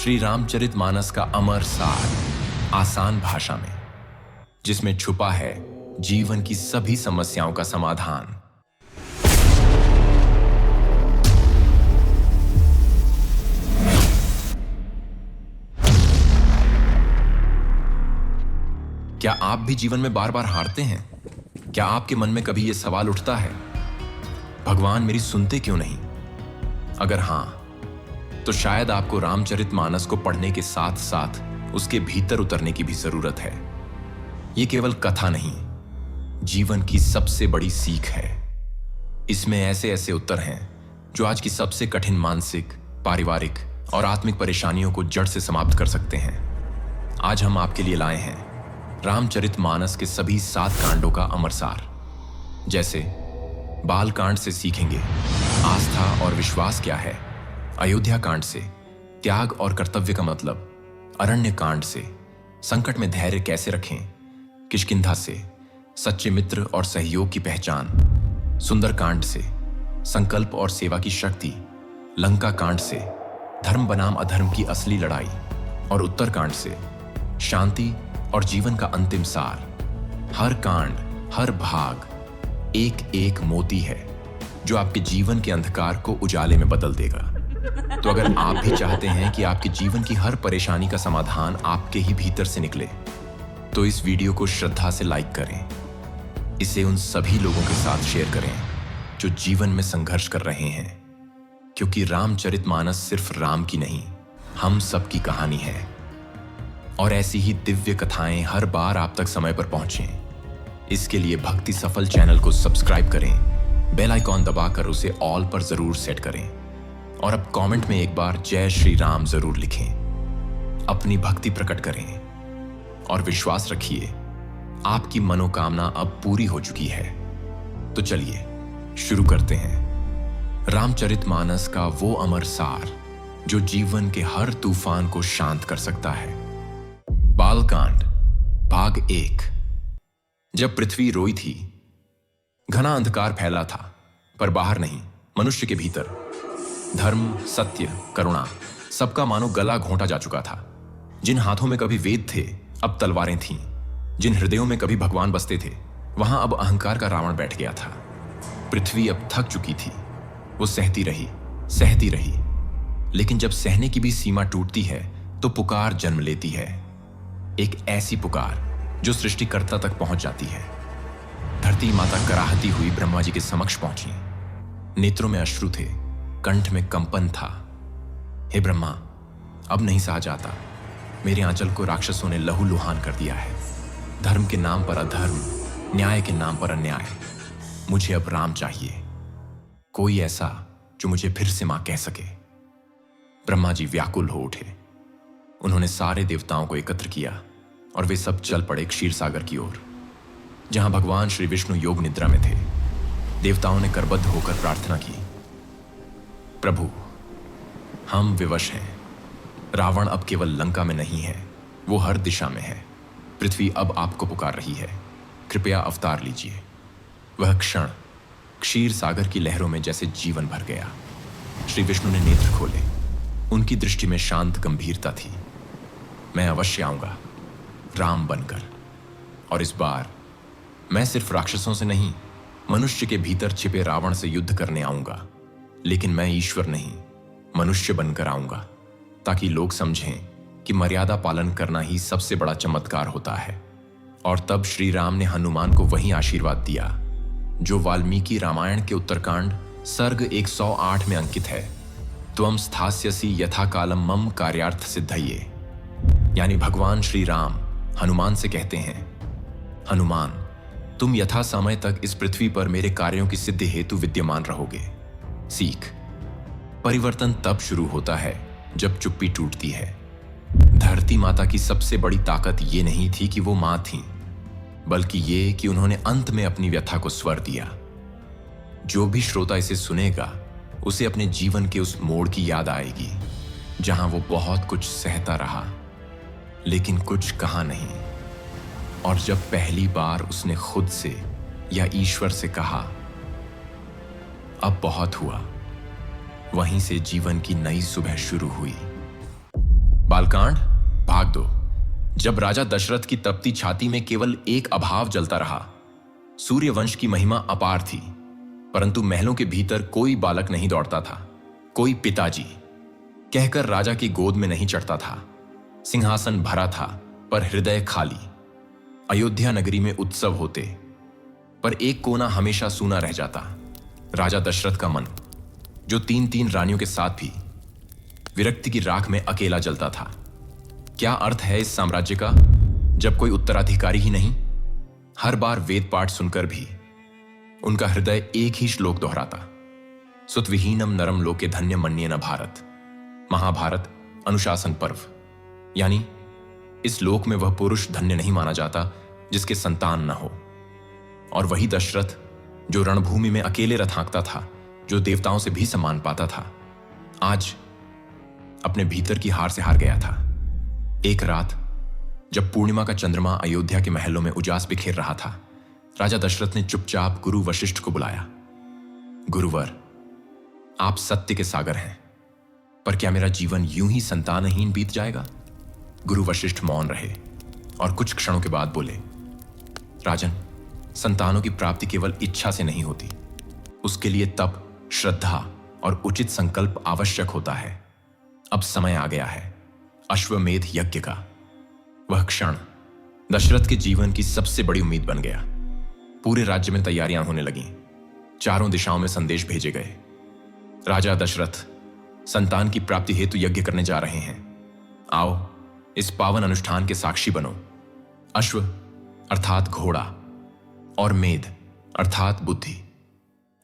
श्री रामचरितमानस का अमर सार आसान भाषा में, जिसमें छुपा है जीवन की सभी समस्याओं का समाधान। क्या आप भी जीवन में बार बार हारते हैं? क्या आपके मन में कभी यह सवाल उठता है, भगवान मेरी सुनते क्यों नहीं? अगर हां, तो शायद आपको रामचरितमानस को पढ़ने के साथ साथ उसके भीतर उतरने की भी जरूरत है। यह केवल कथा नहीं, जीवन की सबसे बड़ी सीख है। इसमें ऐसे ऐसे उत्तर हैं जो आज की सबसे कठिन मानसिक, पारिवारिक और आत्मिक परेशानियों को जड़ से समाप्त कर सकते हैं। आज हम आपके लिए लाए हैं रामचरितमानस के सभी 7 कांडों का अमरसार। जैसे बाल कांड से सीखेंगे आस्था और विश्वास क्या है, अयोध्या कांड से त्याग और कर्तव्य का मतलब, अरण्य कांड से संकट में धैर्य कैसे रखें, किष्किंधा से सच्चे मित्र और सहयोग की पहचान, सुंदर कांड से संकल्प और सेवा की शक्ति, लंका कांड से धर्म बनाम अधर्म की असली लड़ाई और उत्तर कांड से शांति और जीवन का अंतिम सार। हर कांड, हर भाग एक एक मोती है जो आपके जीवन के अंधकार को उजाले में बदल देगा। तो अगर आप भी चाहते हैं कि आपके जीवन की हर परेशानी का समाधान आपके ही भीतर से निकले, तो इस वीडियो को श्रद्धा से लाइक करें। इसे उन सभी लोगों के साथ शेयर करें जो जीवन में संघर्ष कर रहे हैं, क्योंकि रामचरितमानस सिर्फ राम की नहीं, हम सबकी कहानी है। और ऐसी ही दिव्य कथाएं हर बार आप तक समय पर पहुंचें, इसके लिए भक्ति सफल चैनल को सब्सक्राइब करें, बेल आइकॉन दबाकर उसे ऑल पर जरूर सेट करें और अब कमेंट में एक बार जय श्री राम जरूर लिखें। अपनी भक्ति प्रकट करें और विश्वास रखिए, आपकी मनोकामना अब पूरी हो चुकी है। तो चलिए शुरू करते हैं रामचरितमानस का वो अमर सार जो जीवन के हर तूफान को शांत कर सकता है। बालकांड भाग 1। जब पृथ्वी रोई थी, घना अंधकार फैला था, पर बाहर नहीं, मनुष्य के भीतर। धर्म, सत्य, करुणा सबका मानो गला घोंटा जा चुका था। जिन हाथों में कभी वेद थे, अब तलवारें थीं। जिन हृदयों में कभी भगवान बसते थे, वहां अब अहंकार का रावण बैठ गया था। पृथ्वी अब थक चुकी थी। वो सहती रही। लेकिन जब सहने की भी सीमा टूटती है तो पुकार जन्म लेती है। एक ऐसी पुकार जो सृष्टिकर्ता तक पहुंच जाती है। धरती माता कराहती हुई ब्रह्मा जी के समक्ष पहुंची। नेत्रों में अश्रु थे, कंठ में कंपन था। हे ब्रह्मा, अब नहीं सहा जाता। मेरे आंचल को राक्षसों ने लहूलुहान कर दिया है। धर्म के नाम पर अधर्म, न्याय के नाम पर अन्याय। मुझे अब राम चाहिए, कोई ऐसा जो मुझे फिर से मां कह सके। ब्रह्मा जी व्याकुल हो उठे। उन्होंने सारे देवताओं को एकत्र किया और वे सब चल पड़े क्षीर सागर की ओर, जहां भगवान श्री विष्णु योग निद्रा में थे। देवताओं ने करबद्ध होकर प्रार्थना की, प्रभु, हम विवश हैं। रावण अब केवल लंका में नहीं है, वो हर दिशा में है। पृथ्वी अब आपको पुकार रही है, कृपया अवतार लीजिए। वह क्षण क्षीर सागर की लहरों में जैसे जीवन भर गया। श्री विष्णु ने नेत्र खोले। उनकी दृष्टि में शांत गंभीरता थी। मैं अवश्य आऊंगा, राम बनकर। और इस बार मैं सिर्फ राक्षसों से नहीं, मनुष्य के भीतर छिपे रावण से युद्ध करने आऊंगा। लेकिन मैं ईश्वर नहीं, मनुष्य बनकर आऊंगा, ताकि लोग समझें कि मर्यादा पालन करना ही सबसे बड़ा चमत्कार होता है। और तब श्री राम ने हनुमान को वही आशीर्वाद दिया जो वाल्मीकि रामायण के उत्तरकांड सर्ग 108 में अंकित है। त्वं स्थास्यसि यथा कालम मम कार्यार्थ सिद्धये। यानी भगवान श्री राम हनुमान से कहते हैं, हनुमान, तुम यथा समय तक इस पृथ्वी पर मेरे कार्यों की सिद्धि हेतु विद्यमान रहोगे। सीख, परिवर्तन तब शुरू होता है जब चुप्पी टूटती है। धरती माता की सबसे बड़ी ताकत ये नहीं थी कि वो मां थीं, बल्कि ये कि उन्होंने अंत में अपनी व्यथा को स्वर दिया। जो भी श्रोता इसे सुनेगा, उसे अपने जीवन के उस मोड़ की याद आएगी जहां वो बहुत कुछ सहता रहा, लेकिन कुछ कहा नहीं। और जब पहली बार उसने खुद से या ईश्वर से कहा, अब बहुत हुआ, वहीं से जीवन की नई सुबह शुरू हुई। बालकांड भाग 2। जब राजा दशरथ की तपती छाती में केवल एक अभाव जलता रहा। सूर्यवंश की महिमा अपार थी, परंतु महलों के भीतर कोई बालक नहीं दौड़ता था, कोई पिताजी कहकर राजा की गोद में नहीं चढ़ता था। सिंहासन भरा था पर हृदय खाली। अयोध्या नगरी में उत्सव होते, पर एक कोना हमेशा सूना रह जाता। राजा दशरथ का मन, जो 3-3 रानियों के साथ भी विरक्ति की राख में अकेला जलता था। क्या अर्थ है इस साम्राज्य का जब कोई उत्तराधिकारी ही नहीं? हर बार वेद पाठ सुनकर भी उनका हृदय एक ही श्लोक दोहराता, सुतविहीनम नरम लोके धन्य मन्येन भारत। महाभारत अनुशासन पर्व। यानी इस लोक में वह पुरुष धन्य नहीं माना जाता जिसके संतान न हो। और वही दशरथ जो रणभूमि में अकेले रथ हाँकता था, जो देवताओं से भी सम्मान पाता था, आज अपने भीतर की हार से हार गया था। एक रात जब पूर्णिमा का चंद्रमा अयोध्या के महलों में उजास बिखेर रहा था, राजा दशरथ ने चुपचाप गुरु वशिष्ठ को बुलाया। गुरुवर, आप सत्य के सागर हैं, पर क्या मेरा जीवन यूं ही संतानहीन बीत जाएगा? गुरु वशिष्ठ मौन रहे और कुछ क्षणों के बाद बोले, राजन, संतानों की प्राप्ति केवल इच्छा से नहीं होती, उसके लिए तप, श्रद्धा और उचित संकल्प आवश्यक होता है। अब समय आ गया है अश्वमेध यज्ञ का। वह क्षण दशरथ के जीवन की सबसे बड़ी उम्मीद बन गया। पूरे राज्य में तैयारियां होने लगीं। चारों दिशाओं में संदेश भेजे गए, राजा दशरथ संतान की प्राप्ति हेतु यज्ञ करने जा रहे हैं। आओ, इस पावन अनुष्ठान के साक्षी बनो। अश्व अर्थात घोड़ा और मेध अर्थात बुद्धि।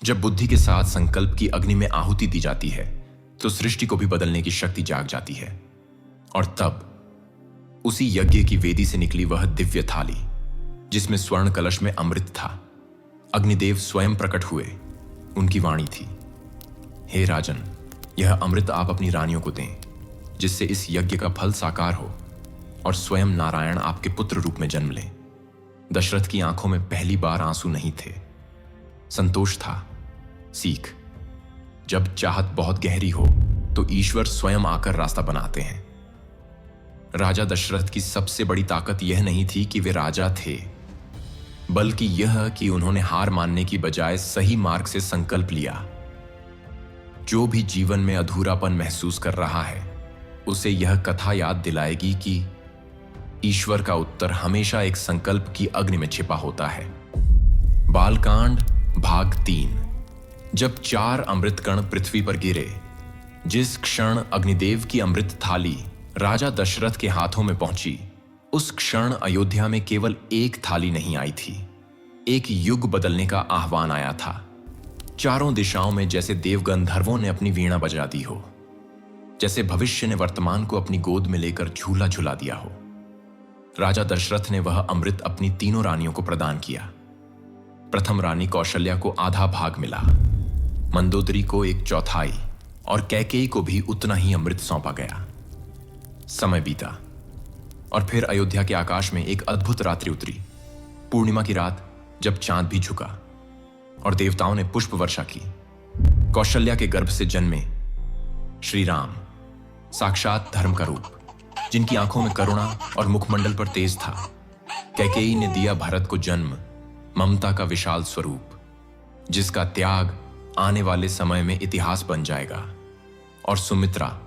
जब बुद्धि के साथ संकल्प की अग्नि में आहुति दी जाती है तो सृष्टि को भी बदलने की शक्ति जाग जाती है। और तब उसी यज्ञ की वेदी से निकली वह दिव्य थाली जिसमें स्वर्ण कलश में अमृत था। अग्निदेव स्वयं प्रकट हुए। उनकी वाणी थी, हे राजन, यह अमृत आप अपनी रानियों को दें, जिससे इस यज्ञ का फल साकार हो और स्वयं नारायण आपके पुत्र रूप में जन्म लें। दशरथ की आंखों में पहली बार आंसू नहीं थे, संतोष था। सीख, जब चाहत बहुत गहरी हो तो ईश्वर स्वयं आकर रास्ता बनाते हैं। राजा दशरथ की सबसे बड़ी ताकत यह नहीं थी कि वे राजा थे, बल्कि यह कि उन्होंने हार मानने की बजाय सही मार्ग से संकल्प लिया। जो भी जीवन में अधूरापन महसूस कर रहा है, उसे यह कथा याद दिलाएगी कि ईश्वर का उत्तर हमेशा एक संकल्प की अग्नि में छिपा होता है। बालकांड भाग 3। जब 4 अमृत कण पृथ्वी पर गिरे, जिस क्षण अग्निदेव की अमृत थाली राजा दशरथ के हाथों में पहुंची, उस क्षण अयोध्या में केवल एक थाली नहीं आई थी, एक युग बदलने का आह्वान आया था। चारों दिशाओं में जैसे देव गंधर्वों ने अपनी वीणा बजा दी हो, जैसे भविष्य ने वर्तमान को अपनी गोद में लेकर झूला झुला दिया हो। राजा दशरथ ने वह अमृत अपनी तीनों रानियों को प्रदान किया। प्रथम रानी कौशल्या को आधा भाग मिला, मंदोदरी को 1/4 और कैकेयी को भी उतना ही अमृत सौंपा गया। समय बीता और फिर अयोध्या के आकाश में एक अद्भुत रात्रि उतरी। पूर्णिमा की रात, जब चांद भी झुका और देवताओं ने पुष्प वर्षा की। कौशल्या के गर्भ से जन्मे श्री राम, साक्षात धर्म का रूप, जिनकी आंखों में करुणा और मुखमंडल पर तेज था। कैकेयी ने दिया भरत को जन्म, ममता का विशाल स्वरूप, जिसका त्याग आने वाले समय में इतिहास बन जाएगा। और सुमित्रा,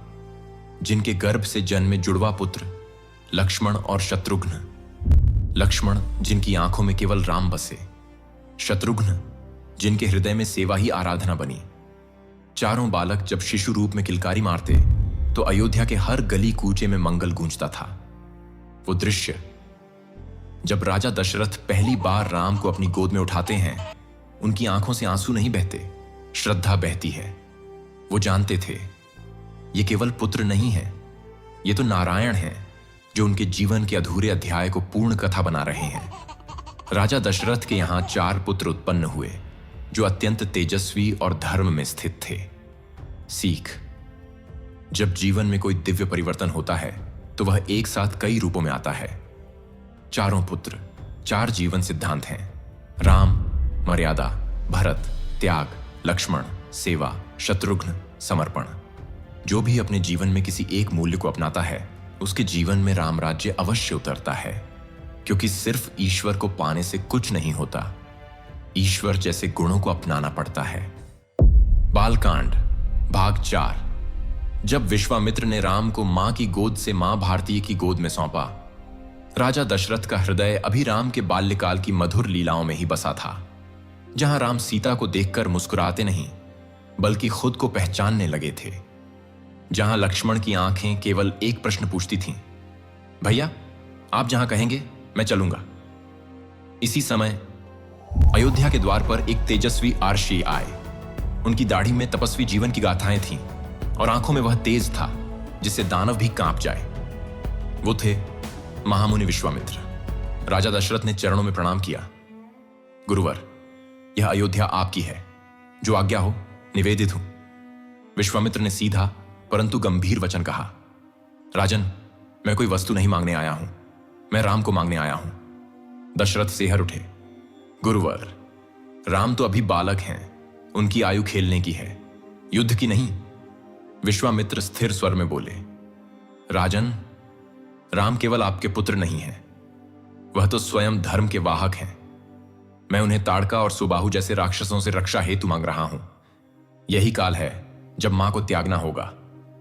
जिनके गर्भ से जन्मे जुड़वा पुत्र लक्ष्मण और शत्रुघ्न। लक्ष्मण, जिनकी आंखों में केवल राम बसे। शत्रुघ्न, जिनके हृदय में सेवा ही आराधना बनी। चारों बालक जब शिशु रूप में किलकारी मारते तो अयोध्या के हर गली कूचे में मंगल गूंजता था। वो दृश्य जब राजा दशरथ पहली बार राम को अपनी गोद में उठाते हैं, उनकी आंखों से आंसू नहीं बहते, श्रद्धा बहती है। वो जानते थे ये केवल पुत्र नहीं है, ये तो नारायण हैं जो उनके जीवन के अधूरे अध्याय को पूर्ण कथा बना रहे हैं। राजा दशरथ के यहां 4 पुत्र उत्पन्न हुए जो अत्यंत तेजस्वी और धर्म में स्थित थे। सीख, जब जीवन में कोई दिव्य परिवर्तन होता है तो वह एक साथ कई रूपों में आता है। चारों पुत्र 4 जीवन सिद्धांत हैं: राम, मर्यादा, भरत, त्याग, लक्ष्मण, सेवा, शत्रुघ्न, समर्पण। जो भी अपने जीवन में किसी एक मूल्य को अपनाता है, उसके जीवन में राम राज्य अवश्य उतरता है, क्योंकि सिर्फ ईश्वर को पाने से कुछ नहीं होता, ईश्वर जैसे गुणों को अपनाना पड़ता है। बालकांड भाग 4। जब विश्वामित्र ने राम को मां की गोद से मां भारती की गोद में सौंपा, राजा दशरथ का हृदय अभी राम के बाल्यकाल की मधुर लीलाओं में ही बसा था, जहां राम सीता को देखकर मुस्कुराते नहीं बल्कि खुद को पहचानने लगे थे, जहां लक्ष्मण की आंखें केवल एक प्रश्न पूछती थीं, भैया आप जहां कहेंगे मैं चलूंगा। इसी समय अयोध्या के द्वार पर एक तेजस्वी आर्षी आए। उनकी दाढ़ी में तपस्वी जीवन की गाथाएं थीं और आंखों में वह तेज था जिससे दानव भी कांप जाए। वो थे महामुनि विश्वामित्र। राजा दशरथ ने चरणों में प्रणाम किया। गुरुवर, यह अयोध्या आपकी है, जो आज्ञा हो निवेदित हूं। विश्वामित्र ने सीधा परंतु गंभीर वचन कहा, राजन, मैं कोई वस्तु नहीं मांगने आया हूं, मैं राम को मांगने आया हूं। दशरथ सेहर उठे। गुरुवर, राम तो अभी बालक हैं, उनकी आयु खेलने की है, युद्ध की नहीं। विश्वामित्र स्थिर स्वर में बोले, राजन, राम केवल आपके पुत्र नहीं हैं, वह तो स्वयं धर्म के वाहक हैं। मैं उन्हें ताड़का और सुबाहु जैसे राक्षसों से रक्षा हेतु मांग रहा हूं। यही काल है जब मां को त्यागना होगा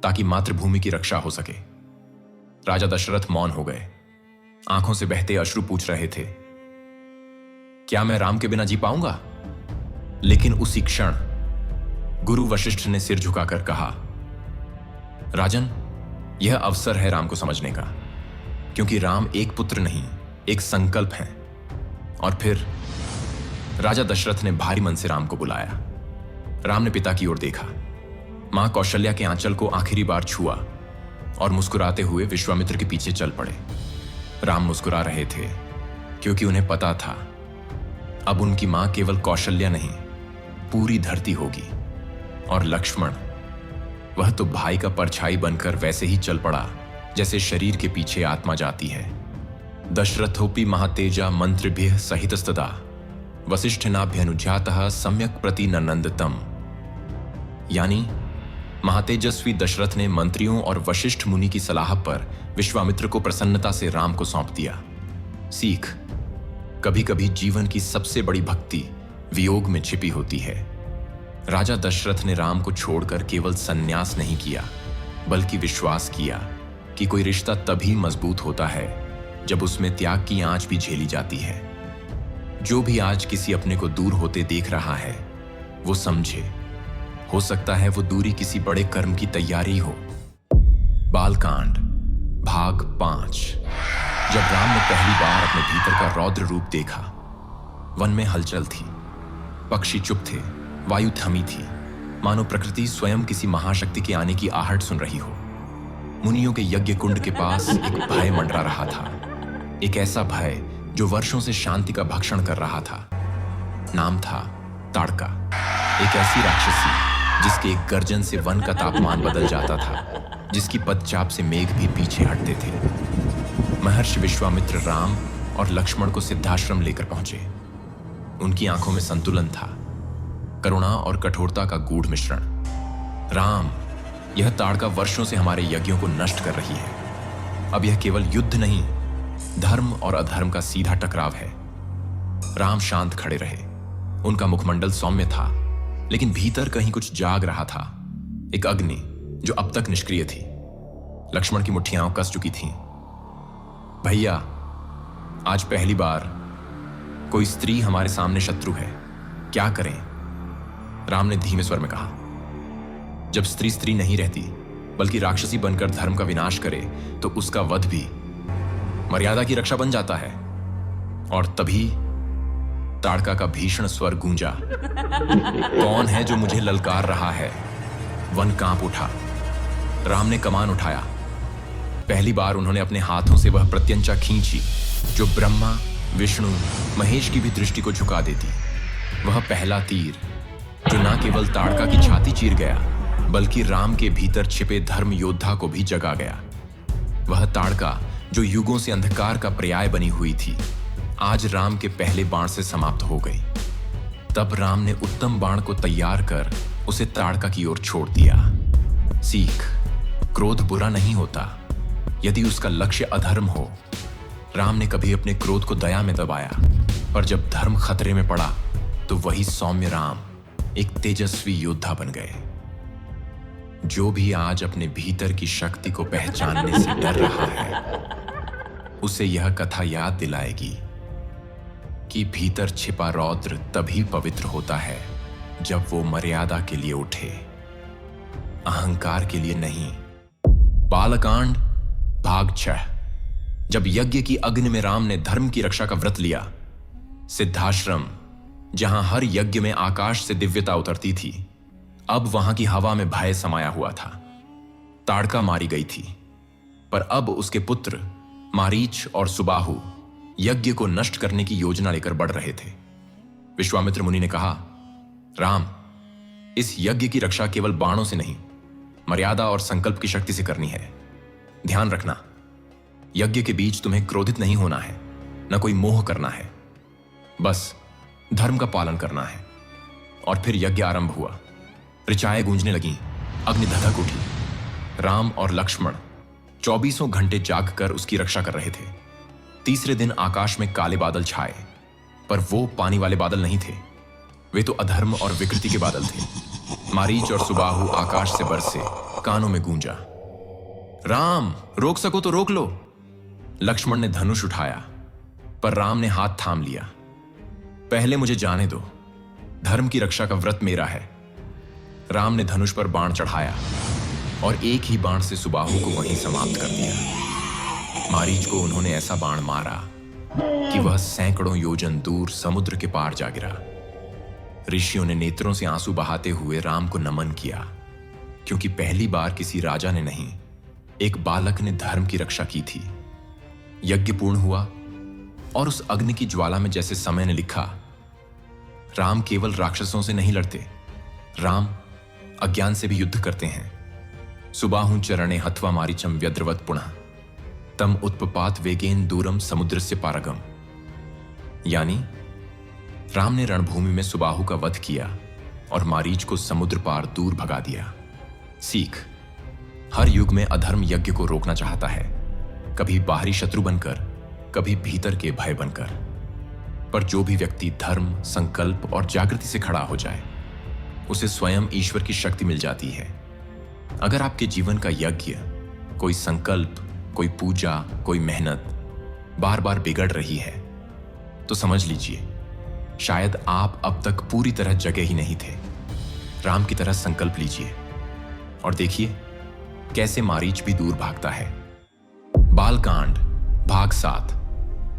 ताकि मातृभूमि की रक्षा हो सके। राजा दशरथ मौन हो गए। आंखों से बहते अश्रु पूछ रहे थे, क्या मैं राम के बिना जी पाऊंगा? लेकिन उसी क्षण गुरु वशिष्ठ ने सिर झुकाकर कहा, राजन, यह अवसर है राम को समझने का, क्योंकि राम एक पुत्र नहीं, एक संकल्प है। और फिर राजा दशरथ ने भारी मन से राम को बुलाया। राम ने पिता की ओर देखा, मां कौशल्या के आंचल को आखिरी बार छुआ और मुस्कुराते हुए विश्वामित्र के पीछे चल पड़े। राम मुस्कुरा रहे थे क्योंकि उन्हें पता था अब उनकी मां केवल कौशल्या नहीं, पूरी धरती होगी। और लक्ष्मण, वह तो भाई का परछाई बनकर वैसे ही चल पड़ा जैसे शरीर के पीछे आत्मा जाती है। दशरथोपि महातेजा मंत्रिभ्यः सहितस्तदा वसिष्ठनाभ्यनुज्ञातः सम्यक प्रति नंदतम। यानी महातेजस्वी दशरथ ने मंत्रियों और वशिष्ठ मुनि की सलाह पर विश्वामित्र को प्रसन्नता से राम को सौंप दिया। सीख, कभी कभी जीवन की सबसे बड़ी भक्ति वियोग में छिपी होती है। राजा दशरथ ने राम को छोड़कर केवल संन्यास नहीं किया, बल्कि विश्वास किया कि कोई रिश्ता तभी मजबूत होता है जब उसमें त्याग की आंच भी झेली जाती है। जो भी आज किसी अपने को दूर होते देख रहा है, वो समझे, हो सकता है वो दूरी किसी बड़े कर्म की तैयारी हो। बालकांड भाग 5। जब राम ने पहली बार अपने भीतर का रौद्र रूप देखा, वन में हलचल थी, पक्षी चुप थे, वायु थमी थी, मानो प्रकृति स्वयं किसी महाशक्ति के आने की आहट सुन रही हो। मुनियों के यज्ञ कुंड के पास एक भय मंडरा रहा था, एक ऐसा भय जो वर्षों से शांति का भक्षण कर रहा था। नाम था ताड़का, एक ऐसी राक्षसी जिसके एक गर्जन से वन का तापमान बदल जाता था, जिसकी पदचाप से मेघ भी पीछे हटते थे। महर्षि विश्वामित्र राम और लक्ष्मण को सिद्धाश्रम लेकर पहुंचे। उनकी आंखों में संतुलन था, करुणा और कठोरता का गूढ़ मिश्रण। राम, यह ताड़का वर्षों से हमारे यज्ञों को नष्ट कर रही है। अब यह केवल युद्ध नहीं, धर्म और अधर्म का सीधा टकराव है। राम शांत खड़े रहे। उनका मुखमंडल सौम्य था, लेकिन भीतर कहीं कुछ जाग रहा था, एक अग्नि जो अब तक निष्क्रिय थी। लक्ष्मण की मुट्ठियां कस चुकी थीं। भैया, आज पहली बार कोई स्त्री हमारे सामने शत्रु है, क्या करें? राम ने धीमे स्वर में कहा। जब स्त्री स्त्री नहीं रहती बल्कि राक्षसी बनकर धर्म का विनाश करे, तो उसका वध भी मर्यादा की रक्षा बन जाता है। और तभी ताड़का का भीषण स्वर गूंजा, कौन है जो मुझे ललकार रहा है? वन कांप उठा। राम ने कमान उठाया। पहली बार उन्होंने अपने हाथों से वह प्रत्यंचा खींची जो ब्रह्मा, विष्णु, महेश की भी दृष्टि को झुका देती। वह पहला तीर जो न केवल ताड़का की छाती चीर गया, बल्कि राम के भीतर छिपे धर्म योद्धा को भी जगा गया। वह ताड़का जो युगों से अंधकार का पर्याय बनी हुई थी, आज राम के पहले बाण से समाप्त हो गई। तब राम ने उत्तम बाण को तैयार कर उसे ताड़का की ओर छोड़ दिया। सीख, क्रोध बुरा नहीं होता, यदि उसका लक्ष्य अधर्म हो, राम ने कभी अपने क्रोध को दया में दबाया, पर जब धर्म खतरे में पड़ा तो वही सौम्य राम एक तेजस्वी योद्धा बन गए। जो भी आज अपने भीतर की शक्ति को पहचानने से डर रहा है, उसे यह कथा याद दिलाएगी कि भीतर छिपा रौद्र तभी पवित्र होता है जब वो मर्यादा के लिए उठे, अहंकार के लिए नहीं। बालकांड भाग 6। जब यज्ञ की अग्नि में राम ने धर्म की रक्षा का व्रत लिया, सिद्धाश्रम, जहां हर यज्ञ में आकाश से दिव्यता उतरती थी, अब वहां की हवा में भय समाया हुआ था। ताड़का मारी गई थी, पर अब उसके पुत्र मारीच और सुबाहु यज्ञ को नष्ट करने की योजना लेकर बढ़ रहे थे। विश्वामित्र मुनि ने कहा, राम, इस यज्ञ की रक्षा केवल बाणों से नहीं, मर्यादा और संकल्प की शक्ति से करनी है। ध्यान रखना, यज्ञ के बीच तुम्हें क्रोधित नहीं होना है, न कोई मोह करना है, बस धर्म का पालन करना है। और फिर यज्ञ आरंभ हुआ। ऋचाएं गूंजने लगीं, अग्नि धधक उठी। राम और लक्ष्मण 24 घंटे जागकर उसकी रक्षा कर रहे थे। तीसरे दिन आकाश में काले बादल छाए, पर वो पानी वाले बादल नहीं थे, वे तो अधर्म और विकृति के बादल थे। मारीच और सुबाहु आकाश से बरसे, कानों में गूंजा, राम, रोक सको तो रोक लो। लक्ष्मण ने धनुष उठाया, पर राम ने हाथ थाम लिया। पहले मुझे जाने दो, धर्म की रक्षा का व्रत मेरा है। राम ने धनुष पर बाण चढ़ाया और एक ही बाण से सुबाहु को वहीं समाप्त कर दिया। मारीच को उन्होंने ऐसा बाण मारा कि वह सैकड़ों योजन दूर समुद्र के पार जा गिरा। ऋषियों ने नेत्रों से आंसू बहाते हुए राम को नमन किया, क्योंकि पहली बार किसी राजा ने नहीं, एक बालक ने धर्म की रक्षा की थी। यज्ञ पूर्ण हुआ और उस अग्नि की ज्वाला में जैसे समय ने लिखा, राम केवल राक्षसों से नहीं लड़ते, राम अज्ञान से भी युद्ध करते हैं। सुबाहु चरणे हत्वा मारीचम व्यद्रवत पुनः तम उत्पपात वेगेन दूरम समुद्रस्य पारगम। यानी राम ने रणभूमि में सुबाहु का वध किया और मारीच को समुद्र पार दूर भगा दिया। सीख, हर युग में अधर्म यज्ञ को रोकना चाहता है, कभी बाहरी शत्रु बनकर, कभी भीतर के भय बनकर। पर जो भी व्यक्ति धर्म, संकल्प और जागृति से खड़ा हो जाए, उसे स्वयं ईश्वर की शक्ति मिल जाती है। अगर आपके जीवन का यज्ञ, कोई संकल्प, कोई पूजा, कोई मेहनत बार बार बिगड़ रही है, तो समझ लीजिए शायद आप अब तक पूरी तरह जगे ही नहीं थे। राम की तरह संकल्प लीजिए और देखिए कैसे मारीच भी दूर भागता है। बालकांड भाग 7।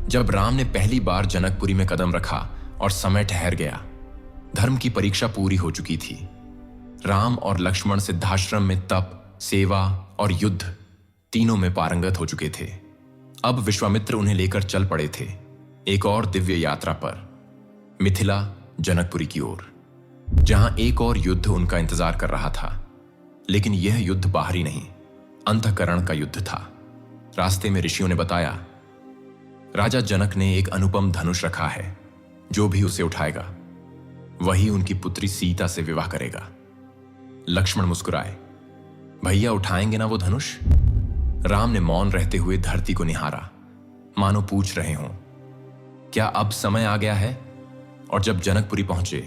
जब राम ने पहली बार जनकपुरी में कदम रखा और समय ठहर गया, धर्म की परीक्षा पूरी हो चुकी थी। राम और लक्ष्मण सिद्धाश्रम में तप, सेवा और युद्ध तीनों में पारंगत हो चुके थे। अब विश्वामित्र उन्हें लेकर चल पड़े थे एक और दिव्य यात्रा पर, मिथिला, जनकपुरी की ओर, जहां एक और युद्ध उनका इंतजार कर रहा था। लेकिन यह युद्ध बाहरी नहीं, अंतःकरण का युद्ध था। रास्ते में ऋषियों ने बताया, राजा जनक ने एक अनुपम धनुष रखा है, जो भी उसे उठाएगा वही उनकी पुत्री सीता से विवाह करेगा। लक्ष्मण मुस्कुराए, भैया उठाएंगे ना वो धनुष? राम ने मौन रहते हुए धरती को निहारा, मानो पूछ रहे हों, क्या अब समय आ गया है? और जब जनकपुरी पहुंचे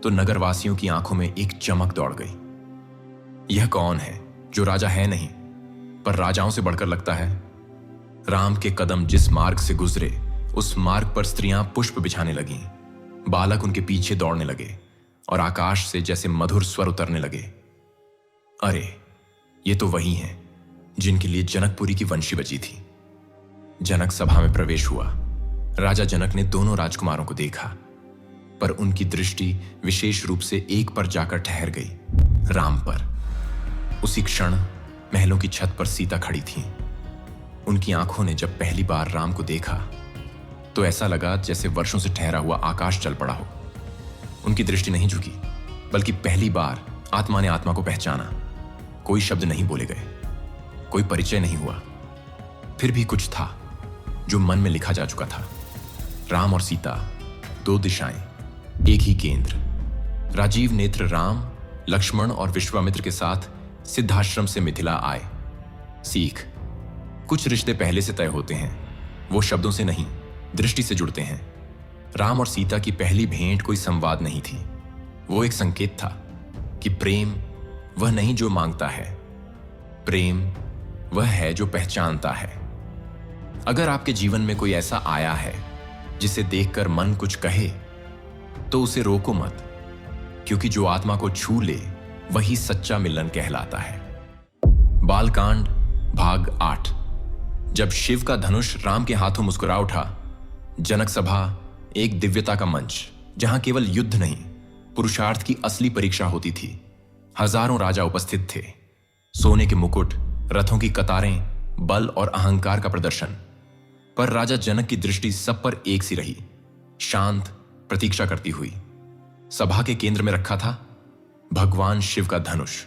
तो नगरवासियों की आंखों में एक चमक दौड़ गई। यह कौन है जो राजा है नहीं, पर राजाओं से बढ़कर लगता है? राम के कदम जिस मार्ग से गुजरे, उस मार्ग पर स्त्रियां पुष्प बिछाने लगीं, बालक उनके पीछे दौड़ने लगे और आकाश से जैसे मधुर स्वर उतरने लगे। अरे, ये तो वही हैं जिनके लिए जनकपुरी की वंशी बची थी। जनक सभा में प्रवेश हुआ। राजा जनक ने दोनों राजकुमारों को देखा, पर उनकी दृष्टि विशेष रूप से एक पर जाकर ठहर गई, राम पर। उसी क्षण महलों की छत पर सीता खड़ी थी। उनकी आंखों ने जब पहली बार राम को देखा तो ऐसा लगा जैसे वर्षों से ठहरा हुआ आकाश चल पड़ा हो। उनकी दृष्टि नहीं झुकी, बल्कि पहली बार आत्मा ने आत्मा को पहचाना। कोई शब्द नहीं बोले गए, कोई परिचय नहीं हुआ, फिर भी कुछ था जो मन में लिखा जा चुका था। राम और सीता, दो दिशाएं, एक ही केंद्र। राजीव नेत्र राम, लक्ष्मण और विश्वामित्र के साथ सिद्धाश्रम से मिथिला आए। सीख, कुछ रिश्ते पहले से तय होते हैं, वो शब्दों से नहीं, दृष्टि से जुड़ते हैं। राम और सीता की पहली भेंट कोई संवाद नहीं थी, वो एक संकेत था कि प्रेम वह नहीं जो मांगता है, प्रेम वह है जो पहचानता है। अगर आपके जीवन में कोई ऐसा आया है जिसे देखकर मन कुछ कहे, तो उसे रोको मत, क्योंकि जो आत्मा को छू ले वही सच्चा मिलन कहलाता है। बालकांड भाग 8। जब शिव का धनुष राम के हाथों मुस्कुरा उठा, जनक सभा एक दिव्यता का मंच, जहां केवल युद्ध नहीं, पुरुषार्थ की असली परीक्षा होती थी। हजारों राजा उपस्थित थे, सोने के मुकुट, रथों की कतारें, बल और अहंकार का प्रदर्शन। पर राजा जनक की दृष्टि सब पर एक सी रही, शांत, प्रतीक्षा करती हुई। सभा के केंद्र में रखा था भगवान शिव का धनुष,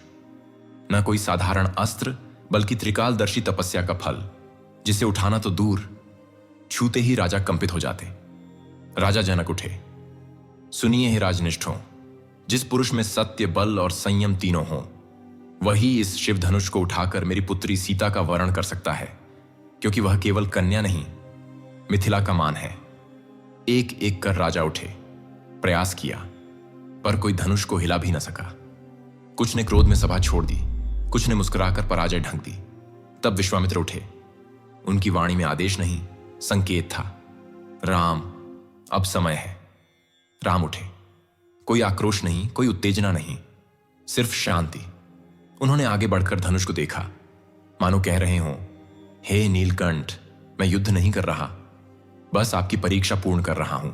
न कोई साधारण अस्त्र, बल्कि त्रिकालदर्शी तपस्या का फल, जिसे उठाना तो दूर, छूते ही राजा कंपित हो जाते। राजा जनक उठे। सुनिए हे राजनिष्ठों, जिस पुरुष में सत्य, बल और संयम तीनों हों, वही इस शिव धनुष को उठाकर मेरी पुत्री सीता का वरण कर सकता है, क्योंकि वह केवल कन्या नहीं, मिथिला का मान है। एक एक कर राजा उठे, प्रयास किया, पर कोई धनुष को हिला भी न सका। कुछ ने क्रोध में सभा छोड़ दी, कुछ ने मुस्कुराकर पराजय ढंक दी। तब विश्वामित्र उठे। उनकी वाणी में आदेश नहीं, संकेत था। राम, अब समय है। राम उठे। कोई आक्रोश नहीं, कोई उत्तेजना नहीं, सिर्फ शांति। उन्होंने आगे बढ़कर धनुष को देखा, मानो कह रहे हों, हे नीलकंठ, मैं युद्ध नहीं कर रहा, बस आपकी परीक्षा पूर्ण कर रहा हूं।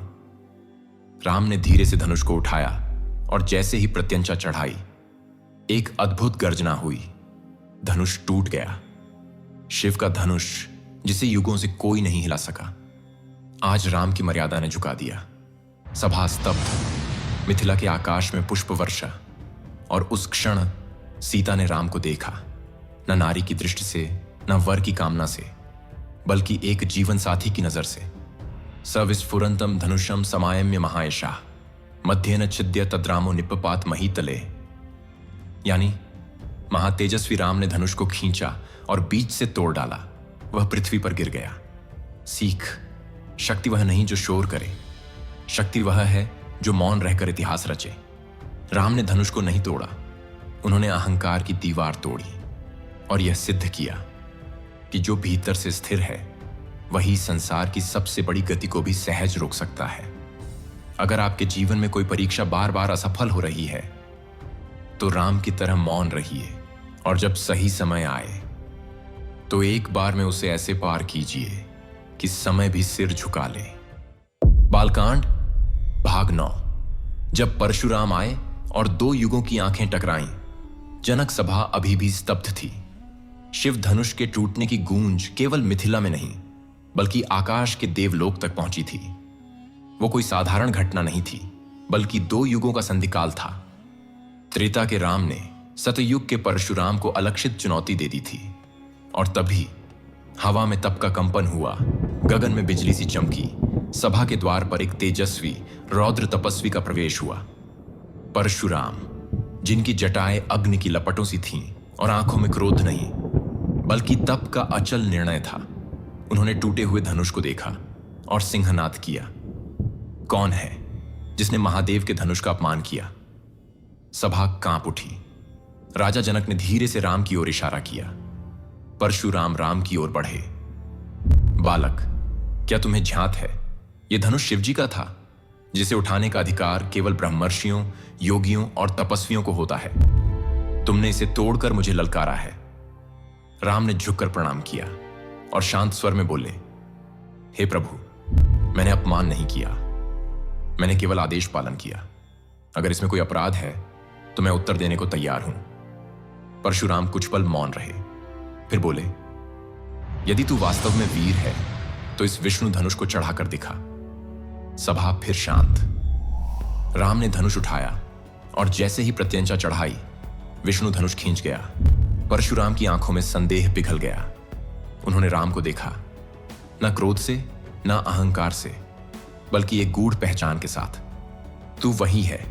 राम ने धीरे से धनुष को उठाया और जैसे ही प्रत्यंचा चढ़ाई, एक अद्भुत गर्जना हुई। धनुष टूट गया। शिव का धनुष, जिसे युगों से कोई नहीं हिला सका, आज राम की मर्यादा ने झुका दिया। सभा स्तब्ध, मिथिला के आकाश में पुष्प वर्षा। और उस क्षण सीता ने राम को देखा, न नारी की दृष्टि से, न वर की कामना से, बल्कि एक जीवन साथी की नजर से। सविस्फुरंतम धनुषम समायम्य महायशा, मध्येन छिद्य तद्रामो निपपात महीतले। यानी महातेजस्वी राम ने धनुष को खींचा और बीच से तोड़ डाला। वह पृथ्वी पर गिर गया। सीख, शक्ति वह नहीं जो शोर करे, शक्ति वह है जो मौन रहकर इतिहास रचे। राम ने धनुष को नहीं तोड़ा, उन्होंने अहंकार की दीवार तोड़ी और यह सिद्ध किया कि जो भीतर से स्थिर है, वही संसार की सबसे बड़ी गति को भी सहज रोक सकता है। अगर आपके जीवन में कोई परीक्षा बार बार असफल हो रही है, तो राम की तरह मौन रहिए, और जब सही समय आए तो एक बार में उसे ऐसे पार कीजिए कि समय भी सिर झुका ले। बालकांड भाग 9। जब परशुराम आए और दो युगों की आंखें टकराईं, जनक सभा अभी भी स्तब्ध थी। शिव धनुष के टूटने की गूंज केवल मिथिला में नहीं, बल्कि आकाश के देवलोक तक पहुंची थी। वो कोई साधारण घटना नहीं थी, बल्कि दो युगों का संधिकाल था। त्रेता के राम ने सतयुग के परशुराम को अलक्षित चुनौती दे दी थी, और तभी हवा में तप का कंपन हुआ, गगन में बिजली सी चमकी, सभा के द्वार पर एक तेजस्वी रौद्र तपस्वी का प्रवेश हुआ। परशुराम, जिनकी जटाएं अग्नि की लपटों सी थीं और आंखों में क्रोध नहीं, बल्कि तप का अचल निर्णय था। उन्होंने टूटे हुए धनुष को देखा और सिंहनाद किया। कौन है जिसने महादेव के धनुष का अपमान किया? सभा कांप उठी। राजा जनक ने धीरे से राम की ओर इशारा किया। परशुराम राम की ओर बढ़े। बालक, क्या तुम्हें ज्ञात है, यह धनुष शिवजी का था, जिसे उठाने का अधिकार केवल ब्रह्मर्षियों, योगियों और तपस्वियों को होता है। तुमने इसे तोड़कर मुझे ललकारा है। राम ने झुककर प्रणाम किया और शांत स्वर में बोले, हे प्रभु, मैंने अपमान नहीं किया, मैंने केवल आदेश पालन किया। अगर इसमें कोई अपराध है तो मैं उत्तर देने को तैयार हूं। परशुराम कुछ पल मौन रहे, फिर बोले, यदि तू वास्तव में वीर है तो इस विष्णु धनुष को चढ़ाकर दिखा। सभा फिर शांत। राम ने धनुष उठाया और जैसे ही प्रत्यंचा चढ़ाई, विष्णु धनुष खींच गया। परशुराम की आंखों में संदेह पिघल गया। उन्होंने राम को देखा, न क्रोध से, न अहंकार से, बल्कि एक गूढ़ पहचान के साथ। तू वही है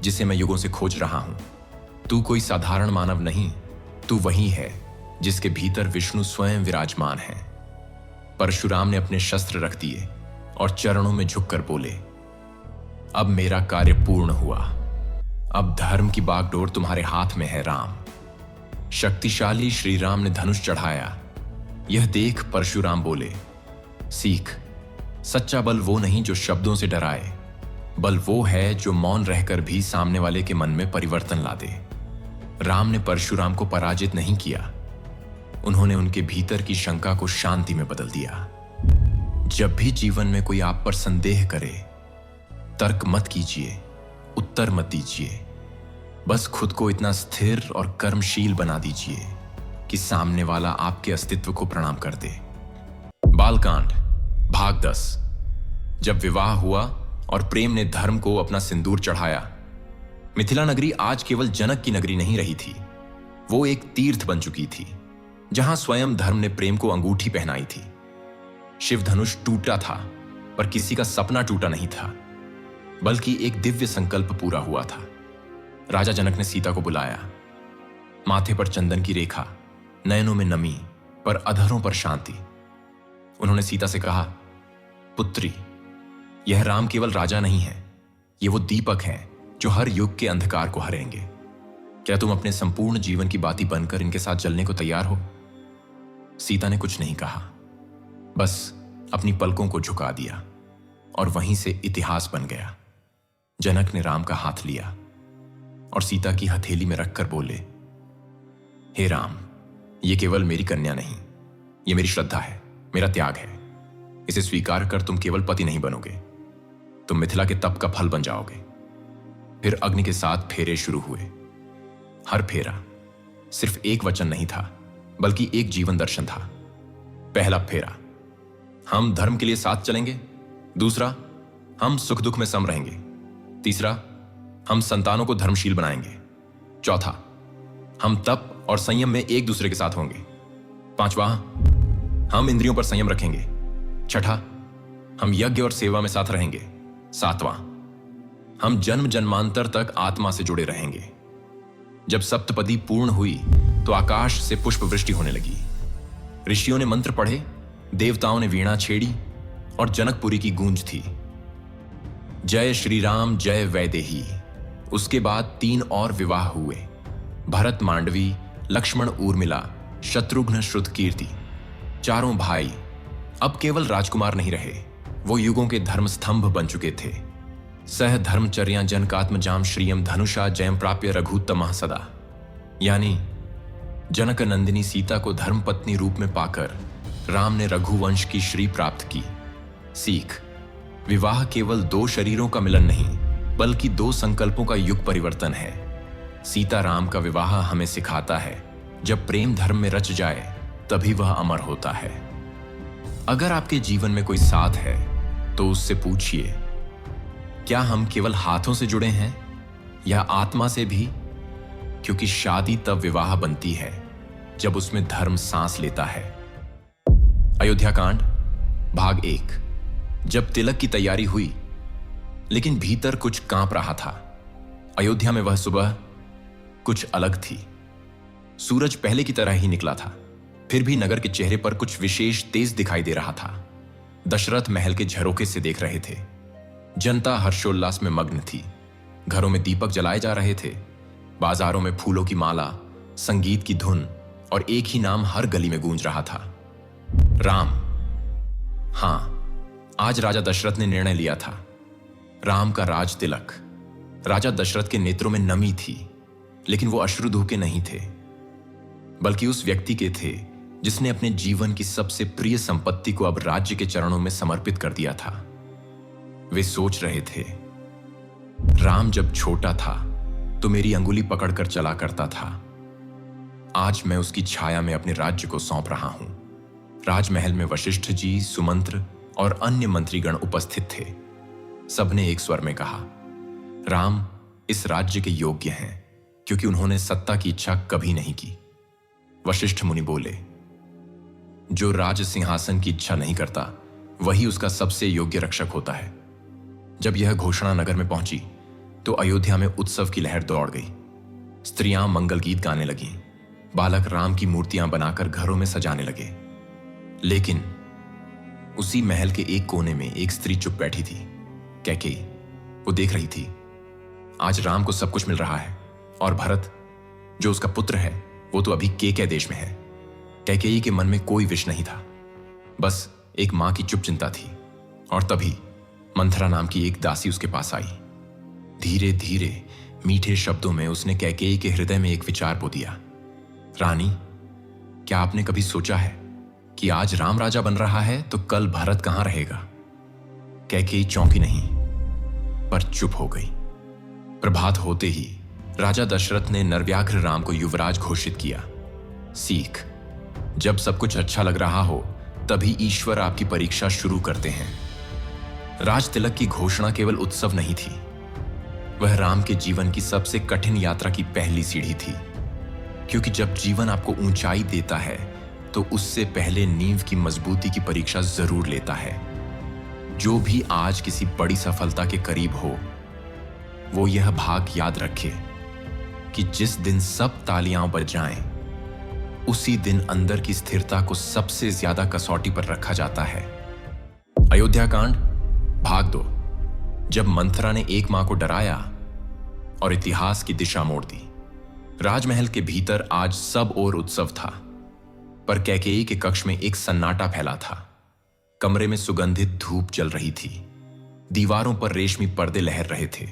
जिसे मैं युगों से खोज रहा हूं। तू कोई साधारण मानव नहीं, तू वही है जिसके भीतर विष्णु स्वयं विराजमान हैं। परशुराम ने अपने शस्त्र रख दिए और चरणों में झुककर बोले, अब मेरा कार्य पूर्ण हुआ। अब धर्म की बागडोर तुम्हारे हाथ में है राम। शक्तिशाली श्री राम ने धनुष चढ़ाया। यह देख परशुराम बोले, सीख, सच्चा बल वो नहीं जो शब्दों से डराए, बल वो है जो मौन रहकर भी सामने वाले के मन में परिवर्तन ला दे। राम ने परशुराम को पराजित नहीं किया, उन्होंने उनके भीतर की शंका को शांति में बदल दिया। जब भी जीवन में कोई आप पर संदेह करे, तर्क मत कीजिए, उत्तर मत दीजिए, बस खुद को इतना स्थिर और कर्मशील बना दीजिए कि सामने वाला आपके अस्तित्व को प्रणाम कर दे। बालकांड भाग 10। जब विवाह हुआ और प्रेम ने धर्म को अपना सिंदूर चढ़ाया, मिथिला नगरी आज केवल जनक की नगरी नहीं रही थी, वो एक तीर्थ बन चुकी थी जहां स्वयं धर्म ने प्रेम को अंगूठी पहनाई थी। शिव धनुष टूटा था, पर किसी का सपना टूटा नहीं था, बल्कि एक दिव्य संकल्प पूरा हुआ था। राजा जनक ने सीता को बुलाया। माथे पर चंदन की रेखा, नयनों में नमी, पर अधरों पर शांति। उन्होंने सीता से कहा, पुत्री, यह राम केवल राजा नहीं है, ये वो दीपक हैं जो हर युग के अंधकार को हरेंगे। क्या तुम अपने संपूर्ण जीवन की बाती बनकर इनके साथ जलने को तैयार हो? सीता ने कुछ नहीं कहा, बस अपनी पलकों को झुका दिया और वहीं से इतिहास बन गया। जनक ने राम का हाथ लिया और सीता की हथेली में रखकर बोले, हे राम, ये केवल मेरी कन्या नहीं, ये मेरी श्रद्धा है, मेरा त्याग है। इसे स्वीकार कर तुम केवल पति नहीं बनोगे, तुम मिथिला के तप का फल बन जाओगे। फिर अग्नि के साथ फेरे शुरू हुए। हर फेरा सिर्फ एक वचन नहीं था, बल्कि एक जीवन दर्शन था। पहला फेरा, हम धर्म के लिए साथ चलेंगे। दूसरा, हम सुख दुख में सम रहेंगे। तीसरा, हम संतानों को धर्मशील बनाएंगे। चौथा, हम तप और संयम में एक दूसरे के साथ होंगे। पांचवा, हम इंद्रियों पर संयम रखेंगे। छठा, हम यज्ञ और सेवा में साथ रहेंगे। सातवां, हम जन्म जन्मांतर तक आत्मा से जुड़े रहेंगे। जब सप्तपदी पूर्ण हुई तो आकाश से पुष्प वृष्टि होने लगी। ऋषियों ने मंत्र पढ़े, देवताओं ने वीणा छेड़ी और जनकपुरी की गूंज थी, जय श्री राम जय वैदेही। उसके बाद 3 और विवाह हुए, भरत मांडवी, लक्ष्मण ऊर्मिला, शत्रुघ्न श्रुतकीर्ति। चारों भाई अब केवल राजकुमार नहीं रहे, वो युगों के धर्म स्तंभ बन चुके थे। सह धर्मचर्या जनकात्मजाम श्रियम धनुषा जयम प्राप्य रघुत्तमः सदा। यानी जनक नंदिनी सीता को धर्मपत्नी रूप में पाकर राम ने रघुवंश की श्री प्राप्त की। सीख, विवाह केवल 2 शरीरों का मिलन नहीं, बल्कि 2 संकल्पों का युग परिवर्तन है। सीता राम का विवाह हमें सिखाता है, जब प्रेम धर्म में रच जाए तभी वह अमर होता है। अगर आपके जीवन में कोई साथ है तो उससे पूछिए, क्या हम केवल हाथों से जुड़े हैं या आत्मा से भी? क्योंकि शादी तब विवाह बनती है जब उसमें धर्म सांस लेता है। अयोध्या कांड भाग 1। जब तिलक की तैयारी हुई, लेकिन भीतर कुछ कांप रहा था। अयोध्या में वह सुबह कुछ अलग थी। सूरज पहले की तरह ही निकला था, फिर भी नगर के चेहरे पर कुछ विशेष तेज दिखाई दे रहा था। दशरथ महल के झरोखे से देख रहे थे। जनता हर्षोल्लास में मग्न थी। घरों में दीपक जलाए जा रहे थे, बाजारों में फूलों की माला, संगीत की धुन और एक ही नाम हर गली में गूंज रहा था, राम। हां, आज राजा दशरथ ने निर्णय लिया था। राम का राज तिलक। राजा दशरथ के नेत्रों में नमी थी, लेकिन वो अश्रुधूके नहीं थे, बल्कि उस व्यक्ति के थे जिसने अपने जीवन की सबसे प्रिय संपत्ति को अब राज्य के चरणों में समर्पित कर दिया था। वे सोच रहे थे, राम जब छोटा था तो मेरी अंगुली पकड़कर चला करता था। आज मैं उसकी छाया में अपने राज्य को सौंप रहा हूं। राजमहल में वशिष्ठ जी, सुमंत्र और अन्य मंत्रीगण उपस्थित थे। सबने एक स्वर में कहा, राम इस राज्य के योग्य हैं, क्योंकि उन्होंने सत्ता की इच्छा कभी नहीं की। वशिष्ठ मुनि बोले, जो राज सिंहासन की इच्छा नहीं करता वही उसका सबसे योग्य रक्षक होता है। जब यह घोषणा नगर में पहुंची तो अयोध्या में उत्सव की लहर दौड़ गई। स्त्रियां मंगल गीत गाने लगीं, बालक राम की मूर्तियां बनाकर घरों में सजाने लगे। लेकिन उसी महल के एक कोने में एक स्त्री चुप बैठी थी, कैकेयी। वो देख रही थी, आज राम को सब कुछ मिल रहा है और भरत, जो उसका पुत्र है, वो तो अभी केकय देश में है। कैकेयी के मन में कोई विष नहीं था, बस एक मां की चुप चिंता थी। और तभी मंथरा नाम की एक दासी उसके पास आई। धीरे धीरे मीठे शब्दों में उसने कैकेयी के हृदय में एक विचार बो दिया। रानी, क्या आपने कभी सोचा है कि आज राम राजा बन रहा है तो कल भरत कहां रहेगा? कैकेयी चौंकी नहीं, पर चुप हो गई। प्रभात होते ही राजा दशरथ ने नरव्याघ्र राम को युवराज घोषित किया। सीख, जब सब कुछ अच्छा लग रहा हो तभी ईश्वर आपकी परीक्षा शुरू करते हैं। राज तिलक की घोषणा केवल उत्सव नहीं थी, वह राम के जीवन की सबसे कठिन यात्रा की पहली सीढ़ी थी। क्योंकि जब जीवन आपको ऊंचाई देता है तो उससे पहले नींव की मजबूती की परीक्षा जरूर लेता है। जो भी आज किसी बड़ी सफलता के करीब हो, वो यह भाग याद रखे कि जिस दिन सब तालियां बज जाएं, उसी दिन अंदर की स्थिरता को सबसे ज्यादा कसौटी पर रखा जाता है। अयोध्या कांड भाग 2। जब मंथरा ने एक मां को डराया और इतिहास की दिशा मोड़ दी। राजमहल के भीतर आज सब और उत्सव था, पर कैकेयी के कक्ष में एक सन्नाटा फैला था। कमरे में सुगंधित धूप जल रही थी, दीवारों पर रेशमी पर्दे लहर रहे थे,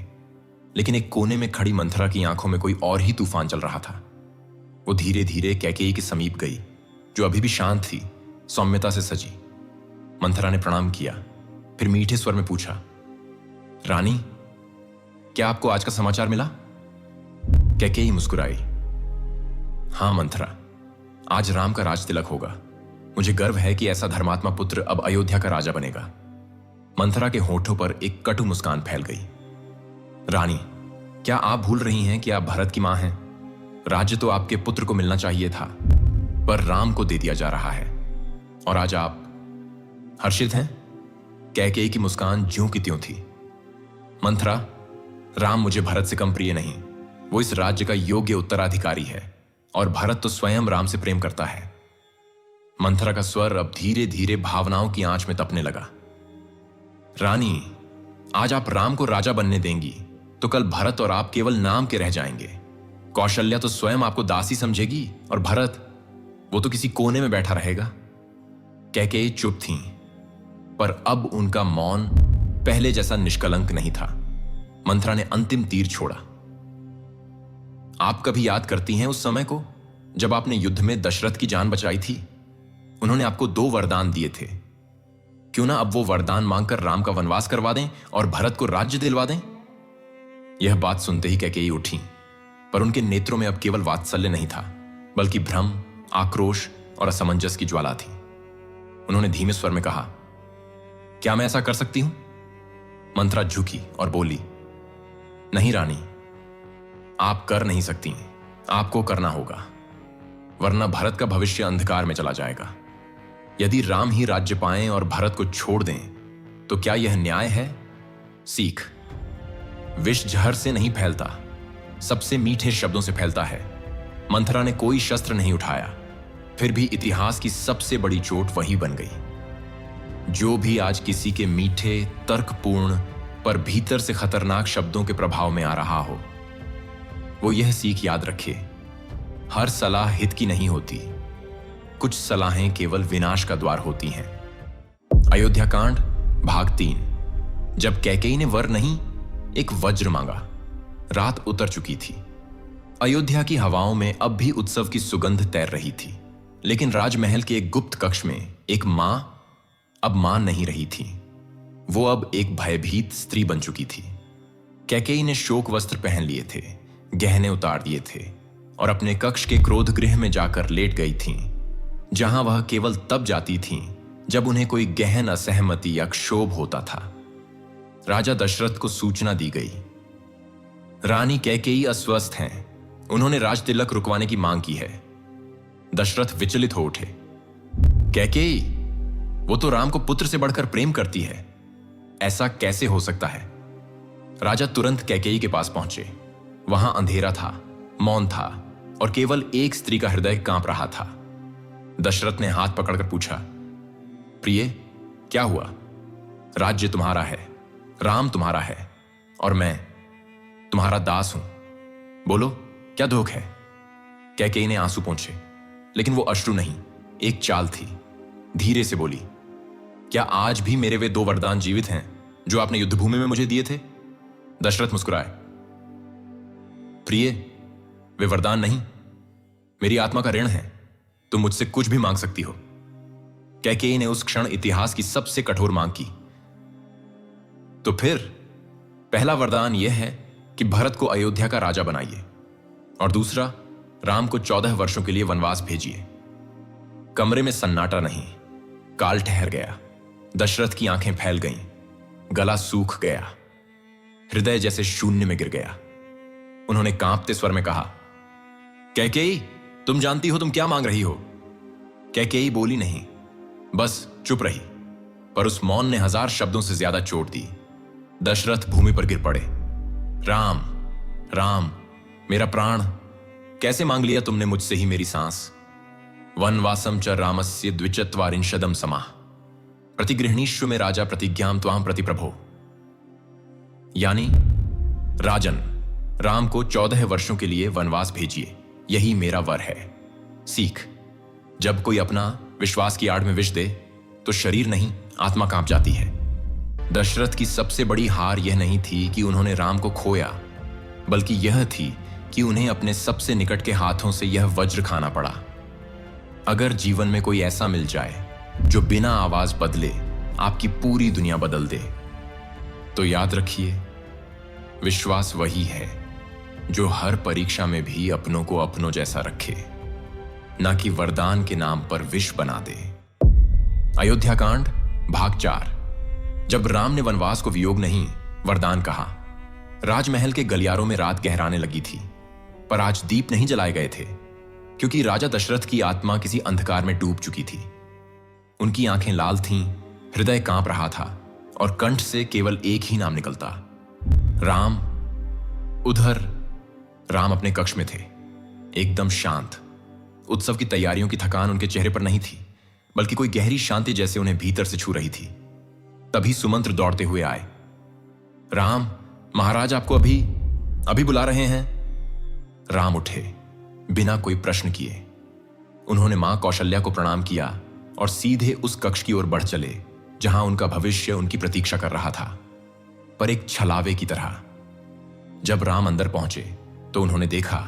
लेकिन एक कोने में खड़ी मंथरा की आंखों में कोई और ही तूफान चल रहा था। वो धीरे धीरे कैकेयी के समीप गई, जो अभी भी शांत थी, सौम्यता से सजी। मंथरा ने प्रणाम किया, फिर मीठे स्वर में पूछा, रानी, क्या आपको आज का समाचार मिला? कैकेयी मुस्कुराई। हां मंथरा, आज राम का राज तिलक होगा। मुझे गर्व है कि ऐसा धर्मात्मा पुत्र अब अयोध्या का राजा बनेगा। मंथरा के होठों पर एक कटु मुस्कान फैल गई। रानी, क्या आप भूल रही हैं कि आप भरत की मां हैं? राज्य तो आपके पुत्र को मिलना चाहिए था, पर राम को दे दिया जा रहा है। और आज आप हर्षित हैं? कैकेयी की मुस्कान ज्यों की त्यों थी। मंथरा, राम मुझे भरत से कम प्रिय नहीं। वो इस राज्य का योग्य उत्तराधिकारी है और भरत तो स्वयं राम से प्रेम करता है। मंथरा का स्वर अब धीरे धीरे भावनाओं की आंच में तपने लगा। रानी, आज आप राम को राजा बनने देंगी तो कल भरत और आप केवल नाम के रह जाएंगे। कौशल्या तो स्वयं आपको दासी समझेगी और भरत, वो तो किसी कोने में बैठा रहेगा। कैकेयी चुप थीं, पर अब उनका मौन पहले जैसा निष्कलंक नहीं था। मंथरा ने अंतिम तीर छोड़ा। आप कभी याद करती हैं उस समय को जब आपने युद्ध में दशरथ की जान बचाई थी? उन्होंने आपको 2 वरदान दिए थे। क्यों ना अब वो वरदान मांगकर राम का वनवास करवा दें और भरत को राज्य दिलवा दें? यह बात सुनते ही कैकेयी उठी, पर उनके नेत्रों में अब केवल वात्सल्य नहीं था, बल्कि भ्रम, आक्रोश और असमंजस की ज्वाला थी। उन्होंने धीमे स्वर में कहा, क्या मैं ऐसा कर सकती हूं? मंथरा झुकी और बोली, नहीं रानी, आप कर नहीं सकती। आपको करना होगा, वरना भरत का भविष्य अंधकार में चला जाएगा। यदि राम ही राज्य पाएं और भरत को छोड़ दें तो क्या यह न्याय है? सीख, विष जहर से नहीं फैलता, सबसे मीठे शब्दों से फैलता है। मंथरा ने कोई शस्त्र नहीं उठाया, फिर भी इतिहास की सबसे बड़ी चोट वही बन गई। जो भी आज किसी के मीठे, तर्कपूर्ण पर भीतर से खतरनाक शब्दों के प्रभाव में आ रहा हो, वो यह सीख याद रखे, हर सलाह हित की नहीं होती। कुछ सलाहें केवल विनाश का द्वार होती हैं। अयोध्या कांड भाग 3। जब कैकेयी ने वर नहीं, एक वज्र मांगा। रात उतर चुकी थी। अयोध्या की हवाओं में अब भी उत्सव की सुगंध तैर रही थी, लेकिन राजमहल के एक गुप्त कक्ष में एक मां अब मां नहीं रही थी। वो अब एक भयभीत स्त्री बन चुकी थी। कैकेयी ने शोक वस्त्र पहन लिए थे, गहने उतार दिए थे और अपने कक्ष के क्रोध गृह में जाकर लेट गई थीं, जहां वह केवल तब जाती थीं जब उन्हें कोई गहन असहमति या क्षोभ होता था। राजा दशरथ को सूचना दी गई, रानी कैकेयी अस्वस्थ हैं, उन्होंने राज तिलक रुकवाने की मांग की है। दशरथ विचलित हो उठे। कैकेयी, वो तो राम को पुत्र से बढ़कर प्रेम करती है, ऐसा कैसे हो सकता है? राजा तुरंत कैकेयी के पास पहुंचे। वहां अंधेरा था, मौन था और केवल एक स्त्री का हृदय कांप रहा था। दशरथ ने हाथ पकड़कर पूछा, प्रिय, क्या हुआ? राज्य तुम्हारा है, राम तुम्हारा है, और मैं तुम्हारा दास हूं। बोलो, क्या दुख है? कैकेयी ने आंसू पोंछे, लेकिन वो अश्रु नहीं, एक चाल थी। धीरे से बोली, क्या आज भी मेरे वे 2 वरदान जीवित हैं जो आपने युद्धभूमि में मुझे दिए थे? दशरथ मुस्कुराए, प्रिय, वे वरदान नहीं, मेरी आत्मा का ऋण है। तुम मुझसे कुछ भी मांग सकती हो। कैकेयी ने उस क्षण इतिहास की सबसे कठोर मांग की। तो फिर पहला वरदान यह है कि भरत को अयोध्या का राजा बनाइए, और दूसरा, राम को 14 वर्षों के लिए वनवास भेजिए। कमरे में सन्नाटा नहीं, काल ठहर गया। दशरथ की आंखें फैल गईं, गला सूख गया, हृदय जैसे शून्य में गिर गया। उन्होंने कांपते स्वर में कहा, कैकेयी, तुम जानती हो तुम क्या मांग रही हो? कैकेयी बोली नहीं, बस चुप रही, पर उस मौन ने 1000 शब्दों से ज्यादा चोट दी। दशरथ भूमि पर गिर पड़े। राम, राम, मेरा प्राण, कैसे मांग लिया तुमने मुझसे ही मेरी सांस? वनवासम च रामस्य द्विचत्वारिंशदम समाः प्रतिगृह्णीष्व में राजा प्रतिज्ञाम त्वाम प्रति प्रभो। यानी, राजन, राम को 14 वर्षों के लिए वनवास भेजिए, यही मेरा वर है। सीख, जब कोई अपना विश्वास की आड़ में विष दे तो शरीर नहीं, आत्मा कांप जाती है। दशरथ की सबसे बड़ी हार यह नहीं थी कि उन्होंने राम को खोया, बल्कि यह थी कि उन्हें अपने सबसे निकट के हाथों से यह वज्र खाना पड़ा। अगर जीवन में कोई ऐसा मिल जाए जो बिना आवाज बदले आपकी पूरी दुनिया बदल दे, तो याद रखिए, विश्वास वही है जो हर परीक्षा में भी अपनों को अपनों जैसा रखे, ना कि वरदान के नाम पर विष बना दे। अयोध्याकांड भाग 4। जब राम ने वनवास को वियोग नहीं, वरदान कहा। राजमहल के गलियारों में रात गहराने लगी थी, पर आज दीप नहीं जलाए गए थे, क्योंकि राजा दशरथ की आत्मा किसी अंधकार में डूब चुकी थी। उनकी आंखें लाल थीं, हृदय कांप रहा था, और कंठ से केवल एक ही नाम निकलता, राम। उधर राम अपने कक्ष में थे, एकदम शांत। उत्सव की तैयारियों की थकान उनके चेहरे पर नहीं थी, बल्कि कोई गहरी शांति जैसे उन्हें भीतर से छू रही थी। तभी सुमंत्र दौड़ते हुए आए। राम, महाराज आपको अभी बुला रहे हैं। राम उठे, बिना कोई प्रश्न किए। उन्होंने मां कौशल्या को प्रणाम किया और सीधे उस कक्ष की ओर बढ़ चले जहां उनका भविष्य उनकी प्रतीक्षा कर रहा था, पर एक छलावे की तरह। जब राम अंदर पहुंचे तो उन्होंने देखा,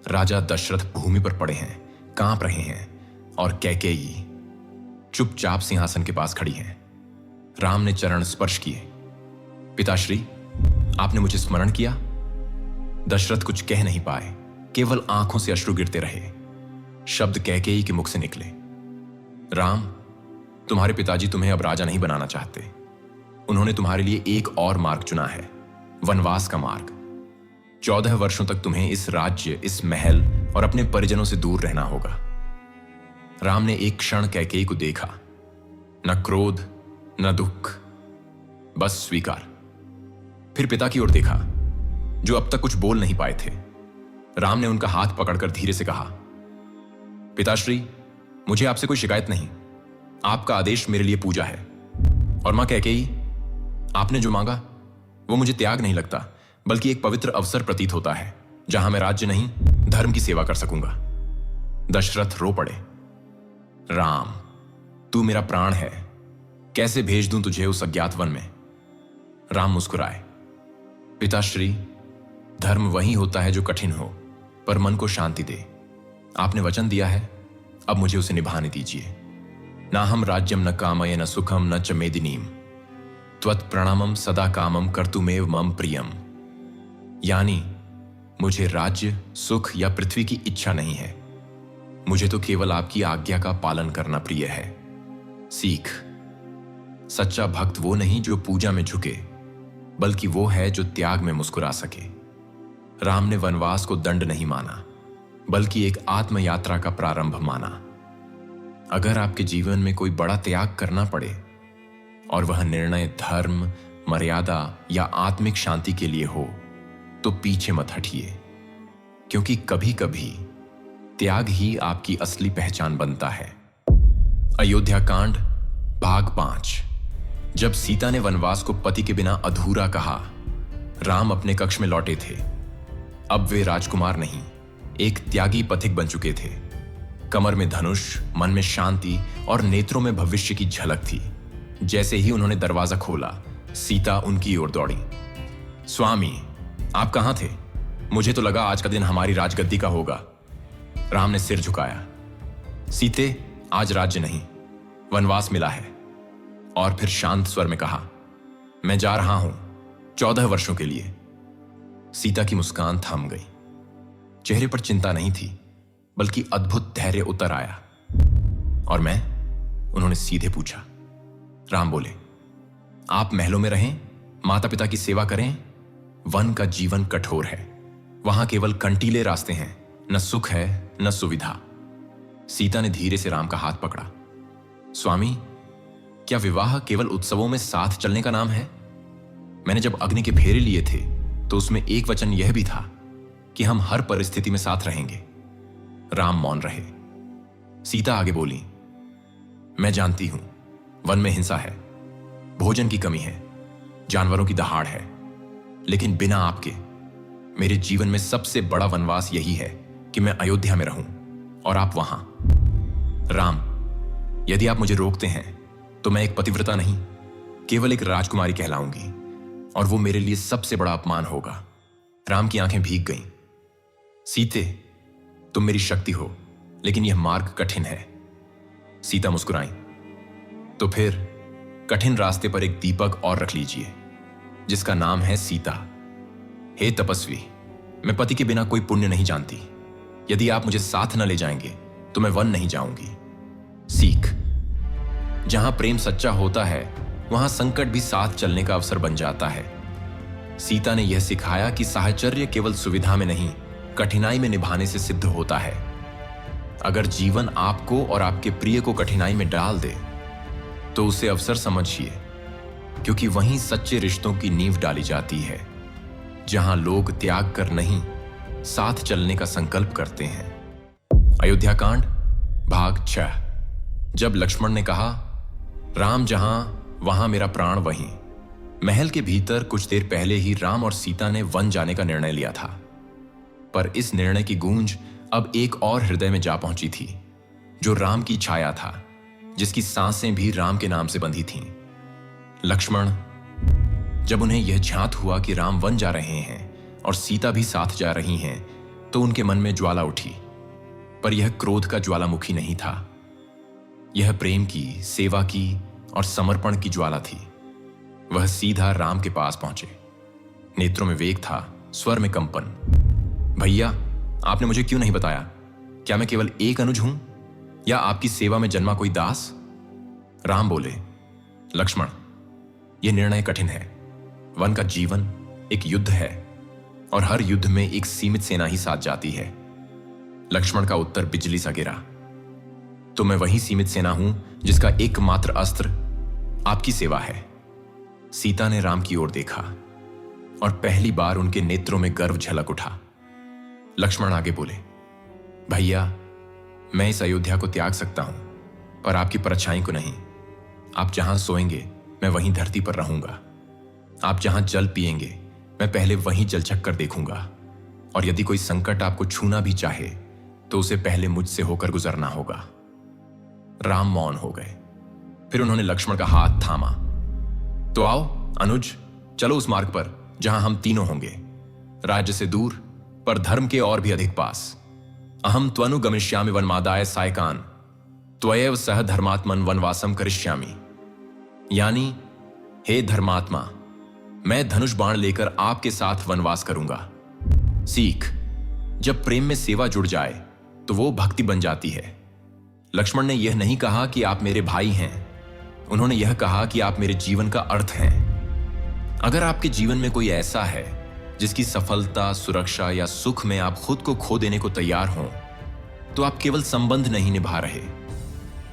राजा दशरथ भूमि पर पड़े हैं, कांप रहे हैं, और कैकेयी चुपचाप सिंहासन के पास खड़ी हैं। राम ने चरण स्पर्श किए। पिताश्री, आपने मुझे स्मरण किया? दशरथ कुछ कह नहीं पाए, केवल आंखों से अश्रु गिरते रहे। शब्द कैकेयी के मुख से निकले, राम, तुम्हारे पिताजी तुम्हें अब राजा नहीं बनाना चाहते। उन्होंने तुम्हारे लिए एक और मार्ग चुना है, वनवास का मार्ग। 14 वर्षों तक तुम्हें इस राज्य, इस महल और अपने परिजनों से दूर रहना होगा। राम ने एक क्षण कैकेयी को देखा, न क्रोध न दुख, बस स्वीकार। फिर पिता की ओर देखा, जो अब तक कुछ बोल नहीं पाए थे। राम ने उनका हाथ पकड़कर धीरे से कहा, पिताश्री, मुझे आपसे कोई शिकायत नहीं। आपका आदेश मेरे लिए पूजा है। और मां कैकेयी, आपने जो मांगा वो मुझे त्याग नहीं लगता, बल्कि एक पवित्र अवसर प्रतीत होता है जहां मैं राज्य नहीं, धर्म की सेवा कर सकूंगा। दशरथ रो पड़े। राम, तू मेरा प्राण है, कैसे भेज दूं तुझे उस अज्ञात वन में? राम मुस्कुराए, पिताश्री, धर्म वही होता है जो कठिन हो, पर मन को शांति दे। आपने वचन दिया है, अब मुझे उसे निभाने दीजिए। ना हम राज्यम न कामये न सुखम न च मेदिनीम त्वत्प्रणमम सदा कामम कर्तुमेव मम प्रियम। यानी, मुझे राज्य, सुख या पृथ्वी की इच्छा नहीं है, मुझे तो केवल आपकी आज्ञा का पालन करना प्रिय है। सीख, सच्चा भक्त वो नहीं जो पूजा में झुके, बल्कि वो है जो त्याग में मुस्कुरा सके। राम ने वनवास को दंड नहीं माना, बल्कि एक आत्मयात्रा का प्रारंभ माना। अगर आपके जीवन में कोई बड़ा त्याग करना पड़े और वह निर्णय धर्म, मर्यादा या आत्मिक शांति के लिए हो, तो पीछे मत हटिए, क्योंकि कभी कभी त्याग ही आपकी असली पहचान बनता है। अयोध्या कांड भाग 5। जब सीता ने वनवास को पति के बिना अधूरा कहा, राम अपने कक्ष में लौटे थे। अब वे राजकुमार नहीं, एक त्यागी पथिक बन चुके थे। कमर में धनुष, मन में शांति और नेत्रों में भविष्य की झलक थी। जैसे ही उन्होंने दरवाजा खोला, सीता उनकी ओर दौड़ी। स्वामी, आप कहां थे? मुझे तो लगा आज का दिन हमारी राजगद्दी का होगा। राम ने सिर झुकाया। सीते, आज राज्य नहीं, वनवास मिला है। और फिर शांत स्वर में कहा, मैं जा रहा हूं 14 वर्षों के लिए। सीता की मुस्कान थम गई। चेहरे पर चिंता नहीं थी, बल्कि अद्भुत धैर्य उतर आया। और मैं? उन्होंने सीधे पूछा। राम बोले, आप महलों में रहें, माता पिता की सेवा करें। वन का जीवन कठोर है, वहां केवल कंटीले रास्ते हैं, न सुख है न सुविधा। सीता ने धीरे से राम का हाथ पकड़ा। स्वामी, क्या विवाह केवल उत्सवों में साथ चलने का नाम है? मैंने जब अग्नि के फेरे लिए थे तो उसमें एक वचन यह भी था कि हम हर परिस्थिति में साथ रहेंगे। राम मौन रहे। सीता आगे बोली, मैं जानती हूं, वन में हिंसा है, भोजन की कमी है, जानवरों की दहाड़ है, लेकिन बिना आपके मेरे जीवन में सबसे बड़ा वनवास यही है कि मैं अयोध्या में रहूं और आप वहां। राम, यदि आप मुझे रोकते हैं तो मैं एक पतिव्रता नहीं, केवल एक राजकुमारी कहलाऊंगी, और वो मेरे लिए सबसे बड़ा अपमान होगा। राम की आंखें भीग गईं। सीते, तुम मेरी शक्ति हो, लेकिन यह मार्ग कठिन है। सीता मुस्कुराई। तो फिर कठिन रास्ते पर एक दीपक और रख लीजिए, जिसका नाम है सीता। हे तपस्वी, मैं पति के बिना कोई पुण्य नहीं जानती। यदि आप मुझे साथ न ले जाएंगे तो मैं वन नहीं जाऊंगी। सीख, जहां प्रेम सच्चा होता है, वहां संकट भी साथ चलने का अवसर बन जाता है। सीता ने यह सिखाया कि साहचर्य केवल सुविधा में नहीं, कठिनाई में निभाने से सिद्ध होता है। अगर जीवन आपको और आपके प्रिय को कठिनाई में डाल दे तो उसे अवसर समझिए, क्योंकि वहीं सच्चे रिश्तों की नींव डाली जाती है, जहां लोग त्याग कर नहीं, साथ चलने का संकल्प करते हैं। अयोध्या कांड भाग 6। जब लक्ष्मण ने कहा, राम जहां वहां मेरा प्राण वहीं। महल के भीतर कुछ देर पहले ही राम और सीता ने वन जाने का निर्णय लिया था, पर इस निर्णय की गूंज अब एक और हृदय में जा पहुंची थी, जो राम की छाया था, जिसकी सांसें भी राम के नाम से बंधी थीं। लक्ष्मण, जब उन्हें यह ज्ञात हुआ कि राम वन जा रहे हैं और सीता भी साथ जा रही हैं, तो उनके मन में ज्वाला उठी। पर यह क्रोध का ज्वालामुखी नहीं था, यह प्रेम की, सेवा की और समर्पण की ज्वाला थी। वह सीधा राम के पास पहुंचे। नेत्रों में वेग था, स्वर में कंपन। भैया, आपने मुझे क्यों नहीं बताया? क्या मैं केवल एक अनुज हूं, या आपकी सेवा में जन्मा कोई दास? राम बोले, लक्ष्मण, यह निर्णय कठिन है। वन का जीवन एक युद्ध है, और हर युद्ध में एक सीमित सेना ही साथ जाती है। लक्ष्मण का उत्तर बिजली सा गिरा। तो मैं वही सीमित सेना हूं जिसका एकमात्र अस्त्र आपकी सेवा है। सीता ने राम की ओर देखा, और पहली बार उनके नेत्रों में गर्व झलक उठा। लक्ष्मण आगे बोले, भैया, मैं इस अयोध्या को त्याग सकता हूं, पर आपकी परछाई को नहीं। आप जहां सोएंगे मैं वहीं धरती पर रहूंगा। आप जहां जल पिएंगे मैं पहले वहीं जल चक्कर देखूंगा, और यदि कोई संकट आपको छूना भी चाहे तो उसे पहले मुझसे होकर गुजरना होगा। राम मौन हो गए। फिर उन्होंने लक्ष्मण का हाथ थामा। तो आओ अनुज, चलो उस मार्ग पर जहां हम तीनों होंगे, राज्य से दूर पर धर्म के और भी अधिक पास। अहम त्वनु गमिष्यामि वनमादाय सायकान, त्वयैव सह धर्मात्मन वनवासम करिष्यामि। यानी, हे धर्मात्मा, मैं धनुष बाण लेकर आपके साथ वनवास करूंगा। सीख, जब प्रेम में सेवा जुड़ जाए तो वो भक्ति बन जाती है। लक्ष्मण ने यह नहीं कहा कि आप मेरे भाई हैं, उन्होंने यह कहा कि आप मेरे जीवन का अर्थ हैं। अगर आपके जीवन में कोई ऐसा है जिसकी सफलता, सुरक्षा या सुख में आप खुद को खो देने को तैयार हों, तो आप केवल संबंध नहीं निभा रहे,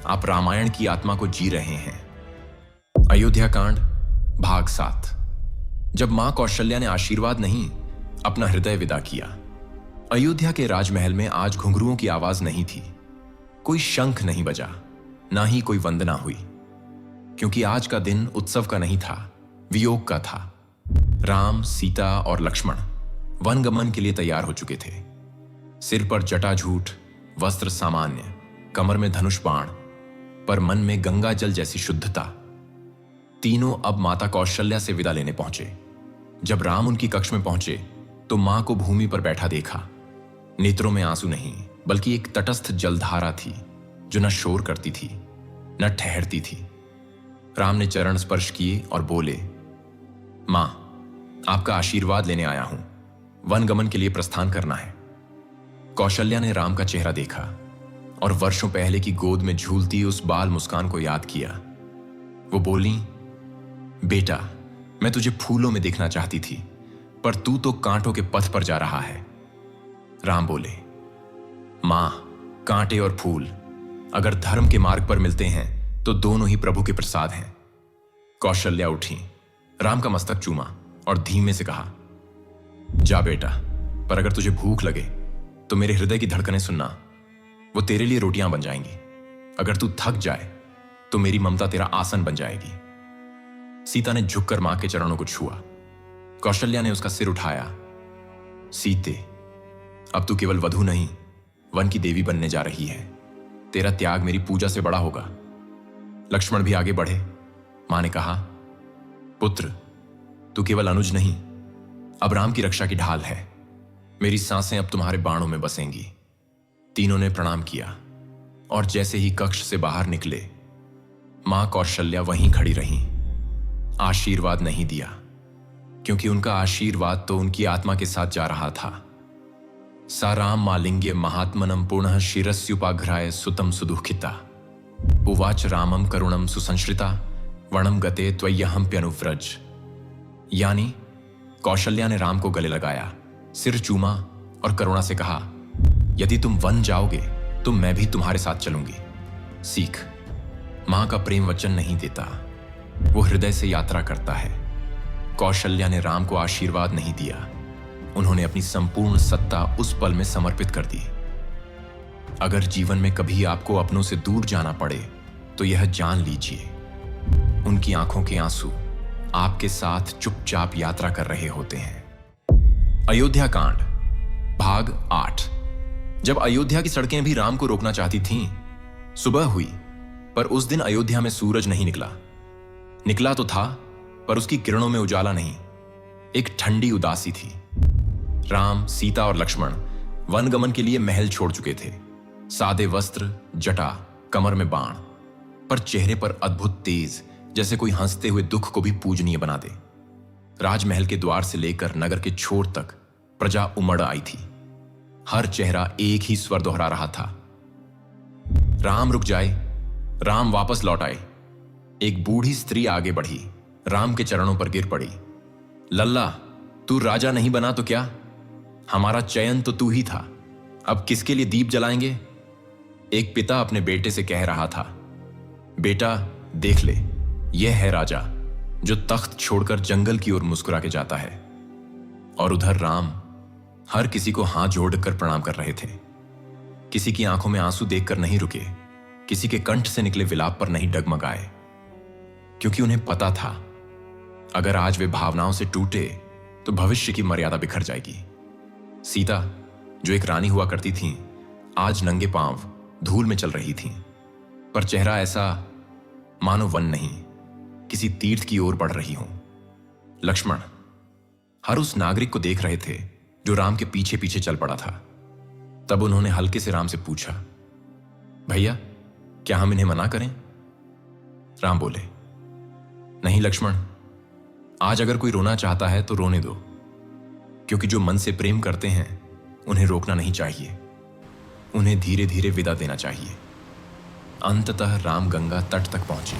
आप रामायण की आत्मा को जी रहे हैं। अयोध्या कांड भाग 7। जब मां कौशल्या ने आशीर्वाद नहीं, अपना हृदय विदा किया अयोध्या के राजमहल में आज घुंघरुओं की आवाज नहीं थी, कोई शंख नहीं बजा, ना ही कोई वंदना हुई, क्योंकि आज का दिन उत्सव का नहीं था, वियोग का था। राम, सीता और लक्ष्मण वनगमन के लिए तैयार हो चुके थे। सिर पर जटाझूट, वस्त्र सामान्य, कमर में धनुष बाण, पर मन में गंगा जल जैसी शुद्धता। तीनों अब माता कौशल्या से विदा लेने पहुंचे। जब राम उनकी कक्ष में पहुंचे तो मां को भूमि पर बैठा देखा। नेत्रों में आंसू नहीं, बल्कि एक तटस्थ जलधारा थी जो न शोर करती थी न ठहरती थी। राम ने चरण स्पर्श किए और बोले, मां, आपका आशीर्वाद लेने आया हूं, वनगमन के लिए प्रस्थान करना है। कौशल्या ने राम का चेहरा देखा और वर्षों पहले की गोद में झूलती उस बाल मुस्कान को याद किया। वो बोली, बेटा, मैं तुझे फूलों में देखना चाहती थी, पर तू तो कांटों के पथ पर जा रहा है। राम बोले, मां, कांटे और फूल अगर धर्म के मार्ग पर मिलते हैं तो दोनों ही प्रभु के प्रसाद हैं। कौशल्या उठी, राम का मस्तक चूमा और धीमे से कहा, जा बेटा, पर अगर तुझे भूख लगे तो मेरे हृदय की धड़कनें सुनना, वो तेरे लिए रोटियां बन जाएंगी। अगर तू थक जाए तो मेरी ममता तेरा आसन बन जाएगी। सीता ने झुककर मां के चरणों को छुआ। कौशल्या ने उसका सिर उठाया। सीते, अब तू केवल वधू नहीं, वन की देवी बनने जा रही है। तेरा त्याग मेरी पूजा से बड़ा होगा। लक्ष्मण भी आगे बढ़े। मां ने कहा, पुत्र, तू केवल अनुज नहीं, अब राम की रक्षा की ढाल है। मेरी सांसें अब तुम्हारे बाणों में बसेंगी। तीनों ने प्रणाम किया और जैसे ही कक्ष से बाहर निकले, मां कौशल्या वहीं खड़ी रहीं। आशीर्वाद नहीं दिया, क्योंकि उनका आशीर्वाद तो उनकी आत्मा के साथ जा रहा था। सा राम मालिंग्य महात्मनम पुनः शिरस्युपाघ्राय सुतम सुदुःखिता उवाच रामम करुणम सुसंश्रिता वणम गते त्वय्यहम्प्यनुव्रज। यानी कौशल्या ने राम को गले लगाया, सिर चूमा और करुणा से कहा, यदि तुम वन जाओगे तो मैं भी तुम्हारे साथ चलूंगी। सीख, मां का प्रेम वचन नहीं देता, वो हृदय से यात्रा करता है। कौशल्या ने राम को आशीर्वाद नहीं दिया, उन्होंने अपनी संपूर्ण सत्ता उस पल में समर्पित कर दी। अगर जीवन में कभी आपको अपनों से दूर जाना पड़े तो यह जान लीजिए, उनकी आंखों के आंसू आपके साथ चुपचाप यात्रा कर रहे होते हैं। अयोध्या कांड भाग 8। जब अयोध्या की सड़कें भी राम को रोकना चाहती थीं, सुबह हुई, पर उस दिन अयोध्या में सूरज नहीं निकला। निकला तो था, पर उसकी किरणों में उजाला नहीं, एक ठंडी उदासी थी। राम, सीता और लक्ष्मण वनगमन के लिए महल छोड़ चुके थे। सादे वस्त्र, जटा, कमर में बाण, पर चेहरे पर अद्भुत तेज, जैसे कोई हंसते हुए दुख को भी पूजनीय बना दे। राजमहल के द्वार से लेकर नगर के छोर तक प्रजा उमड़ आई थी। हर चेहरा एक ही स्वर दोहरा रहा था, राम रुक जाए, राम वापस लौट आए। एक बूढ़ी स्त्री आगे बढ़ी, राम के चरणों पर गिर पड़ी। लल्ला, तू राजा नहीं बना तो क्या? हमारा चयन तो तू ही था, अब किसके लिए दीप जलाएंगे? एक पिता अपने बेटे से कह रहा था, बेटा देख ले, यह है राजा जो तख्त छोड़कर जंगल की ओर मुस्कुरा के जाता है। और उधर राम हर किसी को हाथ जोड़कर प्रणाम कर रहे थे। किसी की आंखों में आंसू देखकर नहीं रुके, किसी के कंठ से निकले विलाप पर नहीं डगमगाए, क्योंकि उन्हें पता था अगर आज वे भावनाओं से टूटे तो भविष्य की मर्यादा बिखर जाएगी। सीता, जो एक रानी हुआ करती थीं, आज नंगे पांव धूल में चल रही थीं, पर चेहरा ऐसा मानो वन नहीं, किसी तीर्थ की ओर बढ़ रही हूं। लक्ष्मण हर उस नागरिक को देख रहे थे जो राम के पीछे पीछे चल पड़ा था। तब उन्होंने हल्के से राम से पूछा, भैया, क्या हम इन्हें मना करें? राम बोले, नहीं लक्ष्मण, आज अगर कोई रोना चाहता है तो रोने दो, क्योंकि जो मन से प्रेम करते हैं उन्हें रोकना नहीं चाहिए, उन्हें धीरे धीरे विदा देना चाहिए। अंततः राम गंगा तट तक पहुंचे।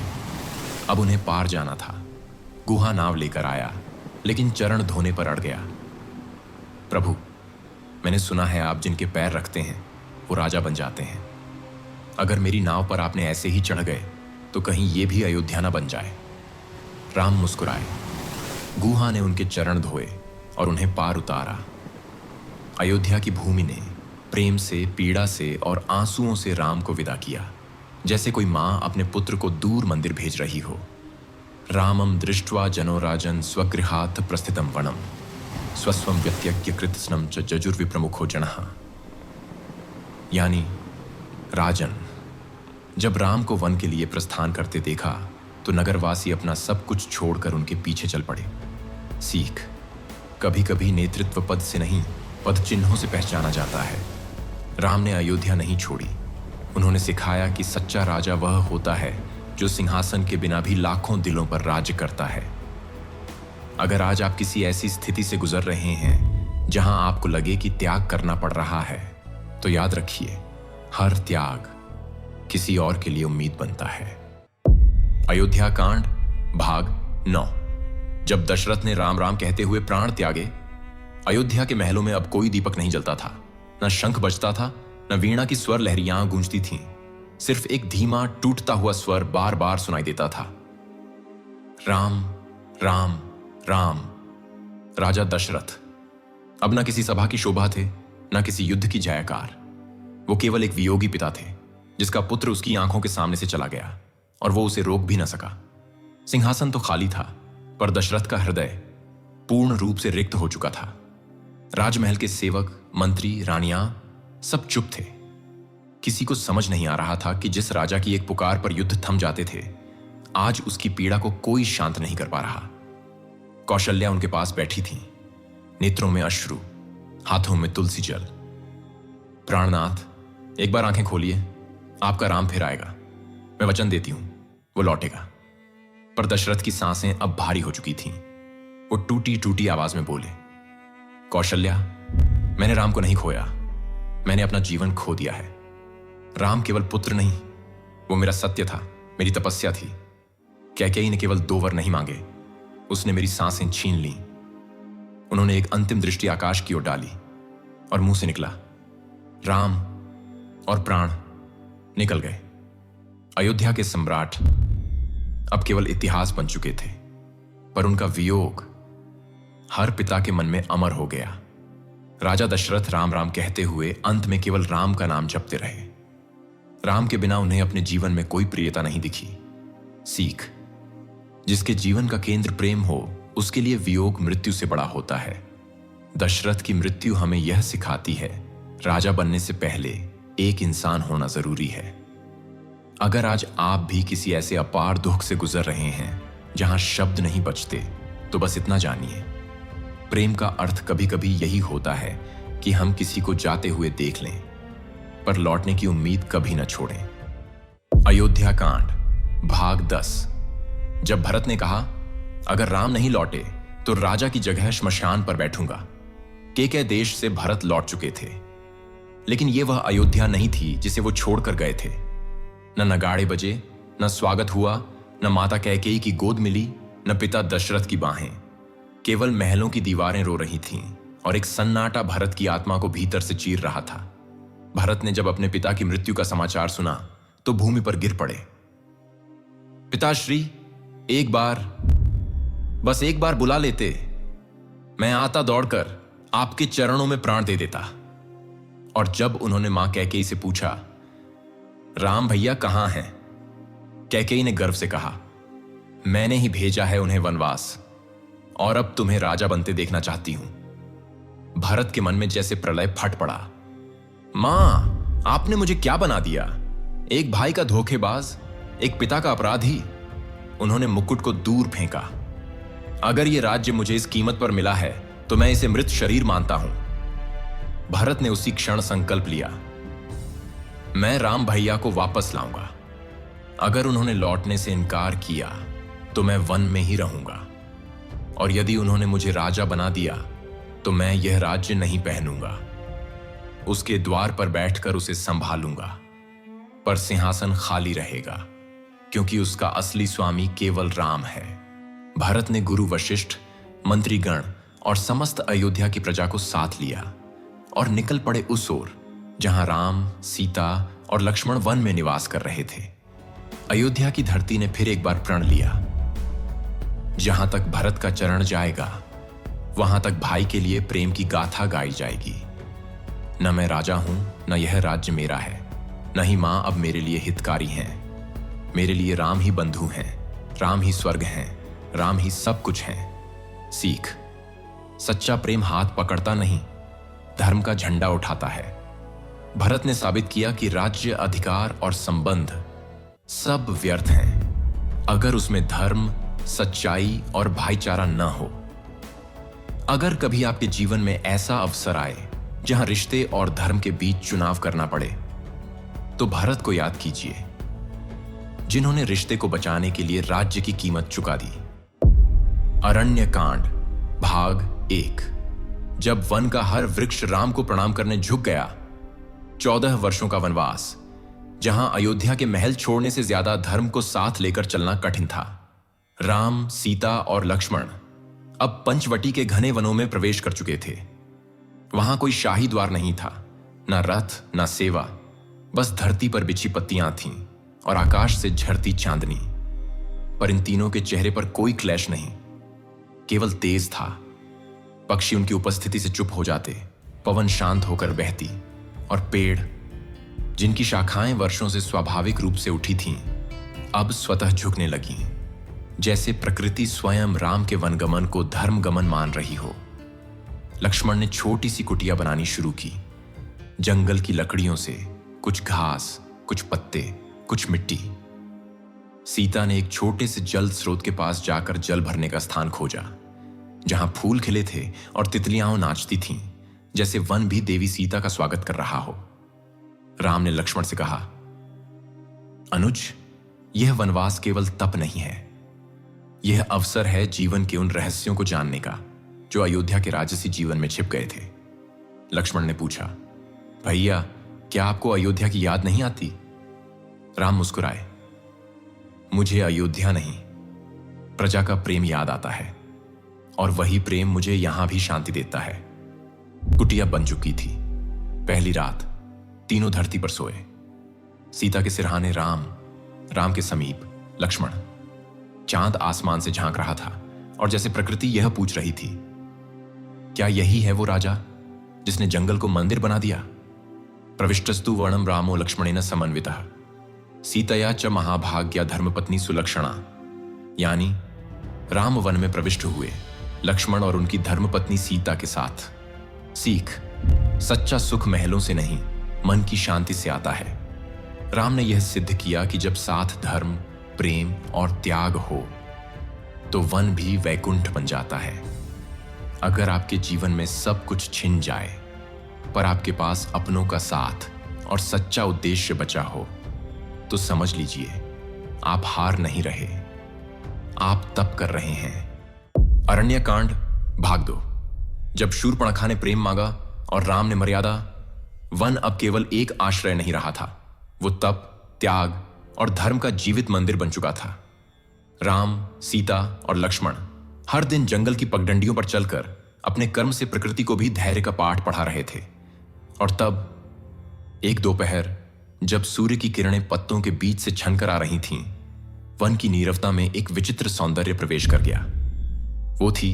अब उन्हें पार जाना था। गुहा नाव लेकर आया, लेकिन चरण धोने पर अड़ गया। प्रभु, मैंने सुना है आप जिनके पैर रखते हैं वो राजा बन जाते हैं। अगर मेरी नाव पर आपने ऐसे ही चढ़ गए तो कहीं ये भी अयोध्या न बन जाए। राम मुस्कुराए। गुहा ने उनके चरण धोए और उन्हें पार उतारा। अयोध्या की भूमि ने प्रेम से, पीड़ा से और आंसुओं से राम को विदा किया, जैसे कोई मां अपने पुत्र को दूर मंदिर भेज रही हो। रामम दृष्ट्वा जनो राजन स्वगृहात् प्रस्थितम वनम स्वस्वम व्यत्यज्ञ कृतस्नम च जजुर्विप्रमुखो जनः। यानी राजन, जब राम को वन के लिए प्रस्थान करते देखा तो नगरवासी अपना सब कुछ छोड़कर उनके पीछे चल पड़े। सीख, कभी कभी नेतृत्व पद से नहीं, पद चिन्हों से पहचाना जाता है। राम ने अयोध्या नहीं छोड़ी। उन्होंने सिखाया कि सच्चा राजा वह होता है जो सिंहासन के बिना भी लाखों दिलों पर राज्य करता है। अगर आज आप किसी ऐसी स्थिति से गुजर रहे हैं जहां आपको लगे कि त्याग करना पड़ रहा है, तो याद रखिए, हर त्याग किसी और के लिए उम्मीद बनता है। अयोध्या कांड भाग 9। जब दशरथ ने राम राम कहते हुए प्राण त्यागे, अयोध्या के महलों में अब कोई दीपक नहीं जलता था, न शंख बजता था, न वीणा की स्वर लहरियां गूंजती थीं। सिर्फ एक धीमा टूटता हुआ स्वर बार बार सुनाई देता था, राम राम राम। राजा दशरथ अब न किसी सभा की शोभा थे, न किसी युद्ध की जयकार। वो केवल एक वियोगी पिता थे जिसका पुत्र उसकी आंखों के सामने से चला गया और वो उसे रोक भी न सका। सिंहासन तो खाली था, पर दशरथ का हृदय पूर्ण रूप से रिक्त हो चुका था। राजमहल के सेवक, मंत्री, रानियां सब चुप थे। किसी को समझ नहीं आ रहा था कि जिस राजा की एक पुकार पर युद्ध थम जाते थे, आज उसकी पीड़ा को कोई शांत नहीं कर पा रहा। कौशल्या उनके पास बैठी थी, नेत्रों में अश्रु, हाथों में तुलसी जल। प्राणनाथ, एक बार आंखें खोलिए, आपका राम फिर आएगा। मैं वचन देती हूं, वो लौटेगा। पर दशरथ की सांसें अब भारी हो चुकी थीं। वो टूटी टूटी आवाज में बोले, कौशल्या, मैंने राम को नहीं खोया, मैंने अपना जीवन खो दिया है। राम केवल पुत्र नहीं, वो मेरा सत्य था, मेरी तपस्या थी। कैकेयी ने केवल 2 वर नहीं मांगे, उसने मेरी सांसें छीन ली। उन्होंने एक अंतिम दृष्टि आकाश की ओर डाली और मुंह से निकला, राम, और प्राण निकल गए। अयोध्या के सम्राट अब केवल इतिहास बन चुके थे, पर उनका वियोग हर पिता के मन में अमर हो गया। राजा दशरथ राम राम कहते हुए अंत में केवल राम का नाम जपते रहे। राम के बिना उन्हें अपने जीवन में कोई प्रियता नहीं दिखी। सीख, जिसके जीवन का केंद्र प्रेम हो, उसके लिए वियोग मृत्यु से बड़ा होता है। दशरथ की मृत्यु हमें यह सिखाती है, राजा बनने से पहले एक इंसान होना जरूरी है। अगर आज आप भी किसी ऐसे अपार दुख से गुजर रहे हैं जहां शब्द नहीं बचते, तो बस इतना जानिए, प्रेम का अर्थ कभी कभी यही होता है कि हम किसी को जाते हुए देख लें, पर लौटने की उम्मीद कभी न छोड़ें। अयोध्या कांड भाग 10। जब भरत ने कहा, अगर राम नहीं लौटे तो राजा की जगह श्मशान पर बैठूंगा। केकय देश से भरत लौट चुके थे, लेकिन यह वह अयोध्या नहीं थी जिसे वो छोड़कर गए थे। न नगाड़े बजे, न स्वागत हुआ, न माता कैकेयी की गोद मिली, न पिता दशरथ की बाहें। केवल महलों की दीवारें रो रही थीं और एक सन्नाटा भरत की आत्मा को भीतर से चीर रहा था। भरत ने जब अपने पिता की मृत्यु का समाचार सुना तो भूमि पर गिर पड़े। पिताश्री, एक बार, बस एक बार बुला लेते, मैं आता दौड़कर आपके चरणों में प्राण दे देता। और जब उन्होंने मां कैकेयी से पूछा, राम भैया कहां हैं, कैकेयी ने गर्व से कहा, मैंने ही भेजा है उन्हें वनवास, और अब तुम्हें राजा बनते देखना चाहती हूं। भरत के मन में जैसे प्रलय फट पड़ा। मां, आपने मुझे क्या बना दिया? एक भाई का धोखेबाज, एक पिता का अपराधी। उन्होंने मुकुट को दूर फेंका। अगर यह राज्य मुझे इस कीमत पर मिला है तो मैं इसे मृत शरीर मानता हूं। भरत ने उसी क्षण संकल्प लिया, मैं राम भैया को वापस लाऊंगा। अगर उन्होंने लौटने से इनकार किया तो मैं वन में ही रहूंगा, और यदि उन्होंने मुझे राजा बना दिया तो मैं यह राज्य नहीं पहनूंगा। उसके द्वार पर बैठकर उसे संभालूंगा, पर सिंहासन खाली रहेगा, क्योंकि उसका असली स्वामी केवल राम है। भरत ने गुरु वशिष्ठ, मंत्रीगण और समस्त अयोध्या की प्रजा को साथ लिया और निकल पड़े उस ओर जहां राम, सीता और लक्ष्मण वन में निवास कर रहे थे। अयोध्या की धरती ने फिर एक बार प्रण लिया, जहां तक भरत का चरण जाएगा वहां तक भाई के लिए प्रेम की गाथा गाई जाएगी। न मैं राजा हूं, न यह राज्य मेरा है, न ही मां अब मेरे लिए हितकारी हैं। मेरे लिए राम ही बंधु हैं, राम ही स्वर्ग हैं, राम ही सब कुछ हैं। सीख, सच्चा प्रेम हाथ पकड़ता नहीं, धर्म का झंडा उठाता है। भरत ने साबित किया कि राज्य, अधिकार और संबंध सब व्यर्थ हैं अगर उसमें धर्म, सच्चाई और भाईचारा न हो। अगर कभी आपके जीवन में ऐसा अवसर आए जहां रिश्ते और धर्म के बीच चुनाव करना पड़े, तो भरत को याद कीजिए, जिन्होंने रिश्ते को बचाने के लिए राज्य की कीमत चुका दी। अरण्यकांड भाग 1। जब वन का हर वृक्ष राम को प्रणाम करने झुक गया। 14 वर्षों का वनवास, जहां अयोध्या के महल छोड़ने से ज्यादा धर्म को साथ लेकर चलना कठिन था। राम, सीता और लक्ष्मण अब पंचवटी के घने वनों में प्रवेश कर चुके थे। वहां कोई शाही द्वार नहीं था, न रथ न सेवा, बस धरती पर बिछी पत्तियां थीं और आकाश से झरती चांदनी। पर इन तीनों के चेहरे पर कोई क्लेश नहीं, केवल तेज था। पक्षी उनकी उपस्थिति से चुप हो जाते, पवन शांत होकर बहती और पेड़, जिनकी शाखाएं वर्षों से स्वाभाविक रूप से उठी थीं, अब स्वतः झुकने लगीं, जैसे प्रकृति स्वयं राम के वनगमन को धर्मगमन मान रही हो। लक्ष्मण ने छोटी सी कुटिया बनानी शुरू की, जंगल की लकड़ियों से, कुछ घास, कुछ पत्ते, कुछ मिट्टी। सीता ने एक छोटे से जल स्रोत के पास जाकर जल भरने का स्थान खोजा, जहां फूल खिले थे और तितलियां नाचती थीं, जैसे वन भी देवी सीता का स्वागत कर रहा हो। राम ने लक्ष्मण से कहा, अनुज, यह वनवास केवल तप नहीं है, यह अवसर है जीवन के उन रहस्यों को जानने का जो अयोध्या के राजसी जीवन में छिप गए थे। लक्ष्मण ने पूछा, भैया, क्या आपको अयोध्या की याद नहीं आती? राम मुस्कुराए, मुझे अयोध्या नहीं, प्रजा का प्रेम याद आता है, और वही प्रेम मुझे यहां भी शांति देता है। कुटिया बन चुकी थी। पहली रात तीनों धरती पर सोए। सीता के सिरहाने राम, राम के समीप लक्ष्मण। चांद आसमान से झांक रहा था और जैसे प्रकृति यह पूछ रही थी, क्या यही है वो राजा जिसने जंगल को मंदिर बना दिया? प्रविष्टस्तु वर्णम रामो लक्ष्मणेन समन्वितः सीतया च महाभाग्या धर्मपत्नी सुलक्षणा। यानी राम वन में प्रविष्ट हुए लक्ष्मण और उनकी धर्मपत्नी सीता के साथ। सीख, सच्चा सुख महलों से नहीं, मन की शांति से आता है। राम ने यह सिद्ध किया कि जब साथ धर्म, प्रेम और त्याग हो तो वन भी वैकुंठ बन जाता है। अगर आपके जीवन में सब कुछ छिन जाए पर आपके पास अपनों का साथ और सच्चा उद्देश्य बचा हो, तो समझ लीजिए आप हार नहीं रहे, आप तप कर रहे हैं। अरण्यकांड भाग 2। जब शूर्पणखा ने प्रेम मांगा और राम ने मर्यादा, वन अब केवल एक आश्रय नहीं रहा था, वो तप, त्याग और धर्म का जीवित मंदिर बन चुका था। राम, सीता और लक्ष्मण हर दिन जंगल की पगडंडियों पर चलकर अपने कर्म से प्रकृति को भी धैर्य का पाठ पढ़ा रहे थे। और तब एक दोपहर, जब सूर्य की किरणें पत्तों के बीच से छनकर आ रही थीं, वन की नीरवता में एक विचित्र सौंदर्य प्रवेश कर गया। वो थी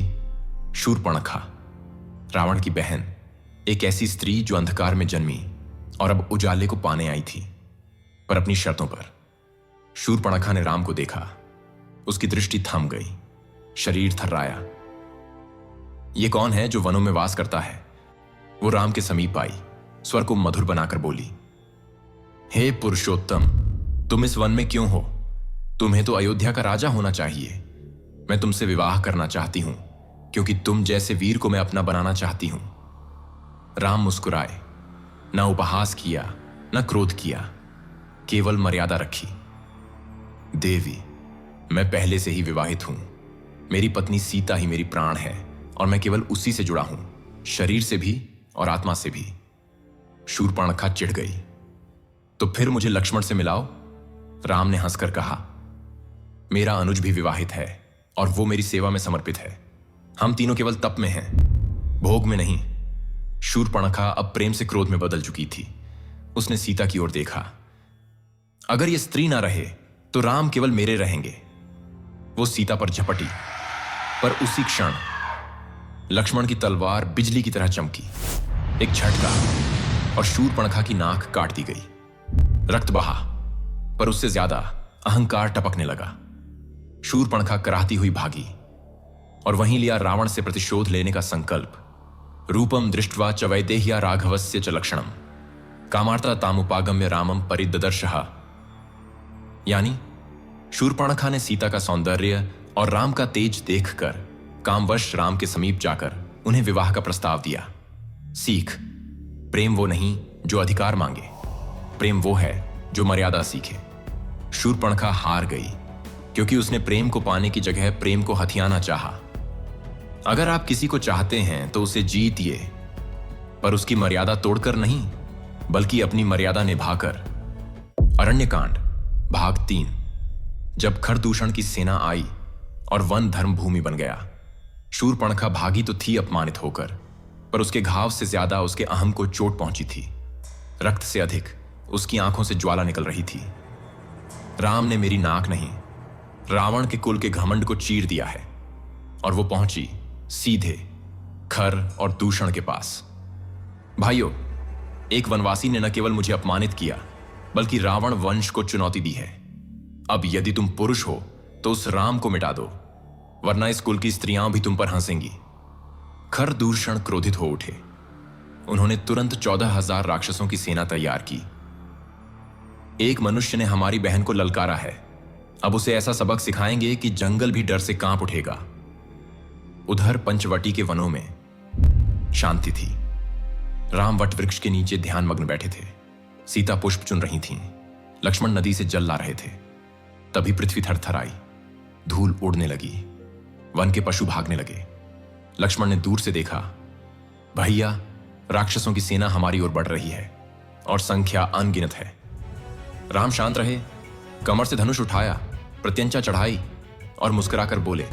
शूर्पणखा, रावण की बहन, एक ऐसी स्त्री जो अंधकार में जन्मी और अब उजाले को पाने आई थी, पर अपनी शर्तों पर। शूर्पणखा ने राम को देखा, उसकी दृष्टि थम गई, शरीर थर्राया। ये कौन है जो वनों में वास करता है? वो राम के समीप आई, स्वर को मधुर बनाकर बोली, हे पुरुषोत्तम, तुम इस वन में क्यों हो? तुम्हें तो अयोध्या का राजा होना चाहिए। मैं तुमसे विवाह करना चाहती हूं, क्योंकि तुम जैसे वीर को मैं अपना बनाना चाहती हूं। राम मुस्कुराए, न उपहास किया न क्रोध किया, केवल मर्यादा रखी। देवी, मैं पहले से ही विवाहित हूं, मेरी पत्नी सीता ही मेरी प्राण है और मैं केवल उसी से जुड़ा हूं, शरीर से भी और आत्मा से भी। शूर्पणखा चिढ़ गई, तो फिर मुझे लक्ष्मण से मिलाओ। राम ने हंसकर कहा, मेरा अनुज भी विवाहित है और वो मेरी सेवा में समर्पित है। हम तीनों केवल तप में हैं, भोग में नहीं। शूर्पणखा अब प्रेम से क्रोध में बदल चुकी थी। उसने सीता की ओर देखा, अगर ये स्त्री ना रहे तो राम केवल मेरे रहेंगे। वो सीता पर झपटी, पर उसी क्षण लक्ष्मण की तलवार बिजली की तरह चमकी। एक झटका, और शूर्पणखा की नाक काट दी गई। रक्त बहा, पर उससे ज्यादा अहंकार टपकने लगा। शूर्पणखा कराहती हुई भागी और वहीं लिया रावण से प्रतिशोध लेने का संकल्प। रूपम दृष्ट्वा च वैदेह्या राघवस्य च लक्षणम कामार्ता तामुपागम्य रामम परिददर्शः। यानी शूर्पणखा ने सीता का सौंदर्य और राम का तेज देखकर कामवश राम के समीप जाकर उन्हें विवाह का प्रस्ताव दिया। सीख, प्रेम वो नहीं जो अधिकार मांगे, प्रेम वो है जो मर्यादा सीखे। शूर्पणखा हार गई क्योंकि उसने प्रेम को पाने की जगह प्रेम को हथियाना चाहा। अगर आप किसी को चाहते हैं तो उसे जीतिए, पर उसकी मर्यादा तोड़कर नहीं, बल्कि अपनी मर्यादा निभाकर। अरण्यकांड भाग 3। जब खरदूषण की सेना आई और वन धर्म भूमि बन गया। शूर्पणखा भागी तो थी अपमानित होकर, पर उसके घाव से ज्यादा उसके अहम को चोट पहुंची थी। रक्त से अधिक उसकी आंखों से ज्वाला निकल रही थी। राम ने मेरी नाक नहीं, रावण के कुल के घमंड को चीर दिया है। और वो पहुंची सीधे खर और दूषण के पास। भाइयों, एक वनवासी ने न केवल मुझे अपमानित किया, बल्कि रावण वंश को चुनौती दी है। अब यदि तुम पुरुष हो तो उस राम को मिटा दो, वरना इस कुल की स्त्रियां भी तुम पर हंसेंगी। खर दूषण क्रोधित हो उठे। उन्होंने तुरंत 14,000 राक्षसों की सेना तैयार की। एक मनुष्य ने हमारी बहन को ललकारा है, अब उसे ऐसा सबक सिखाएंगे कि जंगल भी डर से कांप उठेगा। उधर पंचवटी के वनों में शांति थी। राम वट वृक्ष के नीचे ध्यानमग्न बैठे थे। सीता पुष्प चुन रही थीं। लक्ष्मण नदी से जल ला रहे थे। तभी पृथ्वी थरथराई, धूल उड़ने लगी, वन के पशु भागने लगे। लक्ष्मण ने दूर से देखा, भैया, राक्षसों की सेना हमारी ओर बढ़ रही है और संख्या अनगिनत है। राम शांत रहे, कमर से धनुष उठाया, प्रत्यंचा चढ़ाई और मुस्कुराकर बोले,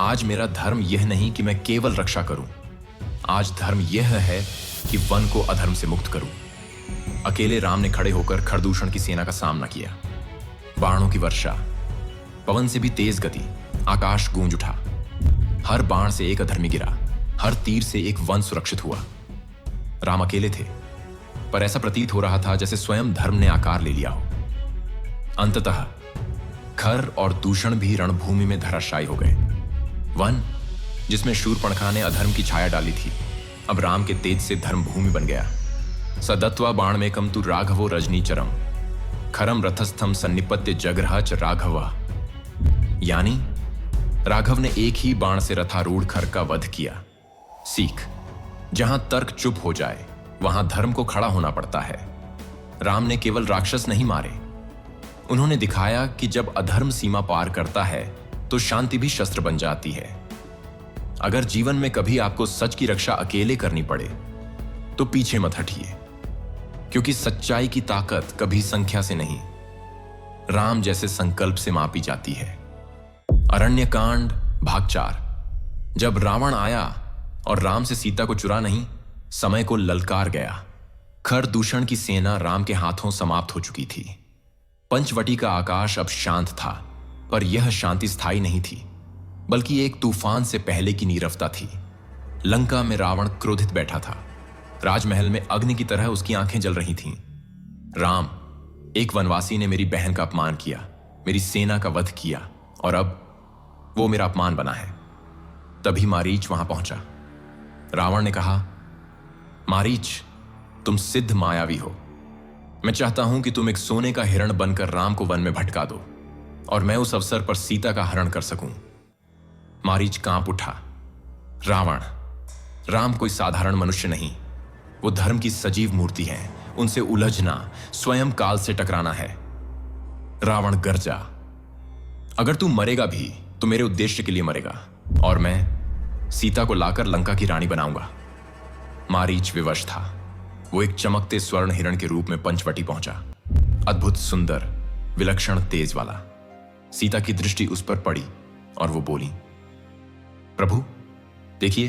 आज मेरा धर्म यह नहीं कि मैं केवल रक्षा करूं, आज धर्म यह है कि वन को अधर्म से मुक्त करूं। अकेले राम ने खड़े होकर खरदूषण की सेना का सामना किया। बाणों की वर्षा, पवन से भी तेज गति, आकाश गूंज उठा। हर बाण से एक अधर्मी गिरा, हर तीर से एक वन सुरक्षित हुआ। राम अकेले थे, पर ऐसा प्रतीत हो रहा था जैसे स्वयं धर्म ने आकार ले लिया हो। अंततः खर और दूषण भी रणभूमि में धराशायी हो गए। वन जिसमें शूर्पणखा ने अधर्म की छाया डाली थी, अब राम के तेज से धर्मभूमि बन गया। सदत्वा बाणमेकम तु राघवो रजनीचरम खरम रथस्थम सन्निपत्य जगरह च राघव। यानी राघव ने एक ही बाण से रथारूढ़ खर का वध किया। सीख, जहां तर्क चुप हो जाए वहां धर्म को खड़ा होना पड़ता है। राम ने केवल राक्षस नहीं मारे, उन्होंने दिखाया कि जब अधर्म सीमा पार करता है तो शांति भी शस्त्र बन जाती है। अगर जीवन में कभी आपको सच की रक्षा अकेले करनी पड़े तो पीछे मत हटिए, क्योंकि सच्चाई की ताकत कभी संख्या से नहीं, राम जैसे संकल्प से मापी जाती है। अरण्यकांड भाग 4। जब रावण आया और राम से सीता को चुरा नहीं, समय को ललकार गया। खर दूषण की सेना राम के हाथों समाप्त हो चुकी थी। पंचवटी का आकाश अब शांत था, पर यह शांति स्थायी नहीं थी, बल्कि एक तूफान से पहले की नीरवता थी। लंका में रावण क्रोधित बैठा था। राजमहल में अग्नि की तरह उसकी आंखें जल रही थीं। राम, एक वनवासी ने मेरी बहन का अपमान किया, मेरी सेना का वध किया, और अब वो मेरा अपमान बना है। तभी मारीच वहां पहुंचा। रावण ने कहा, मारीच, तुम सिद्ध मायावी हो। मैं चाहता हूं कि तुम एक सोने का हिरण बनकर राम को वन में भटका दो और मैं उस अवसर पर सीता का हरण कर सकूं। मारीच कांप उठा। राम कोई साधारण मनुष्य नहीं, वो धर्म की सजीव मूर्ति है। उनसे उलझना स्वयं काल से टकराना है। रावण गरजा, अगर तू मरेगा भी तो मेरे उद्देश्य के लिए मरेगा, और मैं सीता को लाकर लंका की रानी बनाऊंगा। मारीच विवश था। वो एक चमकते स्वर्ण हिरण के रूप में पंचवटी पहुंचा, अद्भुत सुंदर, विलक्षण तेज वाला। सीता की दृष्टि उस पर पड़ी और वो बोली, प्रभु देखिए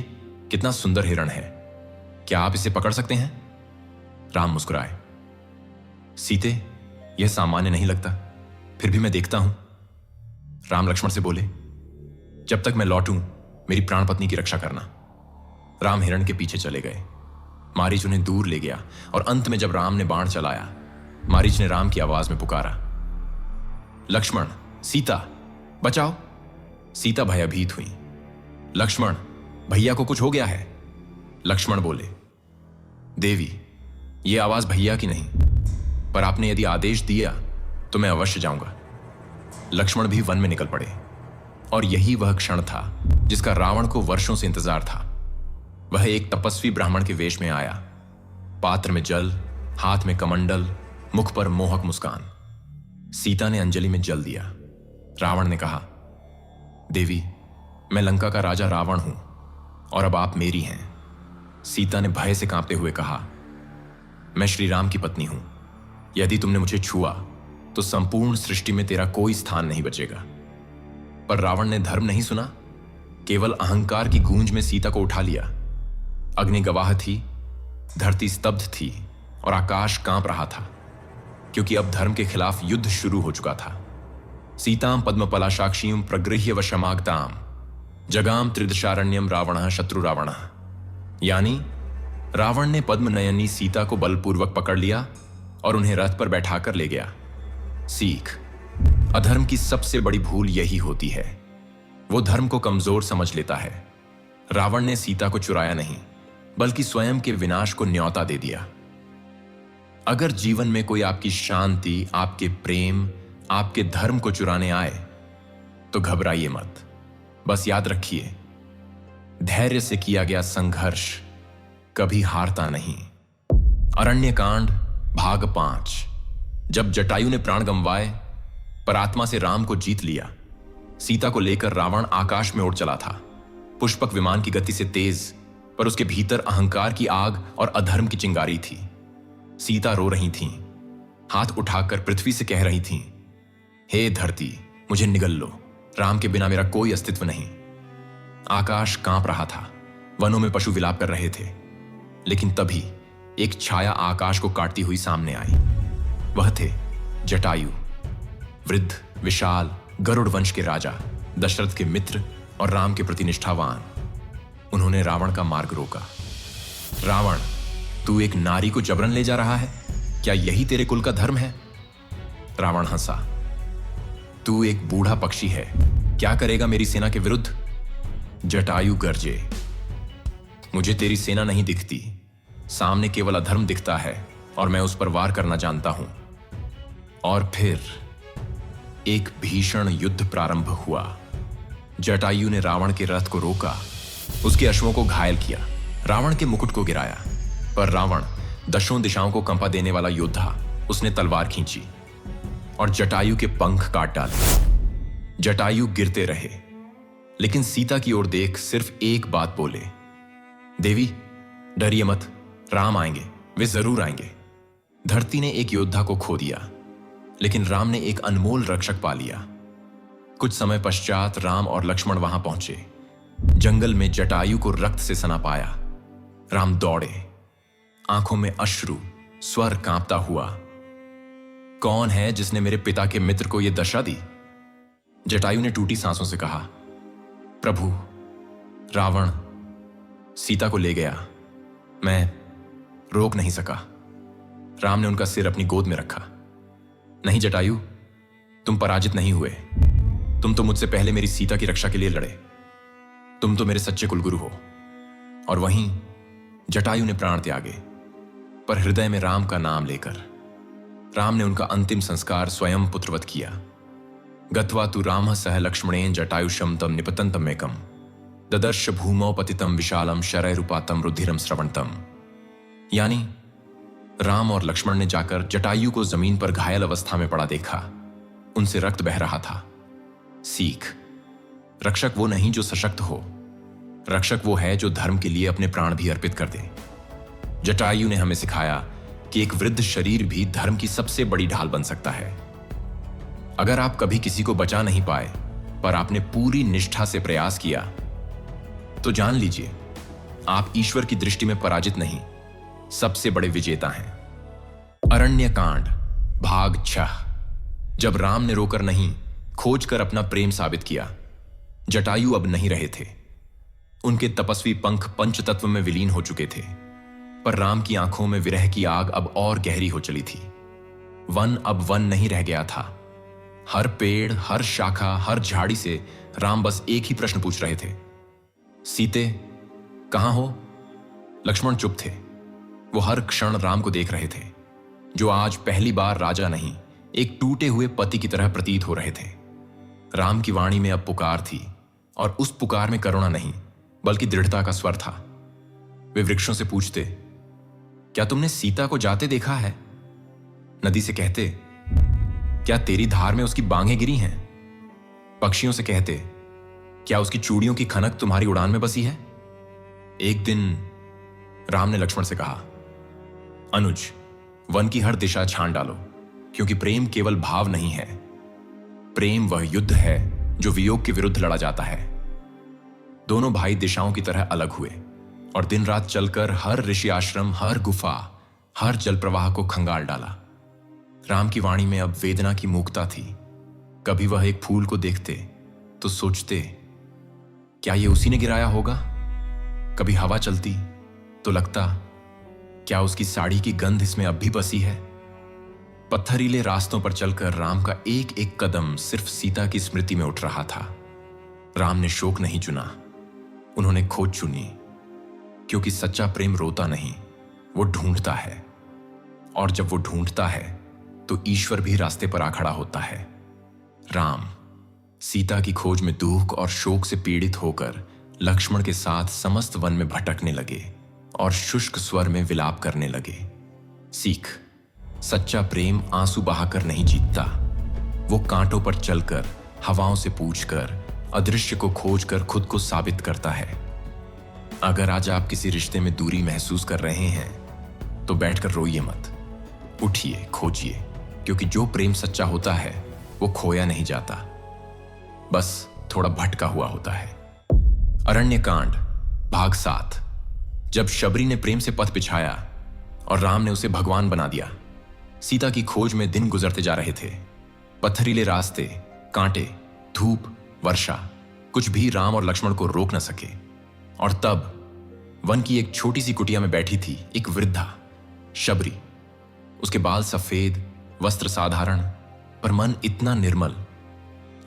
कितना सुंदर हिरण है, क्या आप इसे पकड़ सकते हैं? राम मुस्कुराए। सीते, यह सामान्य नहीं लगता, फिर भी मैं देखता हूं। राम लक्ष्मण से बोले, जब तक मैं लौटूं मेरी प्राण पत्नी की रक्षा करना। राम हिरण के पीछे चले गए। मारीच उन्हें दूर ले गया और अंत में जब राम ने बाण चलाया, मारीच ने राम की आवाज में पुकारा, लक्ष्मण, सीता, बचाओ। सीता भयभीत हुई। लक्ष्मण, भैया को कुछ हो गया है। लक्ष्मण बोले, देवी, यह आवाज भैया की नहीं, पर आपने यदि आदेश दिया तो मैं अवश्य जाऊंगा। लक्ष्मण भी वन में निकल पड़े और यही वह क्षण था जिसका रावण को वर्षों से इंतजार था। वह एक तपस्वी ब्राह्मण के वेश में आया, पात्र में जल, हाथ में कमंडल, मुख पर मोहक मुस्कान। सीता ने अंजलि में जल दिया। रावण ने कहा, देवी, मैं लंका का राजा रावण हूं और अब आप मेरी हैं। सीता ने भय से कांपते हुए कहा, मैं श्री राम की पत्नी हूं। यदि तुमने मुझे छुआ तो संपूर्ण सृष्टि में तेरा कोई स्थान नहीं बचेगा। पर रावण ने धर्म नहीं सुना, केवल अहंकार की गूंज में सीता को उठा लिया। अग्नि गवाह थी, धरती स्तब्ध थी और आकाश कांप रहा था, क्योंकि अब धर्म के खिलाफ युद्ध शुरू हो चुका था। सीताम पद्मपलाशाक्षीं प्रगृह्य वशमागताम जगाम त्रिदशारण्यम रावणः शत्रु रावणः। यानी रावण ने पद्मनयनी सीता को बलपूर्वक पकड़ लिया और उन्हें रथ पर बैठाकर ले गया। सीख, अधर्म की सबसे बड़ी भूल यही होती है, वो धर्म को कमजोर समझ लेता है। रावण ने सीता को चुराया नहीं, बल्कि स्वयं के विनाश को न्योता दे दिया। अगर जीवन में कोई आपकी शांति, आपके प्रेम, आपके धर्म को चुराने आए तो घबराइए मत। बस याद रखिए, धैर्य से किया गया संघर्ष कभी हारता नहीं। अरण्यकांड भाग 5। जब जटायु ने प्राण गंवाए पर आत्मा से राम को जीत लिया, सीता को लेकर रावण आकाश में उड़ चला था, पुष्पक विमान की गति से तेज, पर उसके भीतर अहंकार की आग और अधर्म की चिंगारी थी। सीता रो रही थीं, हाथ उठाकर पृथ्वी से कह रही थीं, हे धरती, मुझे निगल लो, राम के बिना मेरा कोई अस्तित्व नहीं। आकाश कांप रहा था, वनों में पशु विलाप कर रहे थे, लेकिन तभी एक छाया आकाश को काटती हुई सामने आई। वह थे जटायु, वृद्ध, विशाल, गरुड़ वंश के राजा, दशरथ के मित्र और राम के प्रति निष्ठावान। उन्होंने रावण का मार्ग रोका। रावण, तू एक नारी को जबरन ले जा रहा है, क्या यही तेरे कुल का धर्म है? रावण हंसा, तू एक बूढ़ा पक्षी है, क्या करेगा मेरी सेना के विरुद्ध? जटायु गरजे, मुझे तेरी सेना नहीं दिखती, सामने केवल अधर्म दिखता है और मैं उस पर वार करना जानता हूं। और फिर एक भीषण युद्ध प्रारंभ हुआ। जटायु ने रावण के रथ को रोका, उसके अश्वों को घायल किया, रावण के मुकुट को गिराया। पर रावण, दशों दिशाओं को कंपा देने वाला योद्धा, उसने तलवार खींची और जटायु के पंख काट डाले। जटायु गिरते रहे, लेकिन सीता की ओर देख सिर्फ एक बात बोले, देवी, डरिए मत, राम आएंगे, वे जरूर आएंगे। धरती ने एक योद्धा को खो दिया, लेकिन राम ने एक अनमोल रक्षक पा लिया। कुछ समय पश्चात राम और लक्ष्मण वहां पहुंचे। जंगल में जटायु को रक्त से सना पाया। राम दौड़े, आंखों में अश्रु, स्वर कांपता हुआ। कौन है जिसने मेरे पिता के मित्र को यह दशा दी? जटायु ने टूटी सांसों से कहा, प्रभु, रावण सीता को ले गया, मैं रोक नहीं सका। राम ने उनका सिर अपनी गोद में रखा। नहीं जटायु, तुम पराजित नहीं हुए, तुम तो मुझसे पहले मेरी सीता की रक्षा के लिए लड़े, तुम तो मेरे सच्चे कुलगुरु हो। और वहीं जटायु ने प्राण त्यागे, पर हृदय में राम का नाम लेकर। राम ने उनका अंतिम संस्कार स्वयं पुत्रवत किया। गत्वा तु रामः सह लक्ष्मणेन जटायुषं तम निपतन्तमेकम् ददर्श भूमौ पतितं विशालम शरैरुपातम रुधिरम स्रवणतम। यानी राम और लक्ष्मण ने जाकर जटायु को जमीन पर घायल अवस्था में पड़ा देखा, उनसे रक्त बह रहा था। सीख, रक्षक वो नहीं जो सशक्त हो, रक्षक वो है जो धर्म के लिए अपने प्राण भी अर्पित कर दे। जटायु ने हमें सिखाया कि एक वृद्ध शरीर भी धर्म की सबसे बड़ी ढाल बन सकता है। अगर आप कभी किसी को बचा नहीं पाए, पर आपने पूरी निष्ठा से प्रयास किया, तो जान लीजिए आप ईश्वर की दृष्टि में पराजित नहीं, सबसे बड़े विजेता हैं। अरण्यकांड भाग 6। जब राम ने रोकर नहीं, खोजकर अपना प्रेम साबित किया, जटायु अब नहीं रहे थे। उनके तपस्वी पंख पंचतत्व में विलीन हो चुके थे। पर राम की आंखों में विरह की आग अब और गहरी हो चली थी। वन अब वन नहीं रह गया था। हर पेड़, हर शाखा, हर झाड़ी से राम बस एक ही प्रश्न पूछ रहे थे, सीते कहां हो? लक्ष्मण चुप थे। वो हर क्षण राम को देख रहे थे, जो आज पहली बार राजा नहीं, एक टूटे हुए पति की तरह प्रतीत हो रहे थे। राम की वाणी में अब पुकार थी, और उस पुकार में करुणा नहीं बल्कि दृढ़ता का स्वर था। वे वृक्षों से पूछते, क्या तुमने सीता को जाते देखा है? नदी से कहते, क्या तेरी धार में उसकी बांगें गिरी हैं? पक्षियों से कहते, क्या उसकी चूड़ियों की खनक तुम्हारी उड़ान में बसी है? एक दिन राम ने लक्ष्मण से कहा, अनुज, वन की हर दिशा छान डालो, क्योंकि प्रेम केवल भाव नहीं है। प्रेम वह युद्ध है जो वियोग के विरुद्ध लड़ा जाता है। दोनों भाई दिशाओं की तरह अलग हुए और दिन रात चलकर हर ऋषि आश्रम, हर गुफा, हर जल प्रवाह को खंगाल डाला। राम की वाणी में अब वेदना की मूकता थी। कभी वह एक फूल को देखते तो सोचते, क्या ये उसी ने गिराया होगा? कभी हवा चलती तो लगता, क्या उसकी साड़ी की गंध इसमें अब भी बसी है? पत्थरीले रास्तों पर चलकर राम का एक एक कदम सिर्फ सीता की स्मृति में उठ रहा था। राम ने शोक नहीं चुना, उन्होंने खोज चुनी, क्योंकि सच्चा प्रेम रोता नहीं, वो ढूंढता है। और जब वो ढूंढता है तो ईश्वर भी रास्ते पर आ खड़ा होता है। राम सीता की खोज में दुख और शोक से पीड़ित होकर लक्ष्मण के साथ समस्त वन में भटकने लगे और शुष्क स्वर में विलाप करने लगे। सीख, सच्चा प्रेम आंसू बहाकर नहीं जीतता, वो कांटों पर चलकर, हवाओं से पूछकर, अदृश्य को खोजकर खुद को साबित करता है। अगर आज आप किसी रिश्ते में दूरी महसूस कर रहे हैं तो बैठकर रोइए मत, उठिए, खोजिए, क्योंकि जो प्रेम सच्चा होता है वो खोया नहीं जाता, बस थोड़ा भटका हुआ होता है। अरण्यकांड भाग 7। जब शबरी ने प्रेम से पथ बिछाया और राम ने उसे भगवान बना दिया। सीता की खोज में दिन गुजरते जा रहे थे। पत्थरीले रास्ते, कांटे, धूप, वर्षा, कुछ भी राम और लक्ष्मण को रोक न सके। और तब वन की एक छोटी सी कुटिया में बैठी थी एक वृद्धा, शबरी। उसके बाल सफेद, वस्त्र साधारण, पर मन इतना निर्मल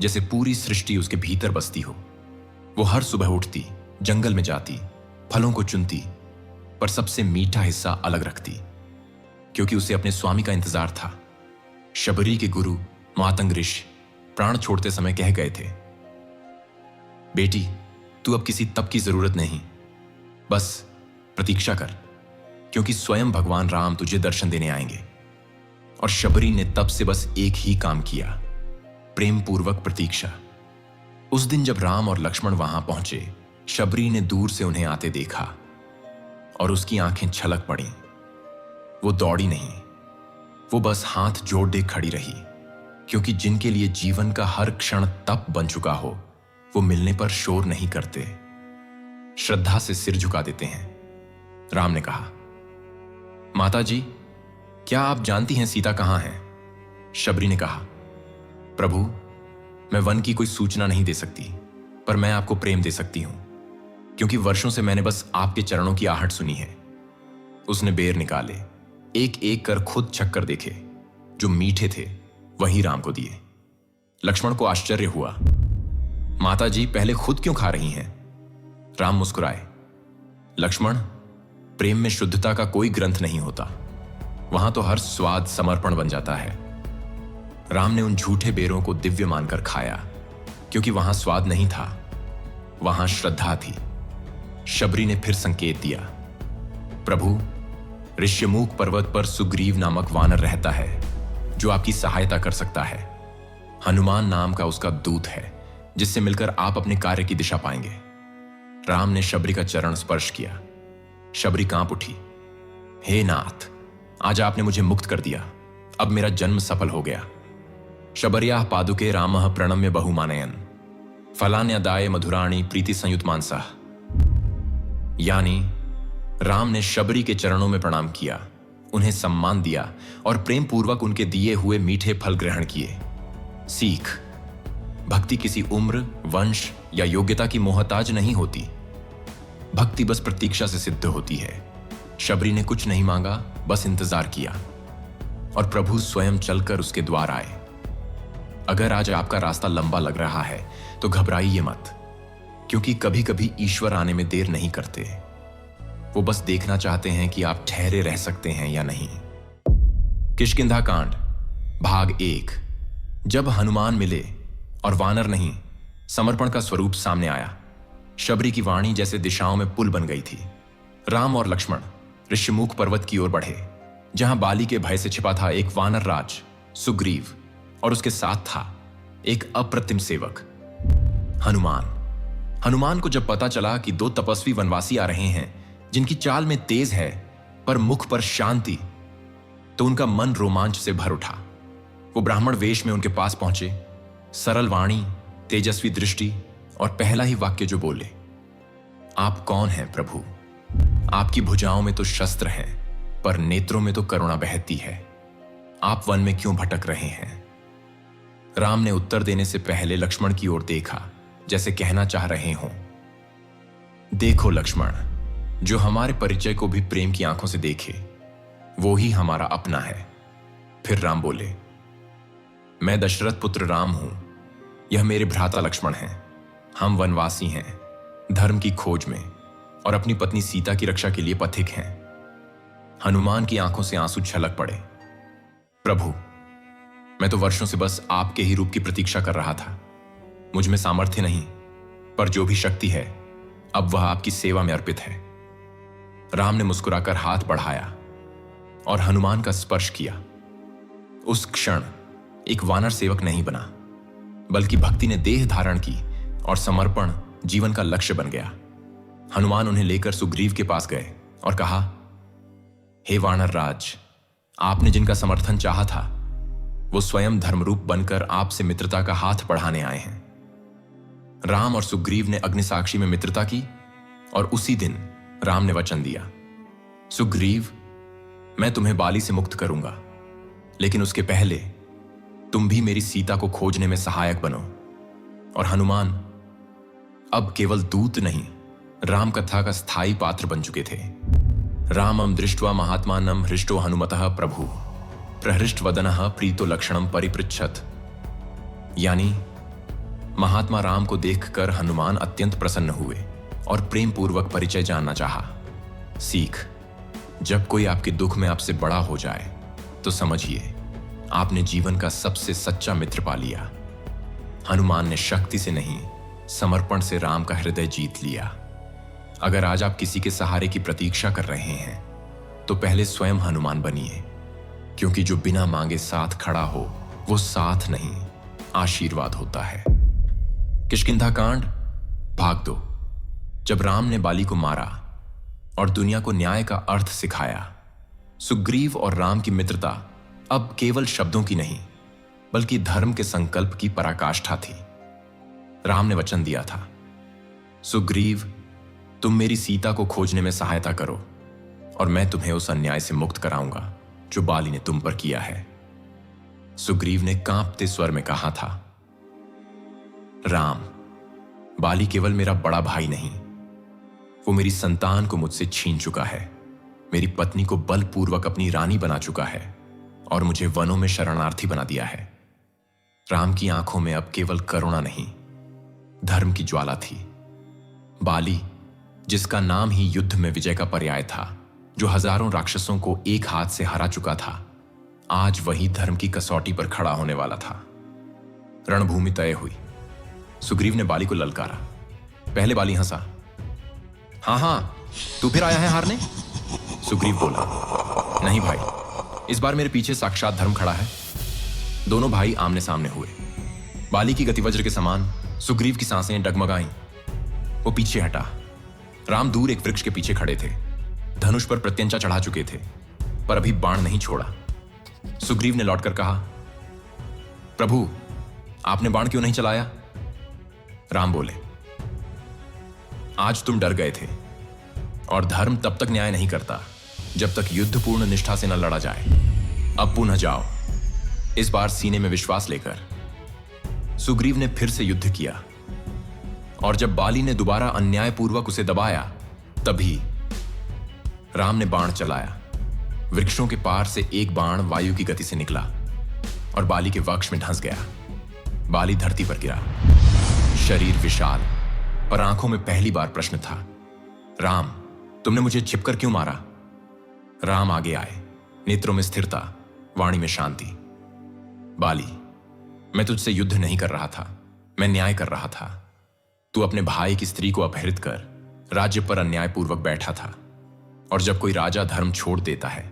जैसे पूरी सृष्टि उसके भीतर बसती हो। वो हर सुबह उठती, जंगल में जाती, फलों को चुनती, पर सबसे मीठा हिस्सा अलग रखती, क्योंकि उसे अपने स्वामी का इंतजार था। शबरी के गुरु मातंग ऋषि प्राण छोड़ते समय कह गए थे, बेटी, तू अब किसी तप की जरूरत नहीं, बस प्रतीक्षा कर, क्योंकि स्वयं भगवान राम तुझे दर्शन देने आएंगे। और शबरी ने तब से बस एक ही काम किया, प्रेम पूर्वक प्रतीक्षा। उस दिन जब राम और लक्ष्मण वहां पहुंचे, शबरी ने दूर से उन्हें आते देखा और उसकी आंखें छलक पड़ी। वो दौड़ी नहीं, वो बस हाथ जोड़ दे खड़ी रही, क्योंकि जिनके लिए जीवन का हर क्षण तप बन चुका हो, वो मिलने पर शोर नहीं करते, श्रद्धा से सिर झुका देते हैं। राम ने कहा, माता जी, क्या आप जानती हैं सीता कहां है? शबरी ने कहा, प्रभु, मैं वन की कोई सूचना नहीं दे सकती, पर मैं आपको प्रेम दे सकती हूं, क्योंकि वर्षों से मैंने बस आपके चरणों की आहट सुनी है। उसने बेर निकाले, एक एक कर खुद चक्कर देखे, जो मीठे थे वही राम को दिए। लक्ष्मण को आश्चर्य हुआ, माता जी पहले खुद क्यों खा रही हैं? राम मुस्कुराए, लक्ष्मण, प्रेम में शुद्धता का कोई ग्रंथ नहीं होता, वहां तो हर स्वाद समर्पण बन जाता है। राम ने उन झूठे बेरों को दिव्य मानकर खाया, क्योंकि वहां स्वाद नहीं था, वहां श्रद्धा थी। शबरी ने फिर संकेत दिया, प्रभु, ऋष्यमूक पर्वत पर सुग्रीव नामक वानर रहता है, जो आपकी सहायता कर सकता है। हनुमान नाम का उसका दूत है, जिससे मिलकर आप अपने कार्य की दिशा पाएंगे। राम ने शबरी का चरण स्पर्श किया। शबरी कांप उठी, हे नाथ, आज आपने मुझे मुक्त कर दिया, अब मेरा जन्म सफल हो गया। शबर्याः पादुके रामः प्रणम्य बहुमानयन् फलान्यदाय मधुराणी प्रीति संयुत मानसः। यानी राम ने शबरी के चरणों में प्रणाम किया, उन्हें सम्मान दिया और प्रेम पूर्वक उनके दिए हुए मीठे फल ग्रहण किए। सीख, भक्ति किसी उम्र, वंश या योग्यता की मोहताज नहीं होती। भक्ति बस प्रतीक्षा से सिद्ध होती है, शबरी ने कुछ नहीं मांगा, बस इंतजार किया और प्रभु स्वयं चलकर उसके द्वार आए। अगर आज आपका रास्ता लंबा लग रहा है तो घबराइए मत, क्योंकि कभी कभी ईश्वर आने में देर नहीं करते। वो बस देखना चाहते हैं कि आप ठहरे रह सकते हैं या नहीं। किष्किंधा कांड भाग 1। जब हनुमान मिले और वानर नहीं, समर्पण का स्वरूप सामने आया, शबरी की वाणी जैसे दिशाओं में पुल बन गई थी। राम और लक्ष्मण ऋषिमुख पर्वत की ओर बढ़े, जहां बाली के भय से छिपा था एक वानर राज सुग्रीव, और उसके साथ था एक अप्रतिम सेवक हनुमान। हनुमान को जब पता चला कि 2 तपस्वी वनवासी आ रहे हैं जिनकी चाल में तेज है पर मुख पर शांति, तो उनका मन रोमांच से भर उठा। वो ब्राह्मण वेश में उनके पास पहुंचे, सरल वाणी, तेजस्वी दृष्टि और पहला ही वाक्य जो बोले, आप कौन हैं प्रभु? आपकी भुजाओं में तो शस्त्र हैं, पर नेत्रों में तो करुणा बहती है। आप वन में क्यों भटक रहे हैं? राम ने उत्तर देने से पहले लक्ष्मण की ओर देखा, जैसे कहना चाह रहे हों, देखो लक्ष्मण, जो हमारे परिचय को भी प्रेम की आंखों से देखे वो ही हमारा अपना है। फिर राम बोले, मैं दशरथ पुत्र राम हूं, यह मेरे भ्राता लक्ष्मण हैं। हम वनवासी हैं, धर्म की खोज में, और अपनी पत्नी सीता की रक्षा के लिए पथिक हैं। हनुमान की आंखों से आंसू छलक पड़े। प्रभु, मैं तो वर्षों से बस आपके ही रूप की प्रतीक्षा कर रहा था। मुझ में सामर्थ्य नहीं, पर जो भी शक्ति है अब वह आपकी सेवा में अर्पित है। राम ने मुस्कुराकर हाथ बढ़ाया और हनुमान का स्पर्श किया। उस क्षण एक वानर सेवक नहीं बना, बल्कि भक्ति ने देह धारण की और समर्पण जीवन का लक्ष्य बन गया। हनुमान उन्हें लेकर सुग्रीव के पास गए और कहा, हे वानर राज, आपने जिनका समर्थन चाहा था वो स्वयं धर्मरूप बनकर आपसे मित्रता का हाथ बढ़ाने आए हैं। राम और सुग्रीव ने अग्निसाक्षी में मित्रता की और उसी दिन राम ने वचन दिया, सुग्रीव, मैं तुम्हें बाली से मुक्त करूंगा, लेकिन उसके पहले तुम भी मेरी सीता को खोजने में सहायक बनो। और हनुमान अब केवल दूत नहीं, राम कथा का स्थायी पात्र बन चुके थे। रामम दृष्ट्वा महात्मानम हृष्टो हनुमतः प्रभु प्रहृष्टवदनः प्रीतो लक्षणम परिपृच्छत। यानी महात्मा राम को देखकर हनुमान अत्यंत प्रसन्न हुए और प्रेम पूर्वक परिचय जानना चाहा। सीख, जब कोई आपके दुख में आपसे बड़ा हो जाए तो समझिए आपने जीवन का सबसे सच्चा मित्र पा लिया। हनुमान ने शक्ति से नहीं, समर्पण से राम का हृदय जीत लिया। अगर आज आप किसी के सहारे की प्रतीक्षा कर रहे हैं तो पहले स्वयं हनुमान बनिए, क्योंकि जो बिना मांगे साथ खड़ा हो वो साथ नहीं, आशीर्वाद होता है। किष्किंधा कांड भाग 2। जब राम ने बाली को मारा और दुनिया को न्याय का अर्थ सिखाया, सुग्रीव और राम की मित्रता अब केवल शब्दों की नहीं, बल्कि धर्म के संकल्प की पराकाष्ठा थी। राम ने वचन दिया था, सुग्रीव, तुम मेरी सीता को खोजने में सहायता करो और मैं तुम्हें उस अन्याय से मुक्त कराऊंगा जो बाली ने तुम पर किया है। सुग्रीव ने कांपते स्वर में कहा था, राम, बाली केवल मेरा बड़ा भाई नहीं, वो मेरी संतान को मुझसे छीन चुका है, मेरी पत्नी को बलपूर्वक अपनी रानी बना चुका है और मुझे वनों में शरणार्थी बना दिया है। राम की आंखों में अब केवल करुणा नहीं, धर्म की ज्वाला थी। बाली, जिसका नाम ही युद्ध में विजय का पर्याय था, जो हजारों राक्षसों को एक हाथ से हरा चुका था, आज वही धर्म की कसौटी पर खड़ा होने वाला था। रणभूमि तय हुई। सुग्रीव ने बाली को ललकारा। पहले बाली हंसा, हाँ, तू फिर आया है हारने? सुग्रीव बोला, नहीं भाई, इस बार मेरे पीछे साक्षात धर्म खड़ा है। दोनों भाई आमने सामने हुए। बाली की गतिवज्र के समान सुग्रीव की सांसें डगमगाईं। वो पीछे हटा। राम दूर एक वृक्ष के पीछे खड़े थे, धनुष पर प्रत्यंचा चढ़ा चुके थे, पर अभी बाण नहीं छोड़ा। सुग्रीव ने लौटकर कहा, प्रभु, आपने बाण क्यों नहीं चलाया? राम बोले, आज तुम डर गए थे, और धर्म तब तक न्याय नहीं करता जब तक युद्धपूर्ण निष्ठा से न लड़ा जाए। अब पुनः जाओ, इस बार सीने में विश्वास लेकर। सुग्रीव ने फिर से युद्ध किया, और जब बाली ने दोबारा अन्यायपूर्वक उसे दबाया, तभी राम ने बाण चलाया। वृक्षों के पार से एक बाण वायु की गति से निकला और बाली के वक्ष में धंस गया। बाली धरती पर गिरा। शरीर विशाल, पर आंखों में पहली बार प्रश्न था, राम, तुमने मुझे छिपकर क्यों मारा? राम आगे आए, नेत्रों में स्थिरता, वाणी में शांति। बाली, मैं तुझसे युद्ध नहीं कर रहा था, मैं न्याय कर रहा था। तू अपने भाई की स्त्री को अपहरित कर राज्य पर अन्यायपूर्वक बैठा था, और जब कोई राजा धर्म छोड़ देता है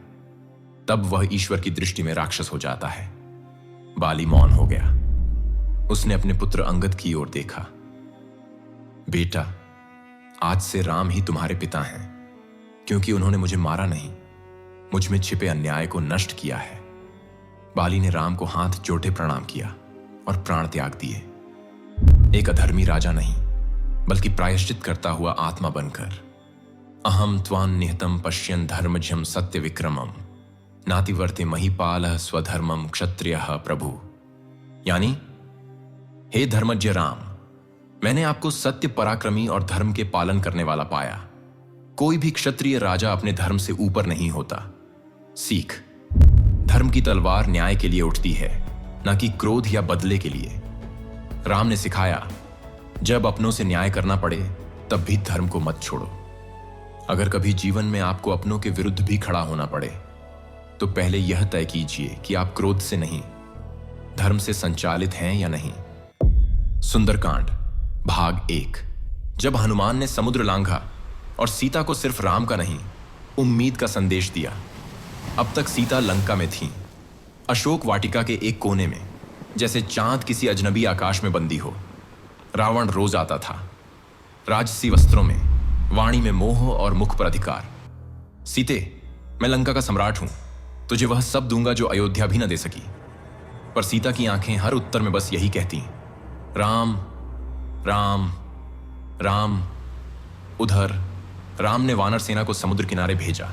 तब वह ईश्वर की दृष्टि में राक्षस हो जाता है। बाली मौन हो गया। उसने अपने पुत्र अंगद की ओर देखा। बेटा, आज से राम ही तुम्हारे पिता हैं, क्योंकि उन्होंने मुझे मारा नहीं, मुझ में छिपे अन्याय को नष्ट किया है। बाली ने राम को हाथ जोड़े प्रणाम किया और प्राण त्याग दिए। एक अधर्मी राजा नहीं, बल्कि प्रायश्चित करता हुआ आत्मा बनकर। अहम त्वान निहतम पश्यन् धर्मजम सत्य विक्रमम नातिवर्ते महिपाल स्वधर्मम क्षत्रियः प्रभु। यानी, हे धर्मज्ञ राम, मैंने आपको सत्य पराक्रमी और धर्म के पालन करने वाला पाया। कोई भी क्षत्रिय राजा अपने धर्म से ऊपर नहीं होता। सीख, धर्म की तलवार न्याय के लिए उठती है, न कि क्रोध या बदले के लिए। राम ने सिखाया, जब अपनों से न्याय करना पड़े तब भी धर्म को मत छोड़ो। अगर कभी जीवन में आपको अपनों के विरुद्ध भी खड़ा होना पड़े तो पहले यह तय कीजिए कि आप क्रोध से नहीं, धर्म से संचालित हैं या नहीं। सुंदरकांड भाग 1। जब हनुमान ने समुद्र लांघा और सीता को सिर्फ राम का नहीं, उम्मीद का संदेश दिया। अब तक सीता लंका में थी, अशोक वाटिका के एक कोने में, जैसे चांद किसी अजनबी आकाश में बंदी हो। रावण रोज आता था, राजसी वस्त्रों में, वाणी में मोह और मुख पर अधिकार। सीते, मैं लंका का सम्राट हूं, तुझे वह सब दूंगा जो अयोध्या भी न दे सकी। पर सीता की आंखें हर उत्तर में बस यही कहती, राम राम राम। उधर राम ने वानर सेना को समुद्र किनारे भेजा।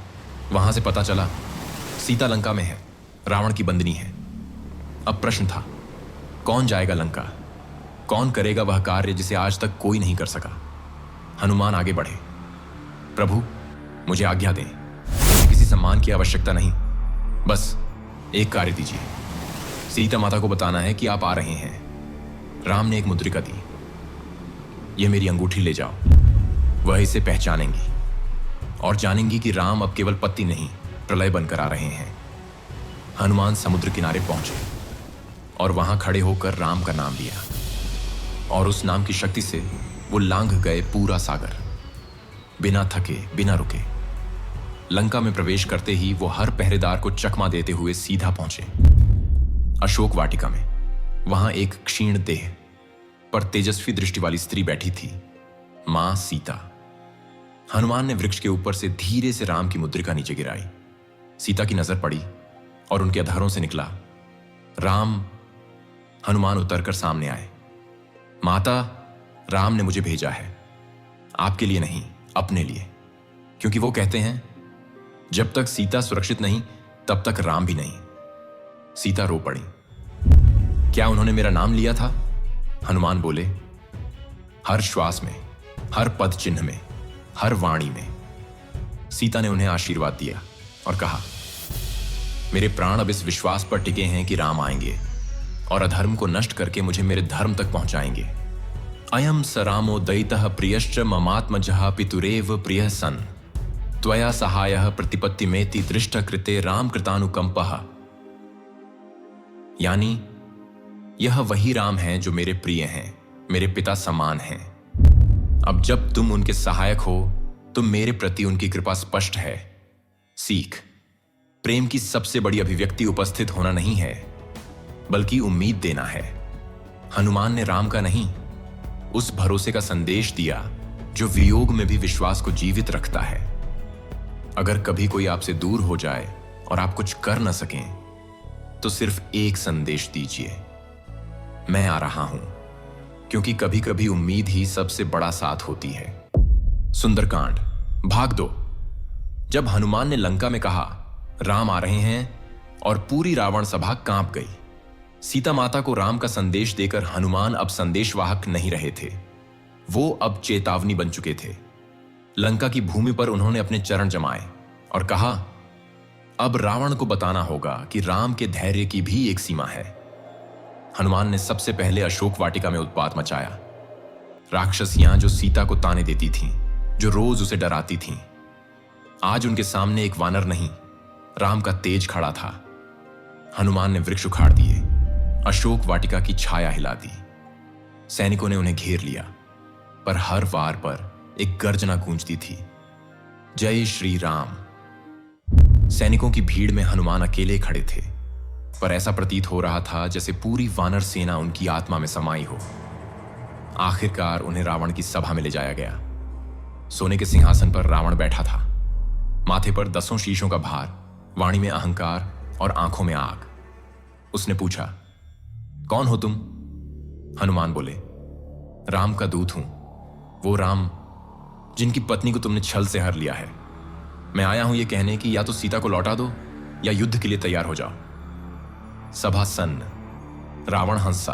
वहां से पता चला सीता लंका में है, रावण की बंदनी है। अब प्रश्न था, कौन जाएगा लंका? कौन करेगा वह कार्य जिसे आज तक कोई नहीं कर सका? हनुमान आगे बढ़े। प्रभु, मुझे आज्ञा दें, मुझे किसी सम्मान की आवश्यकता नहीं, बस एक कार्य दीजिए। सीता माता को बताना है कि आप आ रहे हैं। राम ने एक मुद्रिका दी। यह मेरी अंगूठी ले जाओ, वह इसे पहचानेंगी और जानेंगी कि राम अब केवल पति नहीं, प्रलय बनकर आ रहे हैं। हनुमान समुद्र किनारे पहुंचे और वहां खड़े होकर राम का नाम लिया, और उस नाम की शक्ति से वो लांघ गए पूरा सागर, बिना थके, बिना रुके। लंका में प्रवेश करते ही वो हर पहरेदार को चकमा देते हुए सीधा पहुंचे अशोक वाटिका में। वहां एक क्षीण देह पर तेजस्वी दृष्टि वाली स्त्री बैठी थी, मां सीता। हनुमान ने वृक्ष के ऊपर से धीरे से राम की मुद्रिका नीचे गिराई। सीता की नजर पड़ी और उनके अधरों से निकला, राम। हनुमान उतरकर सामने आए। माता, राम ने मुझे भेजा है, आपके लिए नहीं, अपने लिए, क्योंकि वो कहते हैं जब तक सीता सुरक्षित नहीं तब तक राम भी नहीं। सीता रो पड़ी। क्या उन्होंने मेरा नाम लिया था? हनुमान बोले, हर श्वास में, हर पद चिन्ह में, हर वाणी में। सीता ने उन्हें आशीर्वाद दिया और कहा, मेरे प्राण अब इस विश्वास पर टिके हैं कि राम आएंगे और अधर्म को नष्ट करके मुझे मेरे धर्म तक पहुंचाएंगे। अयम स रामो दयितः प्रियश्च ममात्मजः पितुरेव प्रियः सन् त्वया सहायः प्रतिपत्तिमेति दृष्ट कृते राम कृतानुकंपः। यानी, यह वही राम है जो मेरे प्रिय हैं, मेरे पिता समान हैं। अब जब तुम उनके सहायक हो तो मेरे प्रति उनकी कृपा स्पष्ट है। सीख, प्रेम की सबसे बड़ी अभिव्यक्ति उपस्थित होना नहीं है, बल्कि उम्मीद देना है। हनुमान ने राम का नहीं, उस भरोसे का संदेश दिया जो वियोग में भी विश्वास को जीवित रखता है। अगर कभी कोई आपसे दूर हो जाए और आप कुछ कर न सकें तो सिर्फ एक संदेश दीजिए, मैं आ रहा हूं, क्योंकि कभी कभी उम्मीद ही सबसे बड़ा साथ होती है। सुंदरकांड भाग 2। जब हनुमान ने लंका में कहा राम आ रहे हैं और पूरी रावण सभा कांप गई। सीता माता को राम का संदेश देकर हनुमान अब संदेशवाहक नहीं रहे थे, वो अब चेतावनी बन चुके थे। लंका की भूमि पर उन्होंने अपने चरण जमाए और कहा, अब रावण को बताना होगा कि राम के धैर्य की भी एक सीमा है। हनुमान ने सबसे पहले अशोक वाटिका में उत्पात मचाया। राक्षसियां जो सीता को ताने देती थीं, जो रोज उसे डराती थीं, आज उनके सामने एक वानर नहीं, राम का तेज खड़ा था। हनुमान ने वृक्ष उखाड़ दिए, अशोक वाटिका की छाया हिला दी। सैनिकों ने उन्हें घेर लिया, पर हर वार पर एक गर्जना गूंजती थी, जय श्री राम। सैनिकों की भीड़ में हनुमान अकेले खड़े थे, पर ऐसा प्रतीत हो रहा था जैसे पूरी वानर सेना उनकी आत्मा में समाई हो। आखिरकार उन्हें रावण की सभा में ले जाया गया। सोने के सिंहासन पर रावण बैठा था, माथे पर 10 शीशों का भार, वाणी में अहंकार और आंखों में आग। उसने पूछा, कौन हो तुम? हनुमान बोले, राम का दूत हूं, वो राम जिनकी पत्नी को तुमने छल से हर लिया है। मैं आया हूं ये कहने कि या तो सीता को लौटा दो या युद्ध के लिए तैयार हो जाओ। सभा सन्न, रावण हंसा।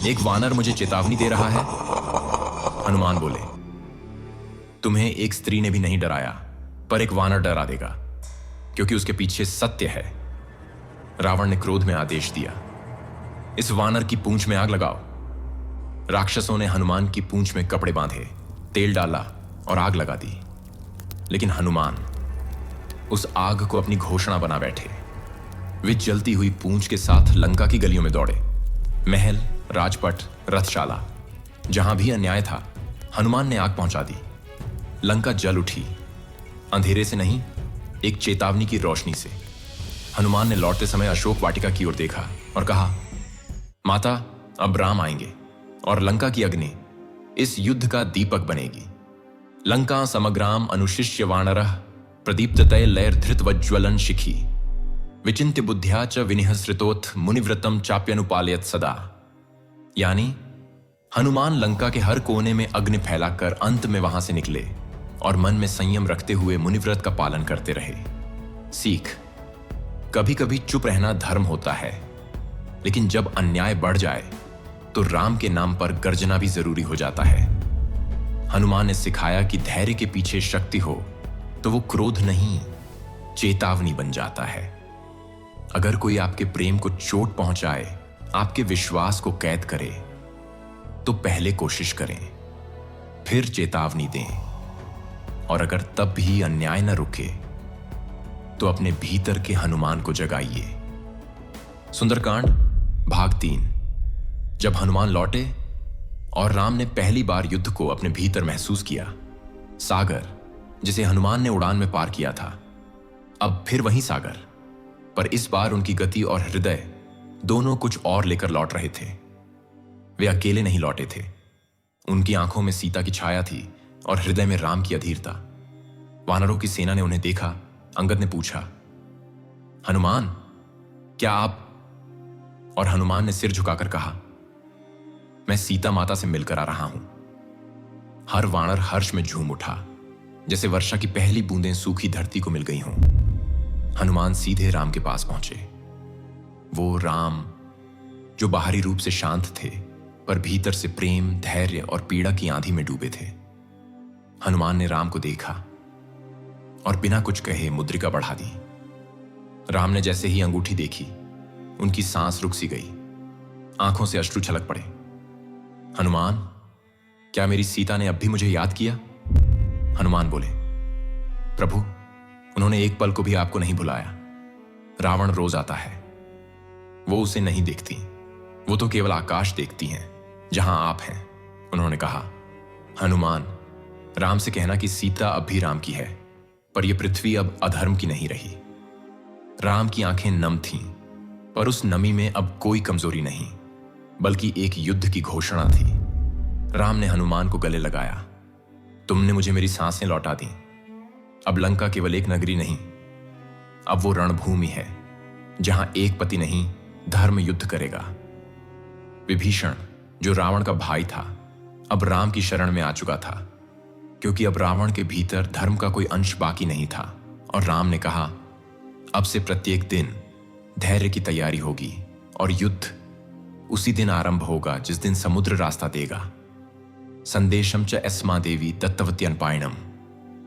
एक वानर मुझे चेतावनी दे रहा है? हनुमान बोले, तुम्हें एक स्त्री ने भी नहीं डराया, पर एक वानर डरा देगा, क्योंकि उसके पीछे सत्य है। रावण ने क्रोध में आदेश दिया, इस वानर की पूंछ में आग लगाओ। राक्षसों ने हनुमान की पूंछ में कपड़े बांधे, तेल डाला और आग लगा दी। लेकिन हनुमान उस आग को अपनी घोषणा बना बैठे। वे जलती हुई पूंछ के साथ लंका की गलियों में दौड़े। महल, राजपट, रथशाला, जहां भी अन्याय था, हनुमान ने आग पहुंचा दी। लंका जल उठी, अंधेरे से नहीं, एक चेतावनी की रोशनी से। हनुमान ने लौटते समय अशोक वाटिका की ओर देखा और कहा, माता, अब राम आएंगे और लंका की अग्नि इस युद्ध का दीपक बनेगी। लंका समग्राम अनुशिष्य वानरः प्रदीप्ततय लैर्धृतवज्ज्वलन शिखी विचिन्त्य बुद्ध्या च विनिहसृतोथ मुनिव्रतम चाप्यनुपालयत सदा। यानी हनुमान लंका के हर कोने में अग्नि फैलाकर अंत में वहां से निकले और मन में संयम रखते हुए मुनिव्रत का पालन करते रहे। सीख, कभी कभी चुप रहना धर्म होता है, लेकिन जब अन्याय बढ़ जाए तो राम के नाम पर गर्जना भी जरूरी हो जाता है। हनुमान ने सिखाया कि धैर्य के पीछे शक्ति हो तो वो क्रोध नहीं, चेतावनी बन जाता है। अगर कोई आपके प्रेम को चोट पहुंचाए, आपके विश्वास को कैद करे, तो पहले कोशिश करें, फिर चेतावनी दें, और अगर तब भी अन्याय न रुके तो अपने भीतर के हनुमान को जगाइए। सुंदरकांड भाग 3। जब हनुमान लौटे और राम ने पहली बार युद्ध को अपने भीतर महसूस किया, सागर जिसे हनुमान ने उड़ान में पार किया था, अब फिर वही सागर, पर इस बार उनकी गति और हृदय दोनों कुछ और लेकर लौट रहे थे। वे अकेले नहीं लौटे थे, उनकी आंखों में सीता की छाया थी और हृदय में राम की अधीरता। वानरों की सेना ने उन्हें देखा। अंगद ने पूछा, हनुमान, क्या आप? और हनुमान ने सिर झुकाकर कहा, मैं सीता माता से मिलकर आ रहा हूं। हर वानर हर्ष में झूम उठा, जैसे वर्षा की पहली बूंदें सूखी धरती को मिल गई हों। हनुमान सीधे राम के पास पहुंचे। वो राम जो बाहरी रूप से शांत थे, पर भीतर से प्रेम, धैर्य और पीड़ा की आंधी में डूबे थे। हनुमान ने राम को देखा और बिना कुछ कहे मुद्रिका बढ़ा दी। राम ने जैसे ही अंगूठी देखी, उनकी सांस रुक सी गई, आंखों से अश्रु छलक पड़े। हनुमान, क्या मेरी सीता ने अब भी मुझे याद किया? हनुमान बोले, प्रभु, उन्होंने एक पल को भी आपको नहीं भुलाया। रावण रोज आता है, वो उसे नहीं देखती, वो तो केवल आकाश देखती हैं जहां आप हैं। उन्होंने कहा, हनुमान, राम से कहना कि सीता अब भी राम की है, पर यह पृथ्वी अब अधर्म की नहीं रही। राम की आंखें नम थीं, पर उस नमी में अब कोई कमजोरी नहीं, बल्कि एक युद्ध की घोषणा थी। राम ने हनुमान को गले लगाया, तुमने मुझे मेरी सांसें लौटा दी। अब लंका केवल एक नगरी नहीं, अब वो रणभूमि है जहां एक पति नहीं, धर्म युद्ध करेगा। विभीषण जो रावण का भाई था, अब राम की शरण में आ चुका था, क्योंकि अब रावण के भीतर धर्म का कोई अंश बाकी नहीं था। और राम ने कहा, अब से प्रत्येक दिन धैर्य की तैयारी होगी और युद्ध उसी दिन आरंभ होगा जिस दिन समुद्र रास्ता देगा। संदेशम च अस्मा देवी दत्तवत्यन पायणम।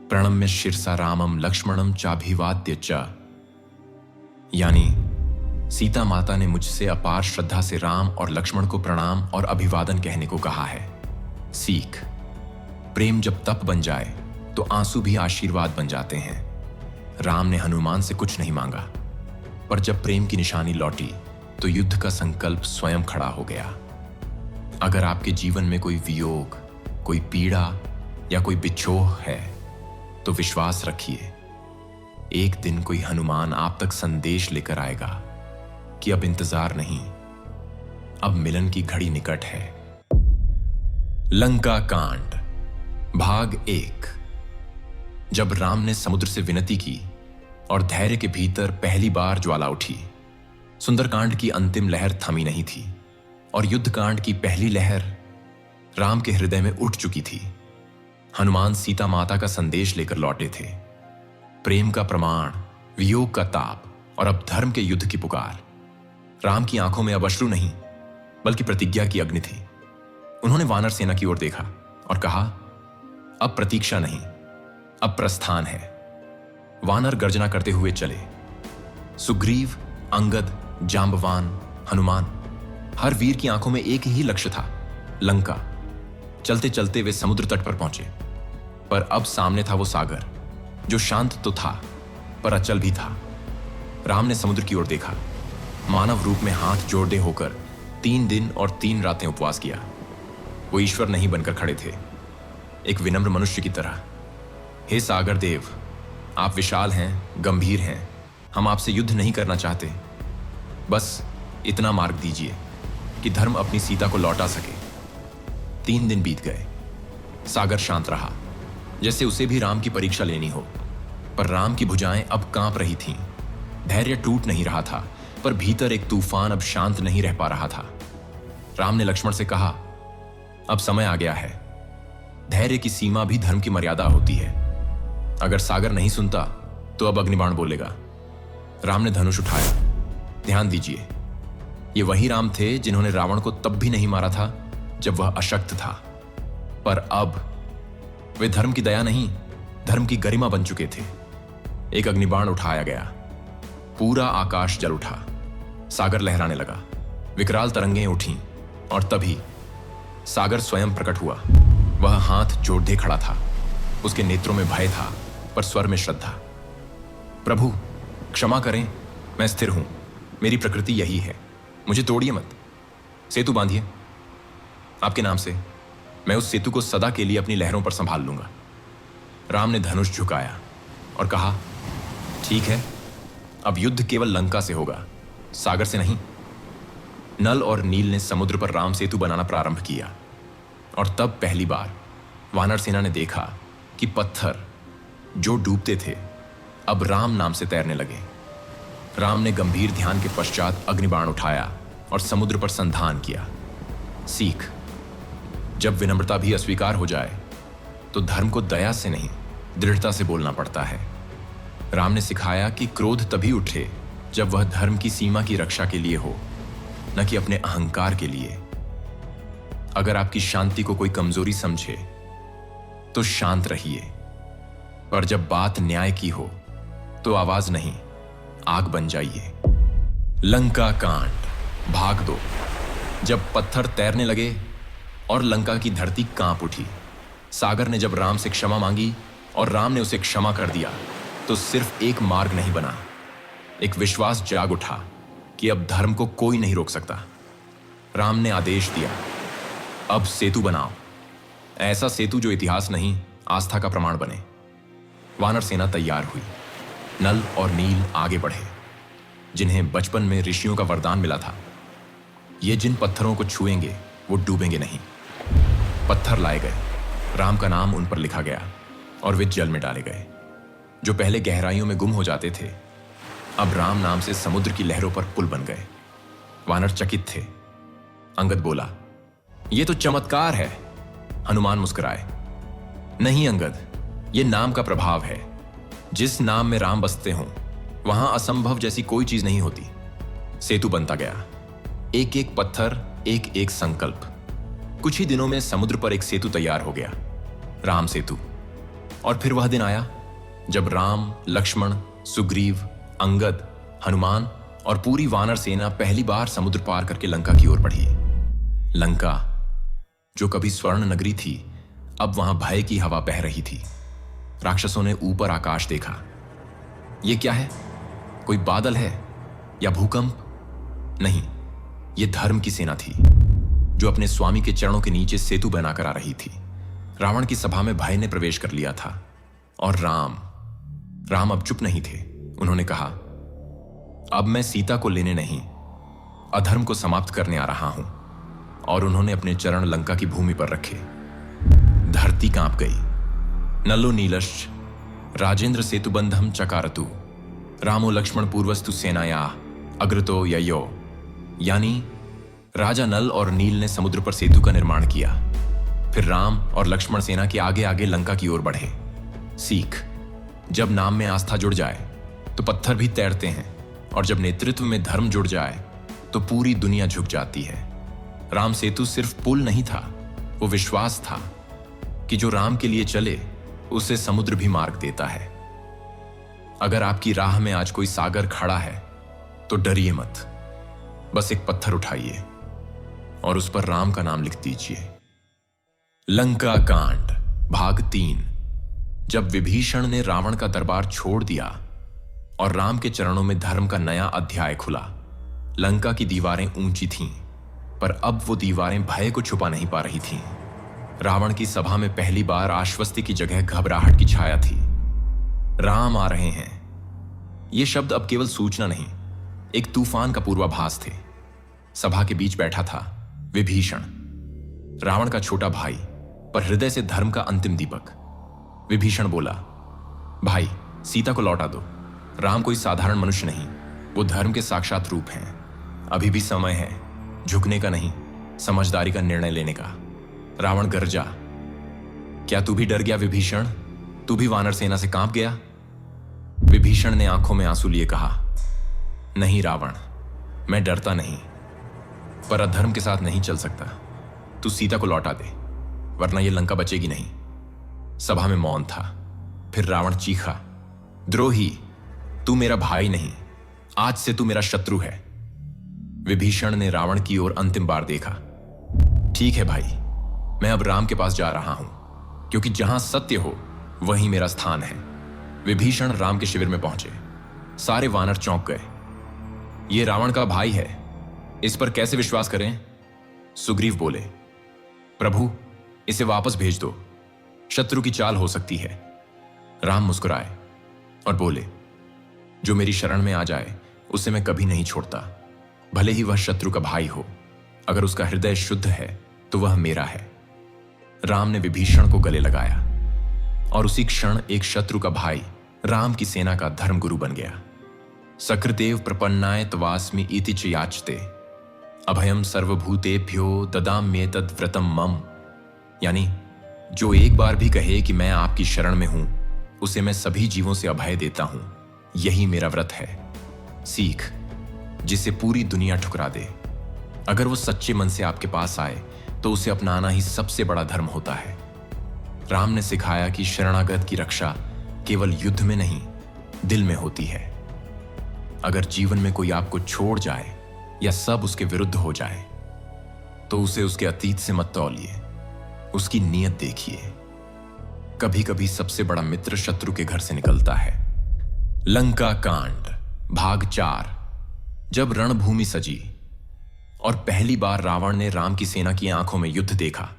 प्रणम्य शिरसा रामम लक्ष्मणम चाभिवाद्य च। यानी सीता माता ने मुझसे अपार श्रद्धा से राम और लक्ष्मण को प्रणाम और अभिवादन कहने को कहा है। सीख, प्रेम जब तप बन जाए तो आंसू भी आशीर्वाद बन जाते हैं। राम ने हनुमान से कुछ नहीं मांगा, पर जब प्रेम की निशानी लौटी तो युद्ध का संकल्प स्वयं खड़ा हो गया। अगर आपके जीवन में कोई वियोग, कोई पीड़ा या कोई बिछोह है तो विश्वास रखिए, एक दिन कोई हनुमान आप तक संदेश लेकर आएगा कि अब इंतजार नहीं, अब मिलन की घड़ी निकट है। लंका कांड भाग 1। जब राम ने समुद्र से विनती की और धैर्य के भीतर पहली बार ज्वाला उठी, सुंदरकांड की अंतिम लहर थमी नहीं थी और युद्धकांड की पहली लहर राम के हृदय में उठ चुकी थी। हनुमान सीता माता का संदेश लेकर लौटे थे। प्रेम का प्रमाण, वियोग का ताप और अब धर्म के युद्ध की पुकार। राम की आंखों में अब अश्रु नहीं बल्कि प्रतिज्ञा की अग्नि थी। उन्होंने वानर सेना की ओर देखा और कहा, अब प्रतीक्षा नहीं, अब प्रस्थान है। वानर गर्जना करते हुए चले। सुग्रीव, अंगद, जांबवान, हनुमान, हर वीर की आंखों में एक ही लक्ष्य था, लंका। चलते चलते वे समुद्र तट पर पहुंचे, पर अब सामने था वो सागर जो शांत तो था पर अचल भी था। राम ने समुद्र की ओर देखा, मानव रूप में हाथ जोड़े होकर 3 दिन और 3 रातें उपवास किया। वो ईश्वर नहीं बनकर खड़े थे, एक विनम्र मनुष्य की तरह। हे सागर देव, आप विशाल हैं, गंभीर हैं, हम आपसे युद्ध नहीं करना चाहते, बस इतना मार्ग दीजिए कि धर्म अपनी सीता को लौटा सके। 3 दिन बीत गए। सागर शांत रहा, जैसे उसे भी राम की परीक्षा लेनी हो, पर राम की भुजाएं अब कांप रही थीं। धैर्य टूट नहीं रहा था, पर भीतर एक तूफान अब शांत नहीं रह पा रहा था। राम ने लक्ष्मण से कहा, अब समय आ गया है। धैर्य की सीमा भी धर्म की मर्यादा होती है। अगर सागर नहीं सुनता तो अब अग्निबाण बोलेगा। राम ने धनुष उठाया। ध्यान दीजिए, ये वही राम थे जिन्होंने रावण को तब भी नहीं मारा था जब वह अशक्त था, पर अब वे धर्म की दया नहीं, धर्म की गरिमा बन चुके थे। एक अग्निबाण उठाया गया, पूरा आकाश जल उठा, सागर लहराने लगा, विकराल तरंगें उठीं और तभी सागर स्वयं प्रकट हुआ। वह हाथ जोड़े खड़ा था, उसके नेत्रों में भय था पर स्वर में श्रद्धा। प्रभु क्षमा करें, मैं स्थिर हूं, मेरी प्रकृति यही है, मुझे तोड़िए मत। सेतु बांधिए, आपके नाम से मैं उस सेतु को सदा के लिए अपनी लहरों पर संभाल लूंगा। राम ने धनुष झुकाया और कहा, ठीक है, अब युद्ध केवल लंका से होगा, सागर से नहीं। नल और नील ने समुद्र पर राम सेतु बनाना प्रारंभ किया और तब पहली बार वानर सेना ने देखा कि पत्थर जो डूबते थे अब राम नाम से तैरने लगे। राम ने गंभीर ध्यान के पश्चात अग्निबाण उठाया और समुद्र पर संधान किया। सीख, जब विनम्रता भी अस्वीकार हो जाए तो धर्म को दया से नहीं, दृढ़ता से बोलना पड़ता है। राम ने सिखाया कि क्रोध तभी उठे जब वह धर्म की सीमा की रक्षा के लिए हो, न कि अपने अहंकार के लिए। अगर आपकी शांति को कोई कमजोरी समझे तो शांत रहिए, पर जब बात न्याय की हो तो आवाज नहीं, आग बन जाइए। लंका कांड भाग 2। जब पत्थर तैरने लगे और लंका की धरती कांप उठी, सागर ने जब राम से क्षमा मांगी और राम ने उसे क्षमा कर दिया, तो सिर्फ एक मार्ग नहीं बना, एक विश्वास जाग उठा कि अब धर्म को कोई नहीं रोक सकता। राम ने आदेश दिया, अब सेतु बनाओ, ऐसा सेतु जो इतिहास नहीं, आस्था का प्रमाण बने। वानर सेना तैयार हुई। नल और नील आगे बढ़े, जिन्हें बचपन में ऋषियों का वरदान मिला था, ये जिन पत्थरों को छुएंगे वो डूबेंगे नहीं। पत्थर लाए गए, राम का नाम उन पर लिखा गया और वे जल में डाले गए। जो पहले गहराइयों में गुम हो जाते थे, अब राम नाम से समुद्र की लहरों पर पुल बन गए। वानर चकित थे। अंगद बोला, ये तो चमत्कार है। हनुमान मुस्कुराए, नहीं अंगद, ये नाम का प्रभाव है। जिस नाम में राम बसते हों, वहां असंभव जैसी कोई चीज नहीं होती। सेतु बनता गया, एक एक पत्थर, एक एक संकल्प। कुछ ही दिनों में समुद्र पर एक सेतु तैयार हो गया, राम सेतु। और फिर वह दिन आया जब राम, लक्ष्मण, सुग्रीव, अंगद, हनुमान और पूरी वानर सेना पहली बार समुद्र पार करके लंका की ओर बढ़ी। लंका, जो कभी स्वर्ण नगरी थी, अब वहां भय की हवा बह रही थी। राक्षसों ने ऊपर आकाश देखा। ये क्या है? कोई बादल है या भूकंप? नहीं, ये धर्म की सेना थी जो अपने स्वामी के चरणों के नीचे सेतु बनाकर आ रही थी। रावण की सभा में भय ने प्रवेश कर लिया था और राम अब चुप नहीं थे। उन्होंने कहा, अब मैं सीता को लेने नहीं, अधर्म को समाप्त करने आ रहा हूं। और उन्होंने अपने चरण लंका की भूमि पर रखे। धरती कांप गई। नलो नीलश्च राजेंद्र सेतुबंधम चकारतु रामो लक्ष्मण पूर्वस्तु सेनाया अग्रतो ययो। यानी राजा नल और नील ने समुद्र पर सेतु का निर्माण किया। फिर राम और लक्ष्मण सेना के आगे आगे लंका की ओर बढ़े। सीख, जब नाम में आस्था जुड़ जाए तो पत्थर भी तैरते हैं, और जब नेतृत्व में धर्म जुड़ जाए तो पूरी दुनिया झुक जाती है। राम सेतु सिर्फ पुल नहीं था, वो विश्वास था कि जो राम के लिए चले उसे समुद्र भी मार्ग देता है। अगर आपकी राह में आज कोई सागर खड़ा है तो डरिए मत, बस एक पत्थर उठाइए और उस पर राम का नाम लिख दीजिए। लंका कांड भाग 3। जब विभीषण ने रावण का दरबार छोड़ दिया और राम के चरणों में धर्म का नया अध्याय खुला। लंका की दीवारें ऊंची थीं, पर अब वो दीवारें भय को छुपा नहीं पा रही थीं। रावण की सभा में पहली बार आश्वस्ति की जगह घबराहट की छाया थी। राम आ रहे हैं, ये शब्द अब केवल सूचना नहीं, एक तूफान का पूर्वाभास थे। सभा के बीच बैठा था विभीषण, रावण का छोटा भाई, पर हृदय से धर्म का अंतिम दीपक। विभीषण बोला, भाई, सीता को लौटा दो। राम कोई साधारण मनुष्य नहीं, वो धर्म के साक्षात रूप हैं। अभी भी समय है, झुकने का नहीं, समझदारी का निर्णय लेने का। रावण गरजा, क्या तू भी डर गया विभीषण? तू भी वानर सेना से कांप गया? विभीषण ने आंखों में आंसू लिए कहा, नहीं रावण, मैं डरता नहीं, पर अधर्म के साथ नहीं चल सकता। तू सीता को लौटा दे, वरना यह लंका बचेगी नहीं। सभा में मौन था। फिर रावण चीखा, द्रोही, तू मेरा भाई नहीं, आज से तू मेरा शत्रु है। विभीषण ने रावण की ओर अंतिम बार देखा। ठीक है भाई, मैं अब राम के पास जा रहा हूं, क्योंकि जहां सत्य हो वहीं मेरा स्थान है। विभीषण राम के शिविर में पहुंचे। सारे वानर चौंक गए। यह रावण का भाई है, इस पर कैसे विश्वास करें? सुग्रीव बोले, प्रभु, इसे वापस भेज दो, शत्रु की चाल हो सकती है। राम मुस्कुराए और बोले, जो मेरी शरण में आ जाए उसे मैं कभी नहीं छोड़ता, भले ही वह शत्रु का भाई हो। अगर उसका हृदय शुद्ध है तो वह मेरा है। राम ने विभीषण को गले लगाया और उसी क्षण एक शत्रु का भाई राम की सेना का धर्मगुरु बन गया। सकृदेव प्रपन्नाय तवास्मि इति च याचते अभयम सर्वभूतेभ्यो ददाम्येतद् व्रतम मम। यानी जो एक बार भी कहे कि मैं आपकी शरण में हूं, उसे मैं सभी जीवों से अभय देता हूं। यही मेरा व्रत है। सीख, जिसे पूरी दुनिया ठुकरा दे, अगर वो सच्चे मन से आपके पास आए तो उसे अपनाना ही सबसे बड़ा धर्म होता है। राम ने सिखाया कि शरणागत की रक्षा केवल युद्ध में नहीं, दिल में होती है। अगर जीवन में कोई आपको छोड़ जाए या सब उसके विरुद्ध हो जाए, तो उसे उसके अतीत से मत तौलिए, उसकी नीयत देखिए। कभी कभी सबसे बड़ा मित्र शत्रु के घर से निकलता है। लंका कांड भाग 4। जब रणभूमि सजी और पहली बार रावण ने राम की सेना की आंखों में युद्ध देखा,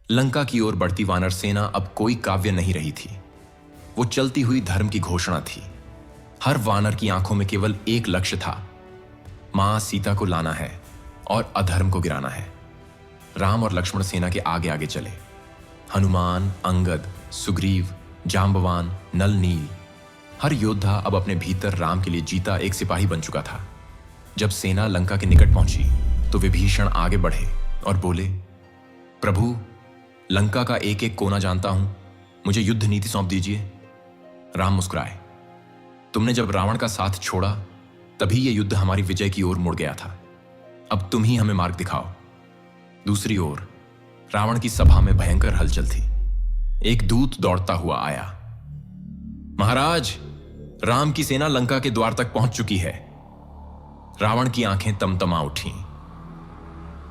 लंका की ओर बढ़ती वानर सेना अब कोई काव्य नहीं रही थी, वो चलती हुई धर्म की घोषणा थी। हर वानर की आंखों में केवल एक लक्ष्य था, मां सीता को लाना है और अधर्म को गिराना है। राम और लक्ष्मण सेना के आगे आगे चले। हनुमान, अंगद, सुग्रीव, जांबवान, नल, नील, हर योद्धा अब अपने भीतर राम के लिए जीता एक सिपाही बन चुका था। जब सेना लंका के निकट पहुंची तो विभीषण आगे बढ़े और बोले, प्रभु, लंका का एक एक कोना जानता हूं, मुझे युद्ध नीति सौंप दीजिए। राम मुस्कुराए, तुमने जब रावण का साथ छोड़ा तभी यह युद्ध हमारी विजय की ओर मुड़ गया था। अब तुम ही हमें मार्ग दिखाओ। दूसरी ओर रावण की सभा में भयंकर हलचल थी। एक दूत दौड़ता हुआ आया। महाराज, राम की सेना लंका के द्वार तक पहुंच चुकी है। रावण की आंखें तमतमा उठी।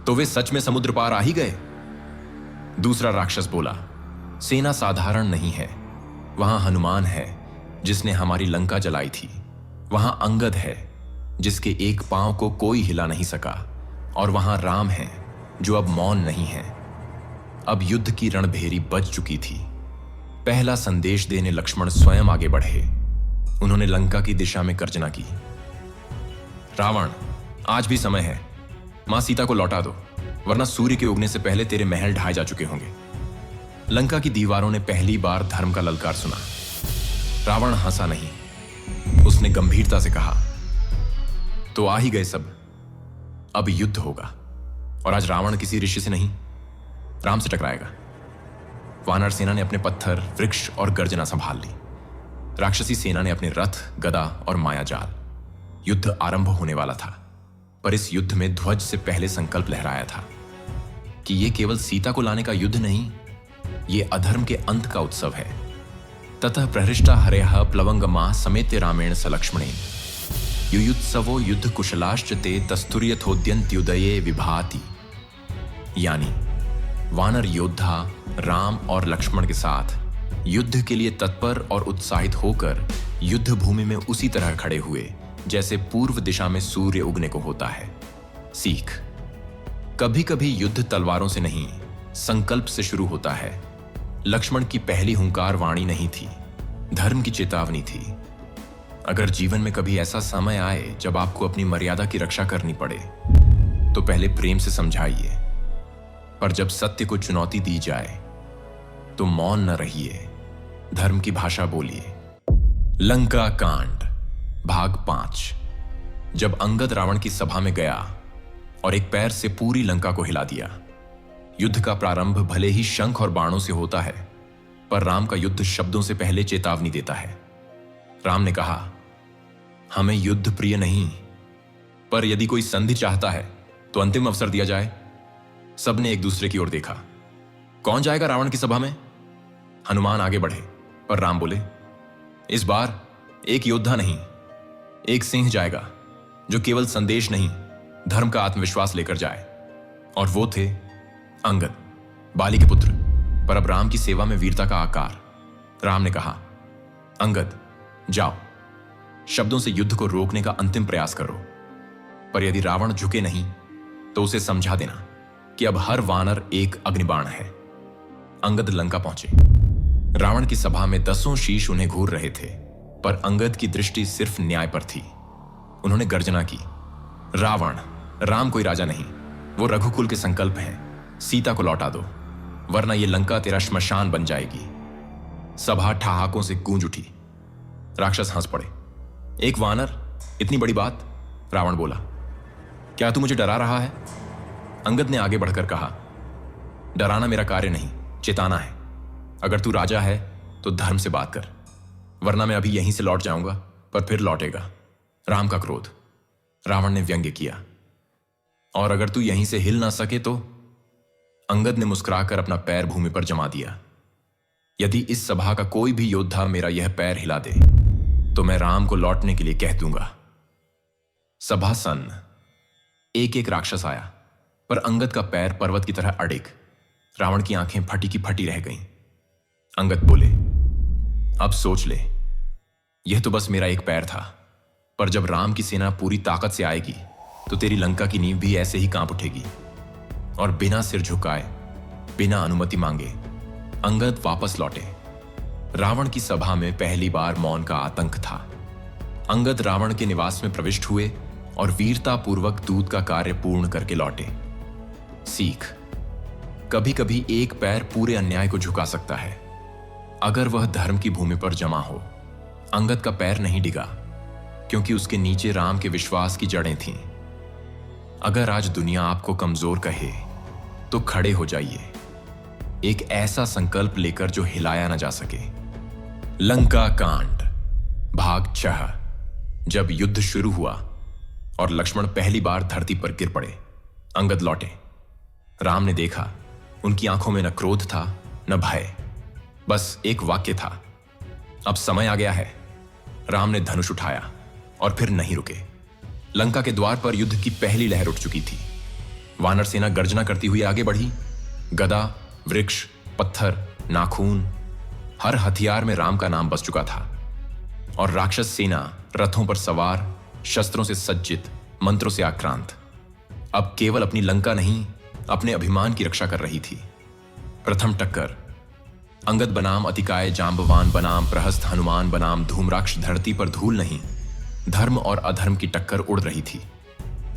तो वे सच में समुद्र पार आ ही गए? दूसरा राक्षस बोला, सेना साधारण नहीं है। वहां हनुमान है जिसने हमारी लंका जलाई थी। वहां अंगद है जिसके एक पांव को कोई हिला नहीं सका। और वहां राम है जो अब मौन नहीं है। अब युद्ध की रणभेरी बज चुकी थी। पहला संदेश देने लक्ष्मण स्वयं आगे बढ़े। उन्होंने लंका की दिशा में गर्जना की। रावण, आज भी समय है। मां सीता को लौटा दो, वरना सूर्य के उगने से पहले तेरे महल ढाए जा चुके होंगे। लंका की दीवारों ने पहली बार धर्म का ललकार सुना। रावण हंसा नहीं। उसने गंभीरता से कहा, तो आ ही गए सब। अब युद्ध होगा। और आज रावण किसी ऋषि से नहीं, राम से टकराएगा। वानर सेना ने अपने पत्थर, वृक्ष और गर्जना संभाल ली। राक्षसी सेना ने अपने रथ, गदा और मायाजाल। युद्ध आरंभ होने वाला था, पर इस युद्ध में ध्वज से पहले संकल्प लहराया था कि यह केवल सीता को लाने का युद्ध नहीं, यह अधर्म के अंत का उत्सव है। ततः प्रहृष्टा हरेह प्लवंगमा समेत्य रामेण सलक्ष्मणेन युयुत्सवो युद्ध कुशलाश्च ते तस्तुर्यथोद्यन्त्युदये विभाति। यानी वानर योद्धा राम और लक्ष्मण के साथ युद्ध के लिए तत्पर और उत्साहित होकर युद्ध भूमि में उसी तरह खड़े हुए जैसे पूर्व दिशा में सूर्य उगने को होता है। सीख, कभी कभी युद्ध तलवारों से नहीं, संकल्प से शुरू होता है। लक्ष्मण की पहली हुंकार वाणी नहीं थी, धर्म की चेतावनी थी। अगर जीवन में कभी ऐसा समय आए जब आपको अपनी मर्यादा की रक्षा करनी पड़े, तो पहले प्रेम से समझाइए, पर जब सत्य को चुनौती दी जाए तो मौन न रहिए, धर्म की भाषा बोलिए। लंका कांड भाग 5। जब अंगद रावण की सभा में गया और एक पैर से पूरी लंका को हिला दिया। युद्ध का प्रारंभ भले ही शंख और बाणों से होता है, पर राम का युद्ध शब्दों से पहले चेतावनी देता है। राम ने कहा, हमें युद्ध प्रिय नहीं, पर यदि कोई संधि चाहता है तो अंतिम अवसर दिया जाए। सबने एक दूसरे की ओर देखा। कौन जाएगा रावण की सभा में? हनुमान आगे बढ़े, पर राम बोले, इस बार एक योद्धा नहीं, एक सिंह जाएगा जो केवल संदेश नहीं, धर्म का आत्मविश्वास लेकर जाए। और वो थे अंगद, बाली के पुत्र, पर अब राम की सेवा में वीरता का आकार। राम ने कहा, अंगद जाओ, शब्दों से युद्ध को रोकने का अंतिम प्रयास करो, पर यदि रावण झुके नहीं तो उसे समझा देना कि अब हर वानर एक अग्निबाण है। अंगद लंका पहुंचे। रावण की सभा में 10 शीश उन्हें घूर रहे थे, पर अंगद की दृष्टि सिर्फ न्याय पर थी। उन्होंने गर्जना की, रावण, राम कोई राजा नहीं, वो रघुकुल के संकल्प हैं। सीता को लौटा दो, वरना ये लंका तेरा श्मशान बन जाएगी। सभा ठहाकों से गूंज उठी। राक्षस हंस पड़े। एक वानर, इतनी बड़ी बात? रावण बोला, क्या तू मुझे डरा रहा है? अंगद ने आगे बढ़कर कहा, डराना मेरा कार्य नहीं, चेताना है। अगर तू राजा है तो धर्म से बात कर, वरना मैं अभी यहीं से लौट जाऊंगा, पर फिर लौटेगा। राम का क्रोध। रावण ने व्यंग्य किया, और अगर तू यहीं से हिल ना सके तो? अंगद ने मुस्कुराकर अपना पैर भूमि पर जमा दिया। यदि इस सभा का कोई भी योद्धा मेरा यह पैर हिला दे तो मैं राम को लौटने के लिए कह दूंगा। सभा सन्न। एक एक राक्षस आया, पर अंगद का पैर पर्वत की तरह अड़िग। रावण की आंखें फटी की फटी रह गईं। अंगद बोले, अब सोच ले, यह तो बस मेरा एक पैर था, पर जब राम की सेना पूरी ताकत से आएगी तो तेरी लंका की नींव भी ऐसे ही कांप उठेगी। और बिना सिर झुकाए, बिना अनुमति मांगे अंगद वापस लौटे। रावण की सभा में पहली बार मौन का आतंक था। अंगद रावण के निवास में प्रविष्ट हुए और वीरता पूर्वक दूत का कार्य पूर्ण करके लौटे। सीख, कभी कभी एक पैर पूरे अन्याय को झुका सकता है, अगर वह धर्म की भूमि पर जमा हो। अंगद का पैर नहीं डिगा, क्योंकि उसके नीचे राम के विश्वास की जड़ें थीं। अगर आज दुनिया आपको कमजोर कहे तो खड़े हो जाइए, एक ऐसा संकल्प लेकर जो हिलाया ना जा सके। लंका कांड भाग 6। जब युद्ध शुरू हुआ और लक्ष्मण पहली बार धरती पर गिर पड़े, अंगद लौटे। राम ने देखा, उनकी आंखों में न क्रोध था न भय, बस एक वाक्य था, अब समय आ गया है। राम ने धनुष उठाया और फिर नहीं रुके। लंका के द्वार पर युद्ध की पहली लहर उठ चुकी थी। वानर सेना गर्जना करती हुई आगे बढ़ी। गदा, वृक्ष, पत्थर, नाखून, हर हथियार में राम का नाम बस चुका था। और राक्षस सेना रथों पर सवार, शस्त्रों से सज्जित, मंत्रों से आक्रांत, अब केवल अपनी लंका नहीं, अपने अभिमान की रक्षा कर रही थी। प्रथम टक्कर अंगद बनाम अतिकाय, जांबवान बनाम प्रहस्त, हनुमान बनाम धूम्राक्ष। धरती पर धूल नहीं, धर्म और अधर्म की टक्कर उड़ रही थी।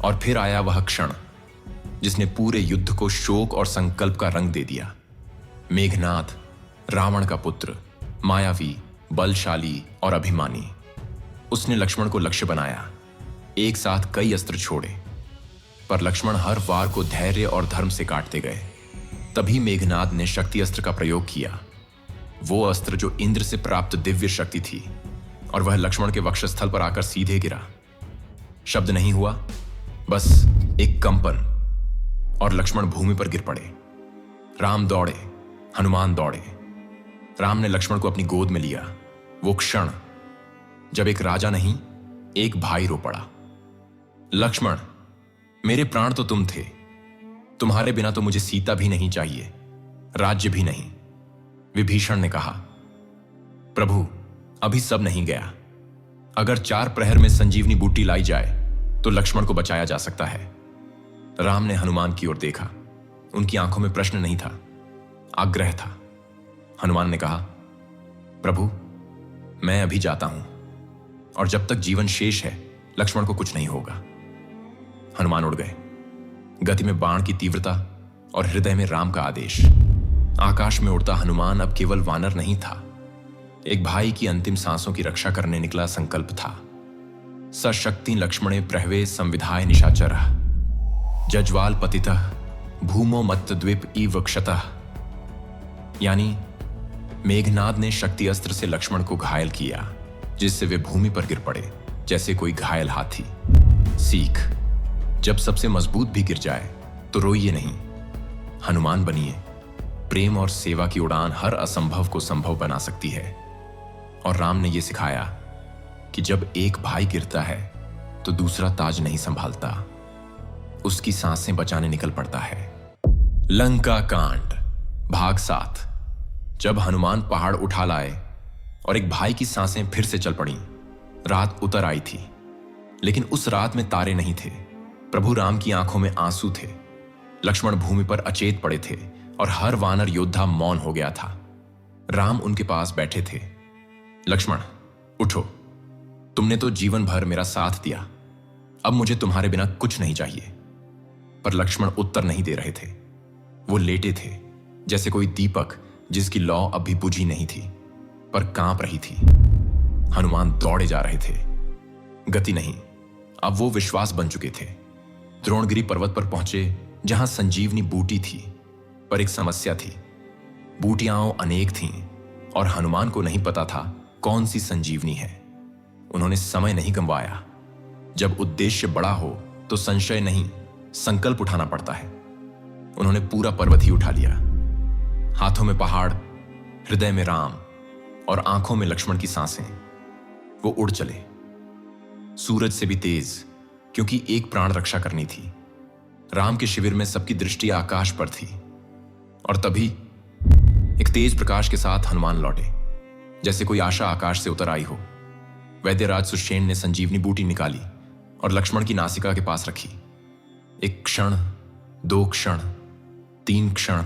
और फिर आया वह क्षण जिसने पूरे युद्ध को शोक और संकल्प का रंग दे दिया। मेघनाद, रावण का पुत्र, मायावी, बलशाली और अभिमानी, उसने लक्ष्मण को लक्ष्य बनाया। एक साथ कई अस्त्र छोड़े, पर लक्ष्मण हर वार को धैर्य और धर्म से काटते गए। तभी मेघनाद ने शक्ति अस्त्र का प्रयोग किया, वो अस्त्र जो इंद्र से प्राप्त दिव्य शक्ति थी, और वह लक्ष्मण के वक्षस्थल पर आकर सीधे गिरा। शब्द नहीं हुआ, बस एक कंपन, और लक्ष्मण भूमि पर गिर पड़े। राम दौड़े, हनुमान दौड़े। राम ने लक्ष्मण को अपनी गोद में लिया। वो क्षण जब एक राजा नहीं, एक भाई रो पड़ा। लक्ष्मण, मेरे प्राण तो तुम थे, तुम्हारे बिना तो मुझे सीता भी नहीं चाहिए, राज्य भी नहीं। विभीषण ने कहा, प्रभु, अभी सब नहीं गया। अगर 4 प्रहर में संजीवनी बूटी लाई जाए तो लक्ष्मण को बचाया जा सकता है। राम ने हनुमान की ओर देखा। उनकी आंखों में प्रश्न नहीं था, आग्रह था। हनुमान ने कहा, प्रभु, मैं अभी जाता हूं, और जब तक जीवन शेष है लक्ष्मण को कुछ नहीं होगा। हनुमान उड़ गए। गति में बाण की तीव्रता और हृदय में राम का आदेश। आकाश में उड़ता हनुमान अब केवल वानर नहीं था, एक भाई की अंतिम सांसों की रक्षा करने निकला संकल्प था। सशक्ति लक्ष्मणे प्रहवे संविधाय निशाचरः, जज्वाल पतितः भूमो मत्त द्वीप इव क्षतः। यानी मेघनाद ने शक्ति अस्त्र से लक्ष्मण को घायल किया, जिससे वे भूमि पर गिर पड़े जैसे कोई घायल हाथी। सीख, जब सबसे मजबूत भी गिर जाए तो रोइए नहीं, हनुमान बनिए। प्रेम और सेवा की उड़ान हर असंभव को संभव बना सकती है। और राम ने यह सिखाया कि जब एक भाई गिरता है तो दूसरा ताज नहीं संभालता, उसकी सांसें बचाने निकल पड़ता है। लंका कांड भाग 7। जब हनुमान पहाड़ उठा लाए और एक भाई की सांसें फिर से चल पड़ी। रात उतर आई थी, लेकिन उस रात में तारे नहीं थे। प्रभु राम की आंखों में आंसू थे। लक्ष्मण भूमि पर अचेत पड़े थे और हर वानर योद्धा मौन हो गया था। राम उनके पास बैठे थे। लक्ष्मण, उठो, तुमने तो जीवन भर मेरा साथ दिया, अब मुझे तुम्हारे बिना कुछ नहीं चाहिए। पर लक्ष्मण उत्तर नहीं दे रहे थे। वो लेटे थे जैसे कोई दीपक जिसकी लौ अब भी बुझी नहीं थी, पर कांप रही थी। हनुमान दौड़े जा रहे थे। गति नहीं, अब वो विश्वास बन चुके थे। द्रोणगिरी पर्वत पर पहुंचे, जहां संजीवनी बूटी थी, पर एक समस्या थी। बूटियां अनेक थीं और हनुमान को नहीं पता था कौन सी संजीवनी है। उन्होंने समय नहीं गंवाया। जब उद्देश्य बड़ा हो तो संशय नहीं, संकल्प उठाना पड़ता है। उन्होंने पूरा पर्वत ही उठा लिया। हाथों में पहाड़, हृदय में राम और आंखों में लक्ष्मण की सांसें। वो उड़ चले, सूरज से भी तेज, क्योंकि एक प्राण रक्षा करनी थी। राम के शिविर में सबकी दृष्टि आकाश पर थी। और तभी एक तेज प्रकाश के साथ हनुमान लौटे, जैसे कोई आशा आकाश से उतर आई हो। वैद्यराज सुषेण ने संजीवनी बूटी निकाली और लक्ष्मण की नासिका के पास रखी। एक क्षण, 2 क्षण, 3 क्षण,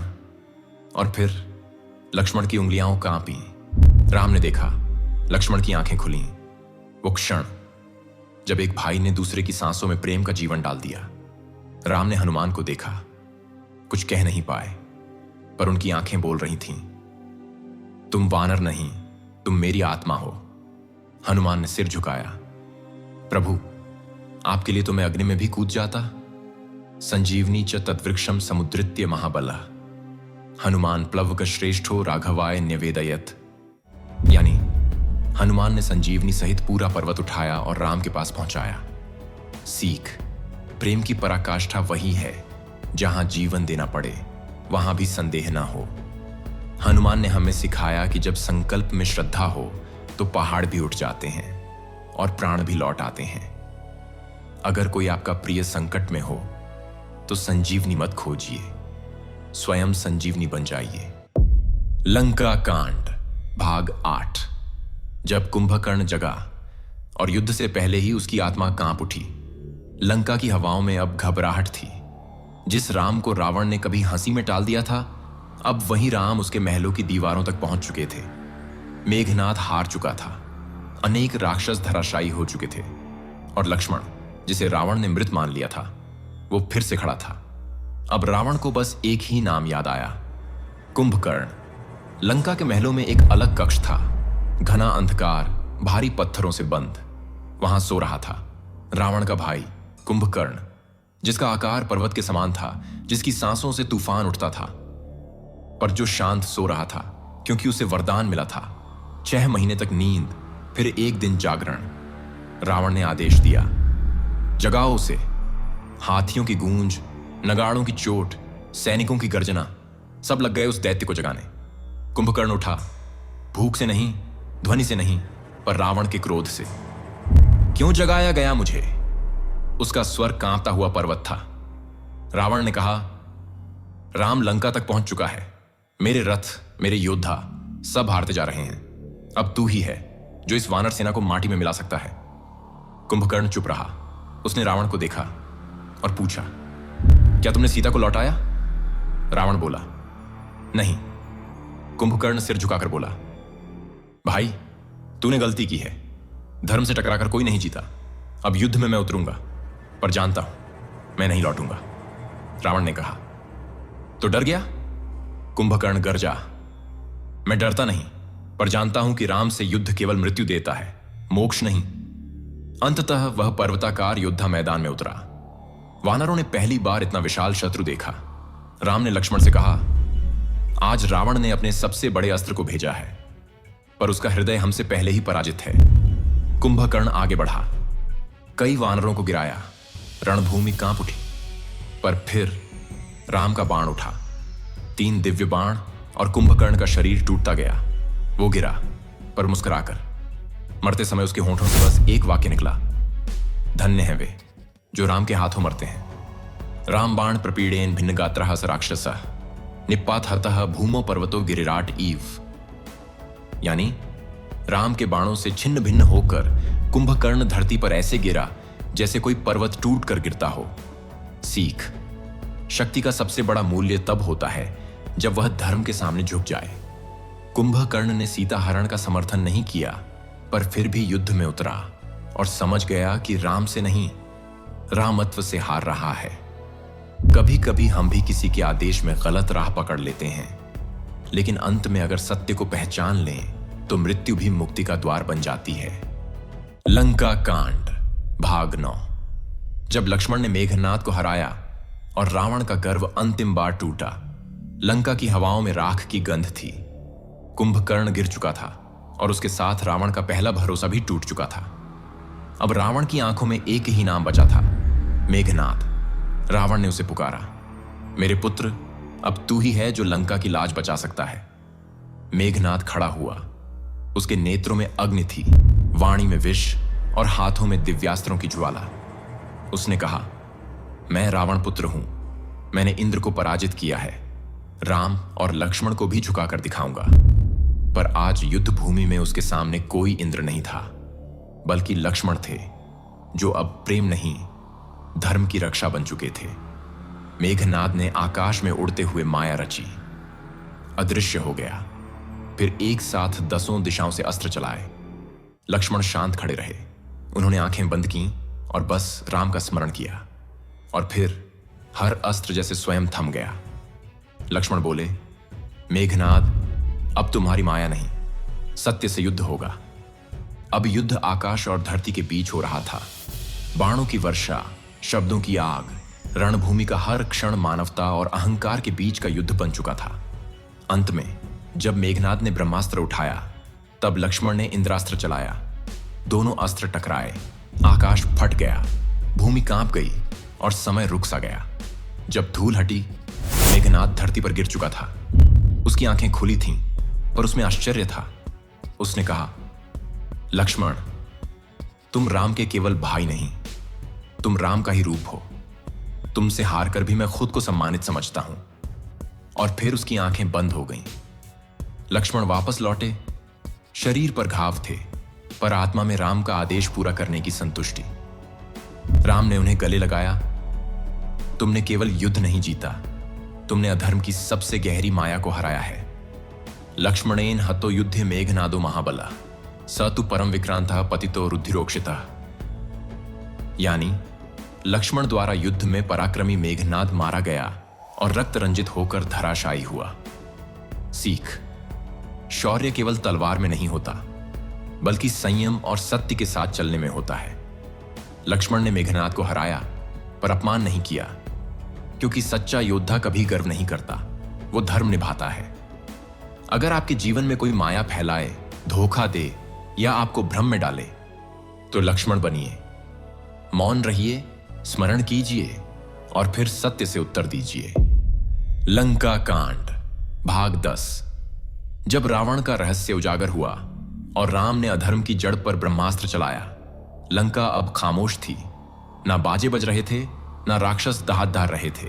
और फिर लक्ष्मण की उंगलियां कांपी। राम ने देखा, लक्ष्मण की आंखें खुली। वो क्षण जब एक भाई ने दूसरे की सांसों में प्रेम का जीवन डाल दिया। राम ने हनुमान को देखा, कुछ कह नहीं पाए, पर उनकी आंखें बोल रही थीं, तुम वानर नहीं, तुम मेरी आत्मा हो। हनुमान ने सिर झुकाया, प्रभु, आपके लिए तो मैं अग्नि में भी कूद जाता। संजीवनी च तद्वृक्षम समुद्रित्य महाबला, हनुमान प्लवक श्रेष्ठो राघवाय न्यवेदयत। यानी हनुमान ने संजीवनी सहित पूरा पर्वत उठाया और राम के पास पहुंचाया। सीख, प्रेम की पराकाष्ठा वही है जहां जीवन देना पड़े वहां भी संदेह ना हो। हनुमान ने हमें सिखाया कि जब संकल्प में श्रद्धा हो तो पहाड़ भी उठ जाते हैं और प्राण भी लौट आते हैं। अगर कोई आपका प्रिय संकट में हो तो संजीवनी मत खोजिए, स्वयं संजीवनी बन जाइए। लंका कांड भाग 8। जब कुंभकर्ण जगा और युद्ध से पहले ही उसकी आत्मा कांप उठी। लंका की हवाओं में अब घबराहट थी। जिस राम को रावण ने कभी हंसी में टाल दिया था, अब वही राम उसके महलों की दीवारों तक पहुंच चुके थे। मेघनाद हार चुका था, अनेक राक्षस धराशायी हो चुके थे और लक्ष्मण, जिसे रावण ने मृत मान लिया था, वो फिर से खड़ा था। अब रावण को बस एक ही नाम याद आया, कुंभकर्ण। लंका के महलों में एक अलग कक्ष था, घना अंधकार, भारी पत्थरों से बंद। वहां सो रहा था रावण का भाई कुंभकर्ण, जिसका आकार पर्वत के समान था, जिसकी सांसों से तूफान उठता था, पर जो शांत सो रहा था क्योंकि उसे वरदान मिला था। 6 महीने तक नींद, फिर एक दिन जागरण। रावण ने आदेश दिया, जगाओ उसे। हाथियों की गूंज, नगाड़ों की चोट, सैनिकों की गर्जना, सब लग गए उस दैत्य को जगाने। कुंभकर्ण उठा, भूख से नहीं, ध्वनि से नहीं, पर रावण के क्रोध से। क्यों जगाया गया मुझे? उसका स्वर कांपता हुआ पर्वत था। रावण ने कहा, राम लंका तक पहुंच चुका है। मेरे रथ, मेरे योद्धा सब हारते जा रहे हैं। अब तू ही है जो इस वानर सेना को माटी में मिला सकता है। कुंभकर्ण चुप रहा। उसने रावण को देखा और पूछा, क्या तुमने सीता को लौटाया? रावण बोला, नहीं। कुंभकर्ण सिर झुकाकर बोला, भाई तूने गलती की है। धर्म से टकराकर कोई नहीं जीता। अब युद्ध में मैं उतरूंगा, पर जानता हूं मैं नहीं लौटूंगा। रावण ने कहा, तो डर गया? कुंभकर्ण गरजा, मैं डरता नहीं, पर जानता हूं कि राम से युद्ध केवल मृत्यु देता है, मोक्ष नहीं। अंततः वह पर्वताकार योद्धा मैदान में उतरा। वानरों ने पहली बार इतना विशाल शत्रु देखा। राम ने लक्ष्मण से कहा, आज रावण ने अपने सबसे बड़े अस्त्र को भेजा है, पर उसका हृदय हमसे पहले ही पराजित है। कुंभकर्ण आगे बढ़ा, कई वानरों को गिराया, रणभूमि कांप उठी। पर फिर राम का बाण उठा, 3 दिव्य बाण, और कुंभकर्ण का शरीर टूटता गया। वो गिरा, पर मुस्कुराकर। मरते समय उसके होंठों से बस एक वाक्य निकला, धन्य हैं वे जो राम के हाथों मरते हैं। राम बाण प्रपीड़ेन भिन्न गात्रः स राक्षसः निपात हतः भूमो पर्वतो गिरिराट ईव। यानी राम के बाणों से छिन्न भिन्न होकर कुंभकर्ण धरती पर ऐसे गिरा जैसे कोई पर्वत टूट कर गिरता हो। सीख, शक्ति का सबसे बड़ा मूल्य तब होता है जब वह धर्म के सामने झुक जाए। कुंभकर्ण ने सीता हरण का समर्थन नहीं किया, पर फिर भी युद्ध में उतरा और समझ गया कि राम से नहीं, रामत्व से हार रहा है। कभी कभी हम भी किसी के आदेश में गलत राह पकड़ लेते हैं, लेकिन अंत में अगर सत्य को पहचान लें तो मृत्यु भी मुक्ति का द्वार बन जाती है। लंका कांड भाग 9। जब लक्ष्मण ने मेघनाद को हराया और रावण का गर्व अंतिम बार टूटा, लंका की हवाओं में राख की गंध थी। कुंभकर्ण गिर चुका था और उसके साथ रावण का पहला भरोसा भी टूट चुका था। अब रावण की आंखों में एक ही नाम बचा था, मेघनाद। रावण ने उसे पुकारा, मेरे पुत्र, अब तू ही है जो लंका की लाज बचा सकता है। मेघनाद खड़ा हुआ। उसके नेत्रों में अग्नि थी, वाणी में विष और हाथों में दिव्यास्त्रों की ज्वाला। उसने कहा, मैं रावण पुत्र हूं। मैंने इंद्र को पराजित किया है, राम और लक्ष्मण को भी झुकाकर दिखाऊंगा। पर आज युद्ध भूमि में उसके सामने कोई इंद्र नहीं था, बल्कि लक्ष्मण थे, जो अब प्रेम नहीं, धर्म की रक्षा बन चुके थे। मेघनाद ने आकाश में उड़ते हुए माया रची, अदृश्य हो गया। फिर एक साथ 10 दिशाओं से अस्त्र चलाए। लक्ष्मण शांत खड़े रहे। उन्होंने आंखें बंद की और बस राम का स्मरण किया, और फिर हर अस्त्र जैसे स्वयं थम गया। लक्ष्मण बोले, मेघनाद, अब तुम्हारी माया नहीं, सत्य से युद्ध होगा। अब युद्ध आकाश और धरती के बीच हो रहा था। बाणों की वर्षा, शब्दों की आग, रणभूमि का हर क्षण मानवता और अहंकार के बीच का युद्ध बन चुका था। अंत में जब मेघनाद ने ब्रह्मास्त्र उठाया, तब लक्ष्मण ने इंद्रास्त्र चलाया। दोनों अस्त्र टकराए, आकाश फट गया, भूमि कांप गई और समय रुक सा गया। जब धूल हटी, मेघनाद धरती पर गिर चुका था। उसकी आंखें खुली थीं, पर उसमें आश्चर्य था। उसने कहा, लक्ष्मण, तुम राम के केवल भाई नहीं, तुम राम का ही रूप हो। तुमसे हार कर भी मैं खुद को सम्मानित समझता हूं। और फिर उसकी आंखें बंद हो गईं। लक्ष्मण वापस लौटे। शरीर पर घाव थे, पर आत्मा में राम का आदेश पूरा करने की संतुष्टि। राम ने उन्हें गले लगाया। तुमने केवल युद्ध नहीं जीता, तुमने अधर्म की सबसे गहरी माया को हराया है। लक्ष्मणेन हतो युद्धे मेघनादो महाबला, स तु परम विक्रांतः पतितो रुधिरोक्षितः। यानी लक्ष्मण द्वारा युद्ध में पराक्रमी मेघनाद मारा गया और रक्त रंजित होकर धराशायी हुआ। सीख, शौर्य केवल तलवार में नहीं होता, बल्कि संयम और सत्य के साथ चलने में होता है। लक्ष्मण ने मेघनाद को हराया, पर अपमान नहीं किया, क्योंकि सच्चा योद्धा कभी गर्व नहीं करता, वो धर्म निभाता है। अगर आपके जीवन में कोई माया फैलाए, धोखा दे या आपको भ्रम में डाले, तो लक्ष्मण बनिए। मौन रहिए, स्मरण कीजिए और फिर सत्य से उत्तर दीजिए। लंका कांड भाग 10। जब रावण का रहस्य उजागर हुआ और राम ने अधर्म की जड़ पर ब्रह्मास्त्र चलाया, लंका अब खामोश थी। ना बाजे बज रहे थे, ना राक्षस दहाड़ रहे थे।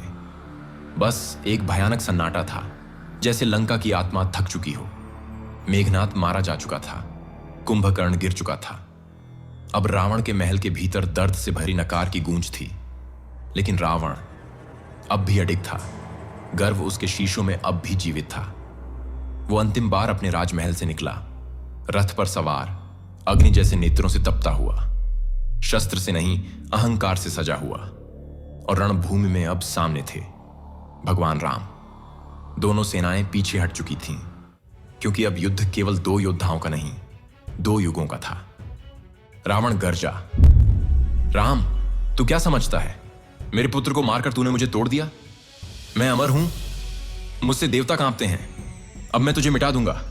बस एक भयानक सन्नाटा था, जैसे लंका की आत्मा थक चुकी हो। मेघनाद मारा जा चुका था, कुंभकर्ण गिर चुका था। अब रावण के महल के भीतर दर्द से भरी नकार की गूंज थी। लेकिन रावण अब भी अडिग था। गर्व उसके शीशों में अब भी जीवित था। वो अंतिम बार अपने राजमहल से निकला, रथ पर सवार, अग्नि जैसे नेत्रों से तपता हुआ, शस्त्र से नहीं अहंकार से सजा हुआ। और रणभूमि में अब सामने थे भगवान राम। दोनों सेनाएं पीछे हट चुकी थीं, क्योंकि अब युद्ध केवल दो योद्धाओं का नहीं, दो युगों का था। रावण गरजा, राम, तू क्या समझता है? मेरे पुत्र को मारकर तूने मुझे तोड़ दिया। मैं अमर हूं, मुझसे देवता कांपते हैं। अब मैं तुझे मिटा दूंगा।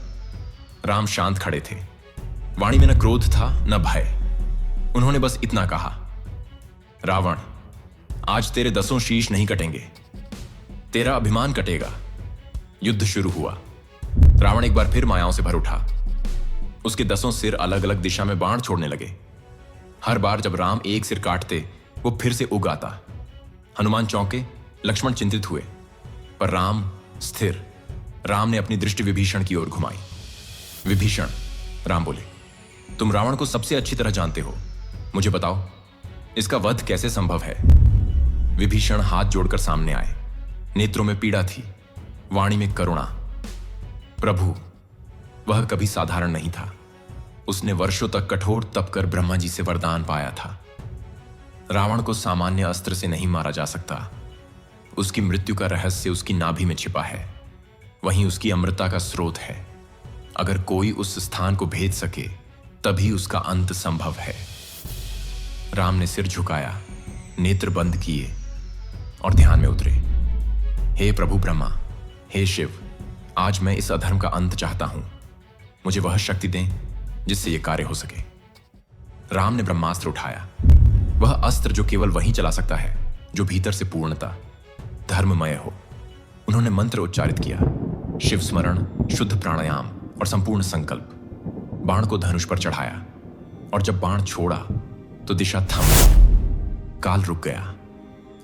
राम शांत खड़े थे। वाणी में न क्रोध था न भय। उन्होंने बस इतना कहा, रावण, आज तेरे 10 शीश नहीं कटेंगे, तेरा अभिमान कटेगा। युद्ध शुरू हुआ। रावण एक बार फिर मायाओं से भर उठा। उसके 10 सिर अलग अलग दिशा में बाण छोड़ने लगे। हर बार जब राम एक सिर काटते, वो फिर से उग आता। हनुमान चौंके, लक्ष्मण चिंतित हुए, पर राम स्थिर। राम ने अपनी दृष्टि विभीषण की ओर घुमाई। विभीषण, राम बोले, तुम रावण को सबसे अच्छी तरह जानते हो, मुझे बताओ इसका वध कैसे संभव है? विभीषण हाथ जोड़कर सामने आए। नेत्रों में पीड़ा थी, वाणी में करुणा। प्रभु, वह कभी साधारण नहीं था। उसने वर्षों तक कठोर तप कर ब्रह्मा जी से वरदान पाया था। रावण को सामान्य अस्त्र से नहीं मारा जा सकता। उसकी मृत्यु का रहस्य उसकी नाभि में छिपा है, वहीं उसकी अमृता का स्रोत है। अगर कोई उस स्थान को भेद सके, तभी उसका अंत संभव है। राम ने सिर झुकाया, नेत्र बंद किए और ध्यान में उतरे। हे प्रभु ब्रह्मा, हे शिव, आज मैं इस अधर्म का अंत चाहता हूं। मुझे वह शक्ति दें जिससे यह कार्य हो सके। राम ने ब्रह्मास्त्र उठाया, वह अस्त्र जो केवल वही चला सकता है जो भीतर से पूर्णता, धर्ममय हो। उन्होंने मंत्र उच्चारित किया, शिव स्मरण, शुद्ध प्राणायाम और संपूर्ण संकल्प। बाण को धनुष पर चढ़ाया और जब बाण छोड़ा तो दिशा थम गई। काल रुक गया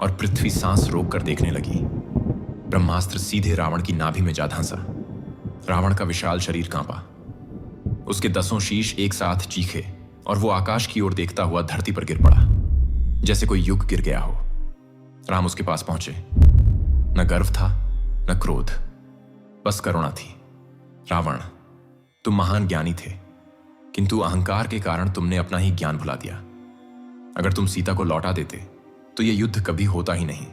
और पृथ्वी सांस रोक कर देखने लगी। ब्रह्मास्त्र सीधे रावण की नाभि में जा धंसा। रावण का विशाल शरीर कांपा। उसके 10 शीश एक साथ चीखे और वो आकाश की ओर देखता हुआ धरती पर गिर पड़ा, जैसे कोई युग गिर गया हो। राम उसके पास पहुंचे। न गर्व था न क्रोध, बस करुणा थी। रावण, तुम महान ज्ञानी थे, किंतु अहंकार के कारण तुमने अपना ही ज्ञान भुला दिया। अगर तुम सीता को लौटा देते तो यह युद्ध कभी होता ही नहीं।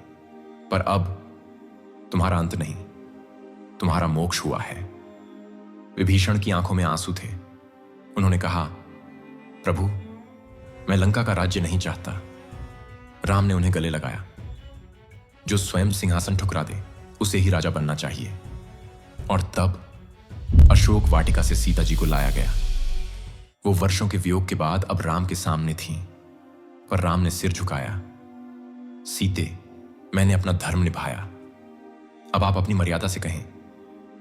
पर अब तुम्हारा अंत नहीं, तुम्हारा मोक्ष हुआ है। विभीषण की आंखों में आंसू थे। उन्होंने कहा, प्रभु, मैं लंका का राज्य नहीं चाहता। राम ने उन्हें गले लगाया। जो स्वयं सिंहासन ठुकरा दे, उसे ही राजा बनना चाहिए। और तब अशोक वाटिका से सीता जी को लाया गया। वो वर्षों के वियोग के बाद अब राम के सामने थीं, पर राम ने सिर झुकाया। सीते, मैंने अपना धर्म निभाया। अब आप अपनी मर्यादा से कहें,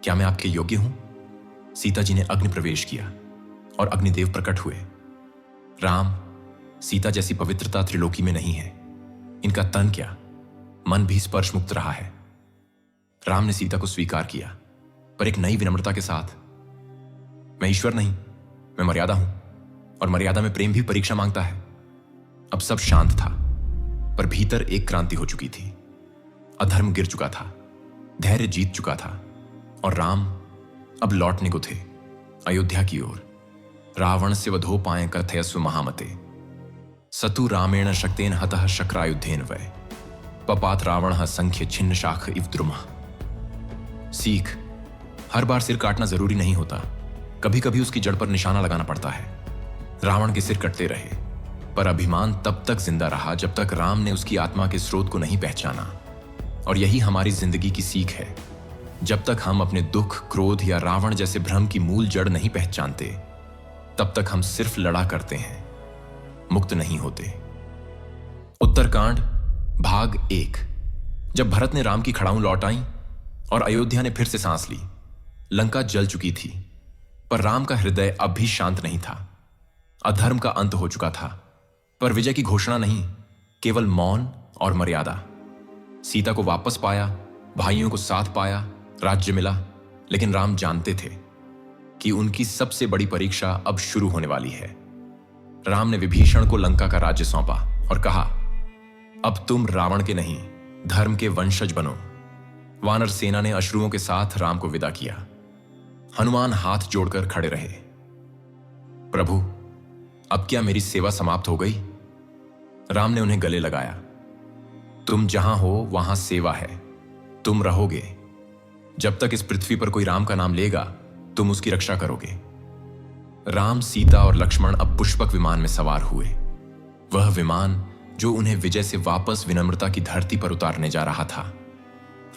क्या मैं आपके योग्य हूं? सीता जी ने अग्नि प्रवेश किया और अग्निदेव प्रकट हुए राम, सीता जैसी पवित्रता त्रिलोकी में नहीं है। इनका तन क्या, मन भी स्पर्श मुक्त रहा है। राम ने सीता को स्वीकार किया, पर एक नई विनम्रता के साथ। मैं ईश्वर नहीं, मैं मर्यादा हूं, और मर्यादा में प्रेम भी परीक्षा मांगता है। अब सब शांत था, पर भीतर एक क्रांति हो चुकी थी। अधर्म गिर चुका था, धैर्य जीत चुका था, और राम अब लौटने को थे अयोध्या की ओर। रावण से वधो पाए कथयस्व महामते, सतु रामेण शक्तेन हतः शक्रायुद्धेन वै, पपात रावण संख्य छिन्न शाख इव द्रुमः। सीख, हर बार सिर काटना जरूरी नहीं होता, कभी कभी उसकी जड़ पर निशाना लगाना पड़ता है। रावण के सिर कटते रहे, पर अभिमान तब तक जिंदा रहा जब तक राम ने उसकी आत्मा के स्रोत को नहीं पहचाना। और यही हमारी जिंदगी की सीख है। जब तक हम अपने दुख, क्रोध या रावण जैसे भ्रम की मूल जड़ नहीं पहचानते, तब तक हम सिर्फ लड़ा करते हैं, मुक्त नहीं होते। उत्तरकांड भाग 1। जब भरत ने राम की खड़ाऊं लौट आई और अयोध्या ने फिर से सांस ली। लंका जल चुकी थी, पर राम का हृदय अब भी शांत नहीं था। अधर्म का अंत हो चुका था, पर विजय की घोषणा नहीं, केवल मौन और मर्यादा। सीता को वापस पाया, भाइयों को साथ पाया, राज्य मिला, लेकिन राम जानते थे कि उनकी सबसे बड़ी परीक्षा अब शुरू होने वाली है। राम ने विभीषण को लंका का राज्य सौंपा और कहा, अब तुम रावण के नहीं, धर्म के वंशज बनो। वानर सेना ने अश्रुओं के साथ राम को विदा किया। हनुमान हाथ जोड़कर खड़े रहे। प्रभु, अब क्या मेरी सेवा समाप्त हो गई? राम ने उन्हें गले लगाया। तुम जहां हो वहां सेवा है, तुम रहोगे। जब तक इस पृथ्वी पर कोई राम का नाम लेगा, तुम उसकी रक्षा करोगे। राम, सीता और लक्ष्मण अब पुष्पक विमान में सवार हुए। वह विमान जो उन्हें विजय से वापस विनम्रता की धरती पर उतारने जा रहा था।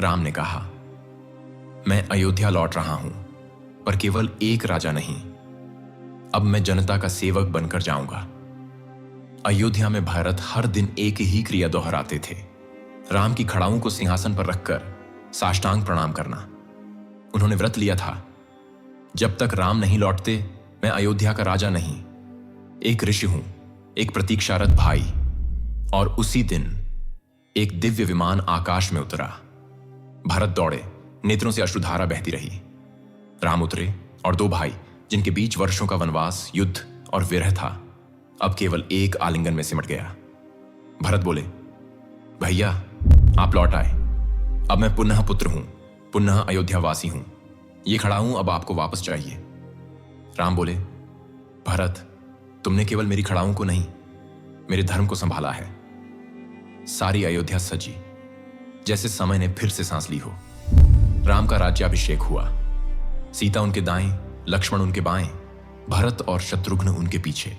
राम ने कहा, मैं अयोध्या लौट रहा हूं, पर केवल एक राजा नहीं, अब मैं जनता का सेवक बनकर जाऊंगा। अयोध्या में भरत हर दिन एक ही क्रिया दोहराते थे, राम की खड़ाऊं को सिंहासन पर रखकर साष्टांग प्रणाम करना। उन्होंने व्रत लिया था, जब तक राम नहीं लौटते मैं अयोध्या का राजा नहीं, एक ऋषि हूं, एक प्रतीक्षारत भाई। और उसी दिन एक दिव्य विमान आकाश में उतरा। भरत दौड़े, नेत्रों से अश्रुधारा बहती रही। राम उतरे और दो भाई, जिनके बीच वर्षों का वनवास, युद्ध और विरह था, अब केवल एक आलिंगन में सिमट गया। भरत बोले, भैया आप लौट आए, अब मैं पुनः पुत्र हूं, पुनः अयोध्यावासी हूं। ये खड़ा हूं, अब आपको वापस चाहिए। राम बोले, भरत तुमने केवल मेरी खड़ाऊं को नहीं, मेरे धर्म को संभाला है। सारी अयोध्या सजी, जैसे समय ने फिर से सांस ली हो। राम का राज्याभिषेक हुआ। सीता उनके दाएं, लक्ष्मण उनके बाएं, भरत और शत्रुघ्न उनके पीछे।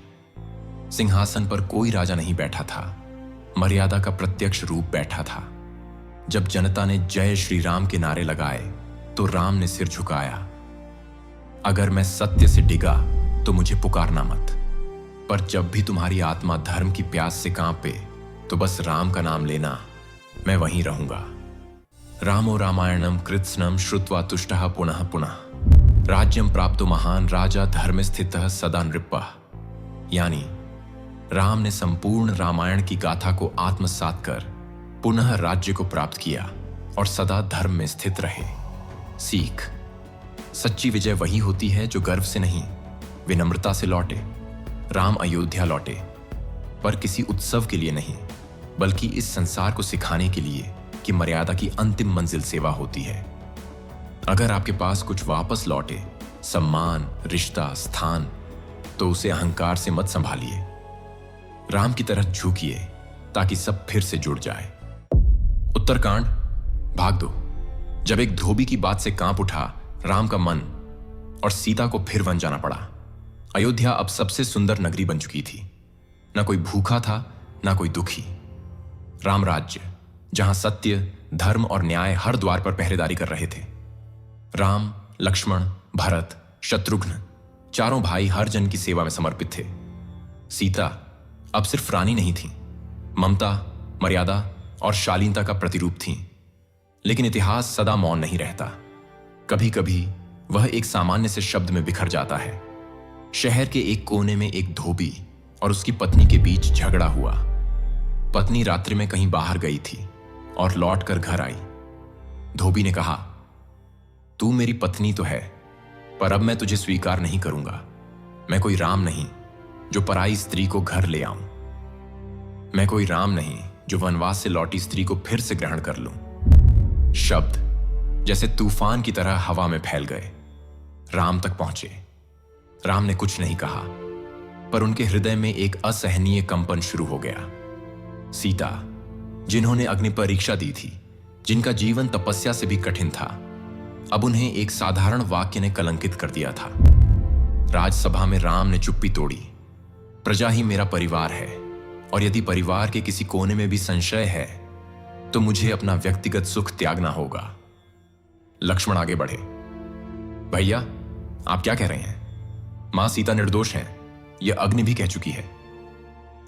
सिंहासन पर कोई राजा नहीं बैठा था, मर्यादा का प्रत्यक्ष रूप बैठा था। जब जनता ने जय श्री राम के नारे लगाए, तो राम ने सिर झुकाया। अगर मैं सत्य से डिगा तो मुझे पुकारना मत, पर जब भी तुम्हारी आत्मा धर्म की प्यास से कांपे, तो बस राम का नाम लेना, मैं वहीं रहूंगा। रामो रामायणम कृत्स्नम श्रुत्वा तुष्टः पुनः पुनः, राज्यम प्राप्तो महान राजा धर्म स्थितः सदा नृपः। यानी राम ने संपूर्ण रामायण की गाथा को आत्मसात कर पुनः राज्य को प्राप्त किया और सदा धर्म में स्थित रहे। सीख, सच्ची विजय वही होती है जो गर्व से नहीं, विनम्रता से लौटे। राम अयोध्या लौटे, पर किसी उत्सव के लिए नहीं, बल्कि इस संसार को सिखाने के लिए कि मर्यादा की अंतिम मंजिल सेवा होती है। अगर आपके पास कुछ वापस लौटे, सम्मान, रिश्ता, स्थान, तो उसे अहंकार से मत संभालिए। राम की तरह झुकिए ताकि सब फिर से जुड़ जाए। उत्तरकांड भाग 2। जब एक धोबी की बात से कांप उठा राम का मन और सीता को फिर वन जाना पड़ा। अयोध्या अब सबसे सुंदर नगरी बन चुकी थी। न कोई भूखा था, न कोई दुखी। राम राज्य, जहां सत्य, धर्म और न्याय हर द्वार पर पहरेदारी कर रहे थे। राम, लक्ष्मण, भरत, शत्रुघ्न, चारों भाई हर जन की सेवा में समर्पित थे। सीता अब सिर्फ रानी नहीं थी, ममता, मर्यादा और शालीनता का प्रतिरूप थी। लेकिन इतिहास सदा मौन नहीं रहता। कभी कभी वह एक सामान्य से शब्द में बिखर जाता है। शहर के एक कोने में एक धोबी और उसकी पत्नी के बीच झगड़ा हुआ। पत्नी रात्रि में कहीं बाहर गई थी और लौटकर घर आई। धोबी ने कहा, तू मेरी पत्नी तो है, पर अब मैं तुझे स्वीकार नहीं करूंगा। मैं कोई राम नहीं जो पराई स्त्री को घर ले आऊं। मैं कोई राम नहीं जो वनवास से लौटी स्त्री को फिर से ग्रहण कर लूं। शब्द जैसे तूफान की तरह हवा में फैल गए, राम तक पहुंचे। राम ने कुछ नहीं कहा, पर उनके हृदय में एक असहनीय कंपन शुरू हो गया। सीता, जिन्होंने अग्नि परीक्षा दी थी, जिनका जीवन तपस्या से भी कठिन था, अब उन्हें एक साधारण वाक्य ने कलंकित कर दिया था। राजसभा में राम ने चुप्पी तोड़ी। प्रजा ही मेरा परिवार है, और यदि परिवार के किसी कोने में भी संशय है तो मुझे अपना व्यक्तिगत सुख त्यागना होगा। लक्ष्मण आगे बढ़े। भैया, आप क्या कह रहे हैं? मां सीता निर्दोष हैं, यह अग्नि भी कह चुकी है।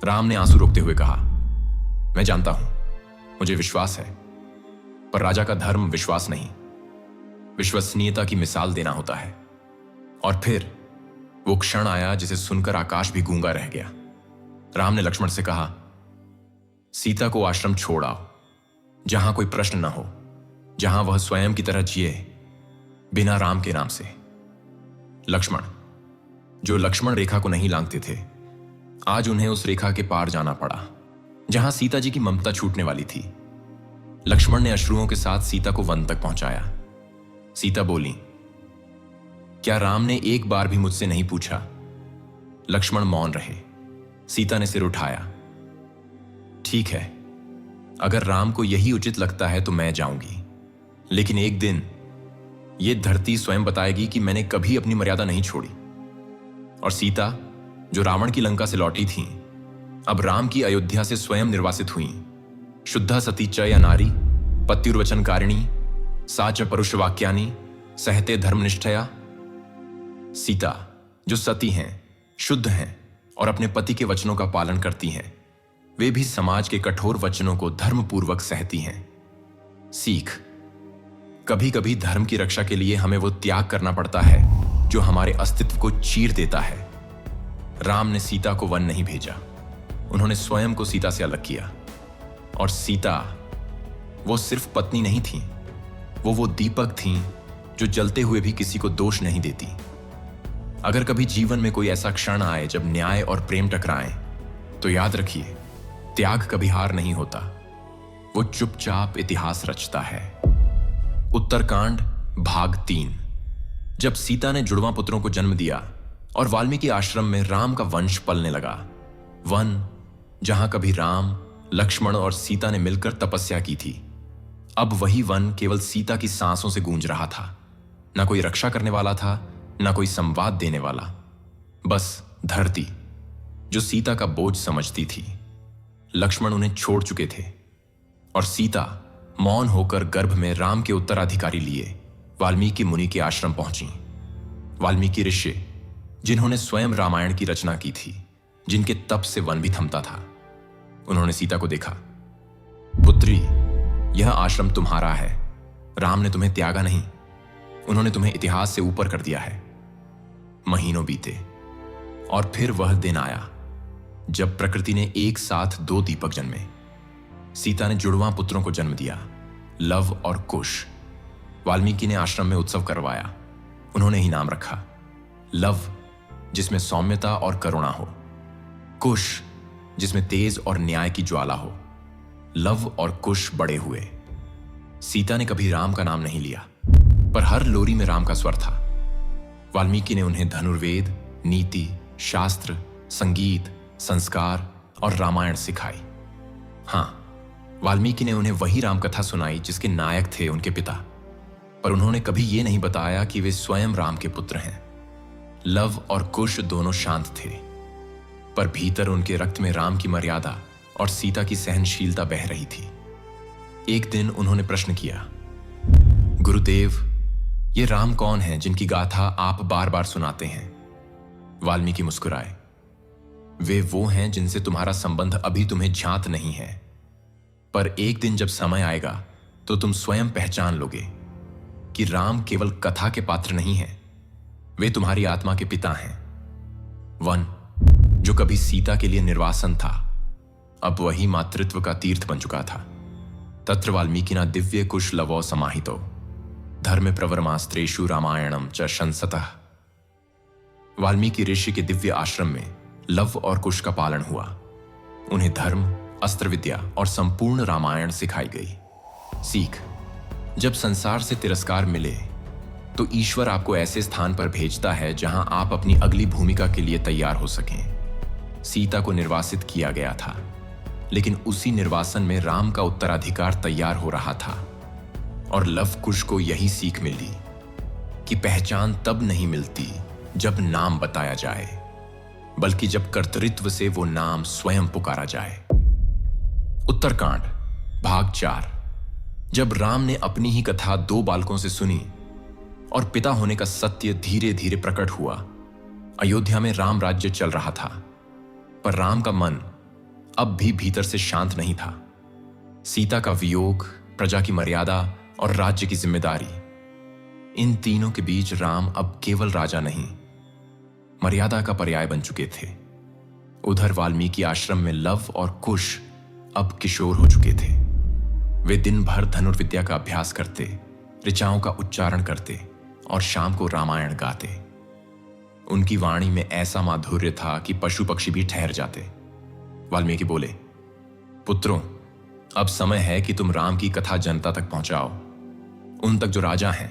राम ने आंसू रोकते हुए कहा, मैं जानता हूं, मुझे विश्वास है, पर राजा का धर्म विश्वास नहीं, विश्वसनीयता की मिसाल देना होता है। और फिर वो क्षण आया जिसे सुनकर आकाश भी गूंगा रह गया। राम ने लक्ष्मण से कहा, सीता को आश्रम छोड़ आओ, जहां कोई प्रश्न न हो, जहां वह स्वयं की तरह जिए, बिना राम के नाम से। लक्ष्मण, जो लक्ष्मण रेखा को नहीं लांघते थे, आज उन्हें उस रेखा के पार जाना पड़ा जहां सीता जी की ममता छूटने वाली थी। लक्ष्मण ने अश्रुओं के साथ सीता को वन तक पहुंचाया। सीता बोली, क्या राम ने एक बार भी मुझसे नहीं पूछा? लक्ष्मण मौन रहे। सीता ने सिर उठाया। ठीक है, अगर राम को यही उचित लगता है तो मैं जाऊंगी, लेकिन एक दिन यह धरती स्वयं बताएगी कि मैंने कभी अपनी मर्यादा नहीं छोड़ी। और सीता, जो रावण की लंका से लौटी थीं, अब राम की अयोध्या से स्वयं निर्वासित हुई। शुद्धा सती च या नारी, पत्युर्वचनकारिणी, सा च परुष वाक्यानि, सहते धर्मनिष्ठया। सीता, जो सती हैं, शुद्ध हैं और अपने पति के वचनों का पालन करती हैं, वे भी समाज के कठोर वचनों को धर्मपूर्वक सहती हैं। सीख, कभी कभी धर्म की रक्षा के लिए हमें वो त्याग करना पड़ता है जो हमारे अस्तित्व को चीर देता है। राम ने सीता को वन नहीं भेजा, उन्होंने स्वयं को सीता से अलग किया। और सीता, वो सिर्फ पत्नी नहीं थी, वो दीपक थीं जो जलते हुए भी किसी को दोष नहीं देती। अगर कभी जीवन में कोई ऐसा क्षण आए जब न्याय और प्रेम टकराएं, तो याद रखिए, त्याग कभी हार नहीं होता, वो चुपचाप इतिहास रचता है। उत्तरकांड भाग 3। जब सीता ने जुड़वा पुत्रों को जन्म दिया और वाल्मीकि आश्रम में राम का वंश पलने लगा, वन जहां कभी राम, लक्ष्मण और सीता ने मिलकर तपस्या की थी, अब वही वन केवल सीता की सांसों से गूंज रहा था। न कोई रक्षा करने वाला था, न कोई संवाद देने वाला, बस धरती जो सीता का बोझ समझती थी। लक्ष्मण उन्हें छोड़ चुके थे और सीता मौन होकर गर्भ में राम के उत्तराधिकारी लिए वाल्मीकि मुनि के आश्रम पहुंची। वाल्मीकि ऋषि, जिन्होंने स्वयं रामायण की रचना की थी, जिनके तप से वन भी थमता था। उन्होंने सीता को देखा। पुत्री, यह आश्रम तुम्हारा है, राम ने तुम्हें त्यागा नहीं, उन्होंने तुम्हें इतिहास से ऊपर कर दिया है। महीनों बीते और फिर वह दिन आया जब प्रकृति ने एक साथ 2 दीपक जन्मे। सीता ने जुड़वां पुत्रों को जन्म दिया, लव और कुश। वाल्मीकि ने आश्रम में उत्सव करवाया। उन्होंने ही नाम रखा, लव जिसमें सौम्यता और करुणा हो, कुश जिसमें तेज और न्याय की ज्वाला हो। लव और कुश बड़े हुए। सीता ने कभी राम का नाम नहीं लिया, पर हर लोरी में राम का स्वर था। वाल्मीकि ने उन्हें धनुर्वेद, नीति, शास्त्र, संगीत, संस्कार और रामायण सिखाई। हां, वाल्मीकि ने उन्हें वही रामकथा सुनाई जिसके नायक थे उनके पिता, पर उन्होंने कभी यह नहीं बताया कि वे स्वयं राम के पुत्र हैं। लव और कुश दोनों शांत थे, पर भीतर उनके रक्त में राम की मर्यादा और सीता की सहनशीलता बह रही थी। एक दिन उन्होंने प्रश्न किया, गुरुदेव, ये राम कौन है जिनकी गाथा आप बार बार सुनाते हैं? वाल्मीकि मुस्कुराए, वे वो हैं जिनसे तुम्हारा संबंध अभी तुम्हें ज्ञात नहीं है, पर एक दिन जब समय आएगा तो तुम स्वयं पहचान लोगे कि राम केवल कथा के पात्र नहीं हैं, वे तुम्हारी आत्मा के पिता हैं। वन जो कभी सीता के लिए निर्वासन था, अब वही मातृत्व का तीर्थ बन चुका था। तत्र वाल्मीकिना दिव्य कुश लवो समाहितो धर्म प्रवरमास्त्रेषु रामायणम च शंसतः। वाल्मीकि ऋषि के दिव्य आश्रम में लव और कुश का पालन हुआ। उन्हें धर्म, अस्त्र विद्या और संपूर्ण रामायण सिखाई गई। सीख: जब संसार से तिरस्कार मिले तो ईश्वर आपको ऐसे स्थान पर भेजता है जहां आप अपनी अगली भूमिका के लिए तैयार हो सकें। सीता को निर्वासित किया गया था, लेकिन उसी निर्वासन में राम का उत्तराधिकार तैयार हो रहा था। और लव कुश को यही सीख मिली कि पहचान तब नहीं मिलती जब नाम बताया जाए, बल्कि जब कर्तृत्व से वो नाम स्वयं पुकारा जाए। उत्तरकांड भाग 4। जब राम ने अपनी ही कथा 2 बालकों से सुनी और पिता होने का सत्य धीरे धीरे प्रकट हुआ, अयोध्या में राम राज्य चल रहा था। पर राम का मन अब भी भीतर से शांत नहीं था। सीता का वियोग, प्रजा की मर्यादा और राज्य की जिम्मेदारी, इन तीनों के बीच राम अब केवल राजा नहीं, मर्यादा का पर्याय बन चुके थे। उधर वाल्मीकि आश्रम में लव और कुश अब किशोर हो चुके थे। वे दिन भर धनुर्विद्या का अभ्यास करते, ऋचाओं का उच्चारण करते और शाम को रामायण गाते। उनकी वाणी में ऐसा माधुर्य था कि पशु पक्षी भी ठहर जाते। वाल्मीकि बोले, पुत्रों, अब समय है कि तुम राम की कथा जनता तक पहुंचाओ, उन तक जो राजा हैं,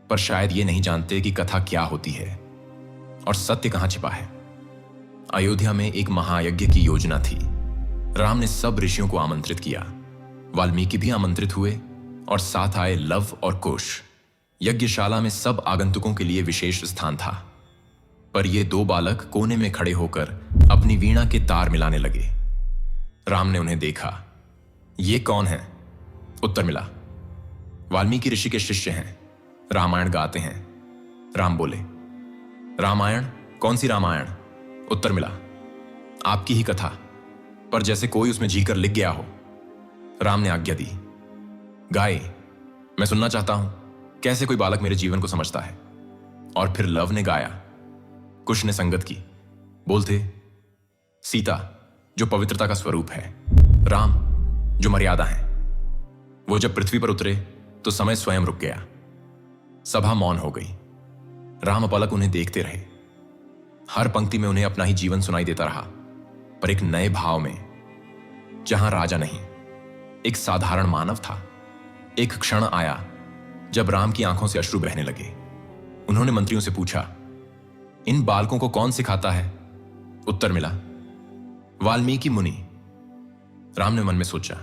पर शायद ये नहीं जानते कि कथा क्या होती है और सत्य कहां छिपा है। अयोध्या में एक महायज्ञ की योजना थी। राम ने सब ऋषियों को आमंत्रित किया। वाल्मीकि भी आमंत्रित हुए और साथ आए लव और कुश। यज्ञशाला में सब आगंतुकों के लिए विशेष स्थान था, पर ये 2 बालक कोने में खड़े होकर अपनी वीणा के तार मिलाने लगे। राम ने उन्हें देखा। ये कौन है? उत्तर मिला, वाल्मीकि ऋषि के शिष्य हैं, रामायण गाते हैं। राम बोले, रामायण? कौन सी रामायण? उत्तर मिला, आपकी ही कथा, पर जैसे कोई उसमें जीकर लिख गया हो। राम ने आज्ञा दी, गाए, मैं सुनना चाहता हूं कैसे कोई बालक मेरे जीवन को समझता है। और फिर लव ने गाया। कुश ने संगत की, बोलते, सीता जो पवित्रता का स्वरूप है, राम जो मर्यादा है। वो जब पृथ्वी पर उतरे तो समय स्वयं रुक गया। सभा मौन हो गई। राम अपलक उन्हें देखते रहे। हर पंक्ति में उन्हें अपना ही जीवन सुनाई देता रहा, पर एक नए भाव में, जहां राजा नहीं, एक साधारण मानव था। एक क्षण आया जब राम की आंखों से अश्रु बहने लगे। उन्होंने मंत्रियों से पूछा, इन बालकों को कौन सिखाता है? उत्तर मिला, वाल्मीकि मुनि। राम ने मन में सोचा,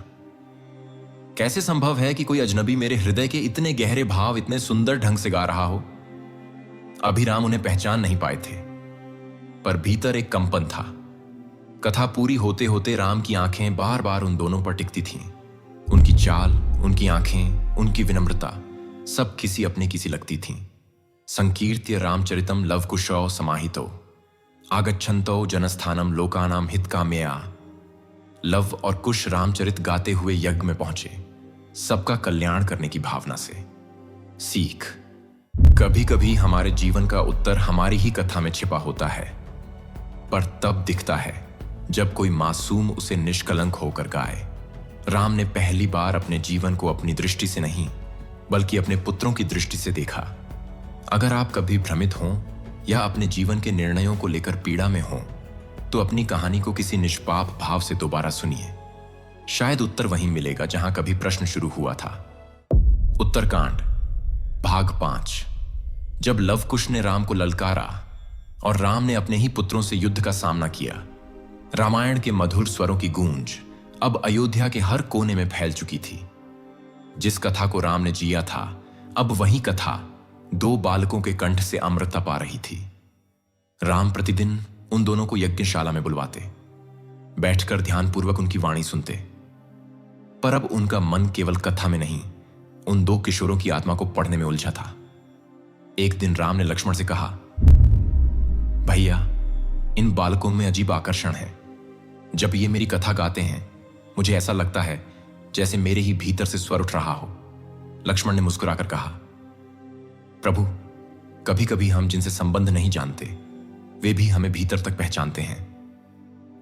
कैसे संभव है कि कोई अजनबी मेरे हृदय के इतने गहरे भाव इतने सुंदर ढंग से गा रहा हो। अभी राम उन्हें पहचान नहीं पाए थे, पर भीतर एक कंपन था। कथा पूरी होते होते राम की आंखें बार बार उन दोनों पर टिकती थीं। उनकी चाल, उनकी आंखें, उनकी विनम्रता, सब किसी अपने किसी लगती थीं। संकीर्त्य रामचरितम लवकुशौ समाहितो आगच्छन्तो जनस्थानम लोकानाम हितकाम्यया। लव और कुश रामचरित गाते हुए यज्ञ में पहुंचे, सबका कल्याण करने की भावना से। सीख: कभी कभी हमारे जीवन का उत्तर हमारी ही कथा में छिपा होता है, पर तब दिखता है जब कोई मासूम उसे निष्कलंक होकर गाए। राम ने पहली बार अपने जीवन को अपनी दृष्टि से नहीं, बल्कि अपने पुत्रों की दृष्टि से देखा। अगर आप कभी भ्रमित हों या अपने जीवन के निर्णयों को लेकर पीड़ा में हों, तो अपनी कहानी को किसी निष्पाप भाव से दोबारा सुनिए। शायद उत्तर वहीं मिलेगा जहां कभी प्रश्न शुरू हुआ था। उत्तरकांड भाग 5। जब लवकुश ने राम को ललकारा और राम ने अपने ही पुत्रों से युद्ध का सामना किया, रामायण के मधुर स्वरों की गूंज अब अयोध्या के हर कोने में फैल चुकी थी। जिस कथा को राम ने जिया था, अब वही कथा 2 बालकों के कंठ से अमृता पा रही थी। राम प्रतिदिन उन दोनों को यज्ञशाला में बुलवाते, बैठकर ध्यानपूर्वक उनकी वाणी सुनते, पर अब उनका मन केवल कथा में नहीं, उन 2 किशोरों की आत्मा को पढ़ने में उलझा था। एक दिन राम ने लक्ष्मण से कहा, भैया, इन बालकों में अजीब आकर्षण है। जब ये मेरी कथा गाते हैं, मुझे ऐसा लगता है जैसे मेरे ही भीतर से स्वर उठ रहा हो। लक्ष्मण ने मुस्कुराकर कहा, प्रभु, कभी कभी हम जिनसे संबंध नहीं जानते वे भी हमें भीतर तक पहचानते हैं।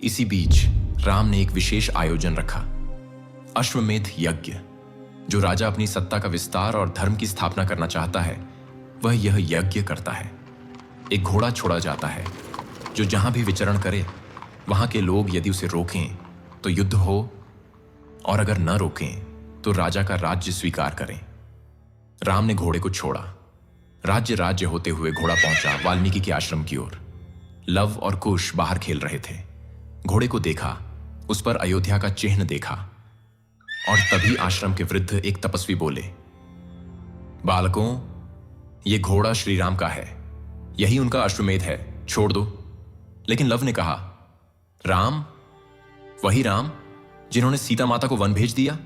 इसी बीच राम ने एक विशेष आयोजन रखा, अश्वमेध यज्ञ। जो राजा अपनी सत्ता का विस्तार और धर्म की स्थापना करना चाहता है, वह यह यज्ञ करता है। एक घोड़ा छोड़ा जाता है जो जहां भी विचरण करे, वहां के लोग यदि उसे रोकें तो युद्ध हो, और अगर न रोकें तो राजा का राज्य स्वीकार करें। राम ने घोड़े को छोड़ा। राज्य राज्य होते हुए घोड़ा पहुंचा वाल्मीकि के आश्रम की ओर। लव और कुश बाहर खेल रहे थे। घोड़े को देखा, उस पर अयोध्या का चिन्ह देखा, और तभी आश्रम के वृद्ध एक तपस्वी बोले, बालकों, यह घोड़ा श्री राम का है, यही उनका अश्वमेध है, छोड़ दो। लेकिन लव ने कहा, राम? वही राम जिन्होंने सीता माता को वन भेज दिया?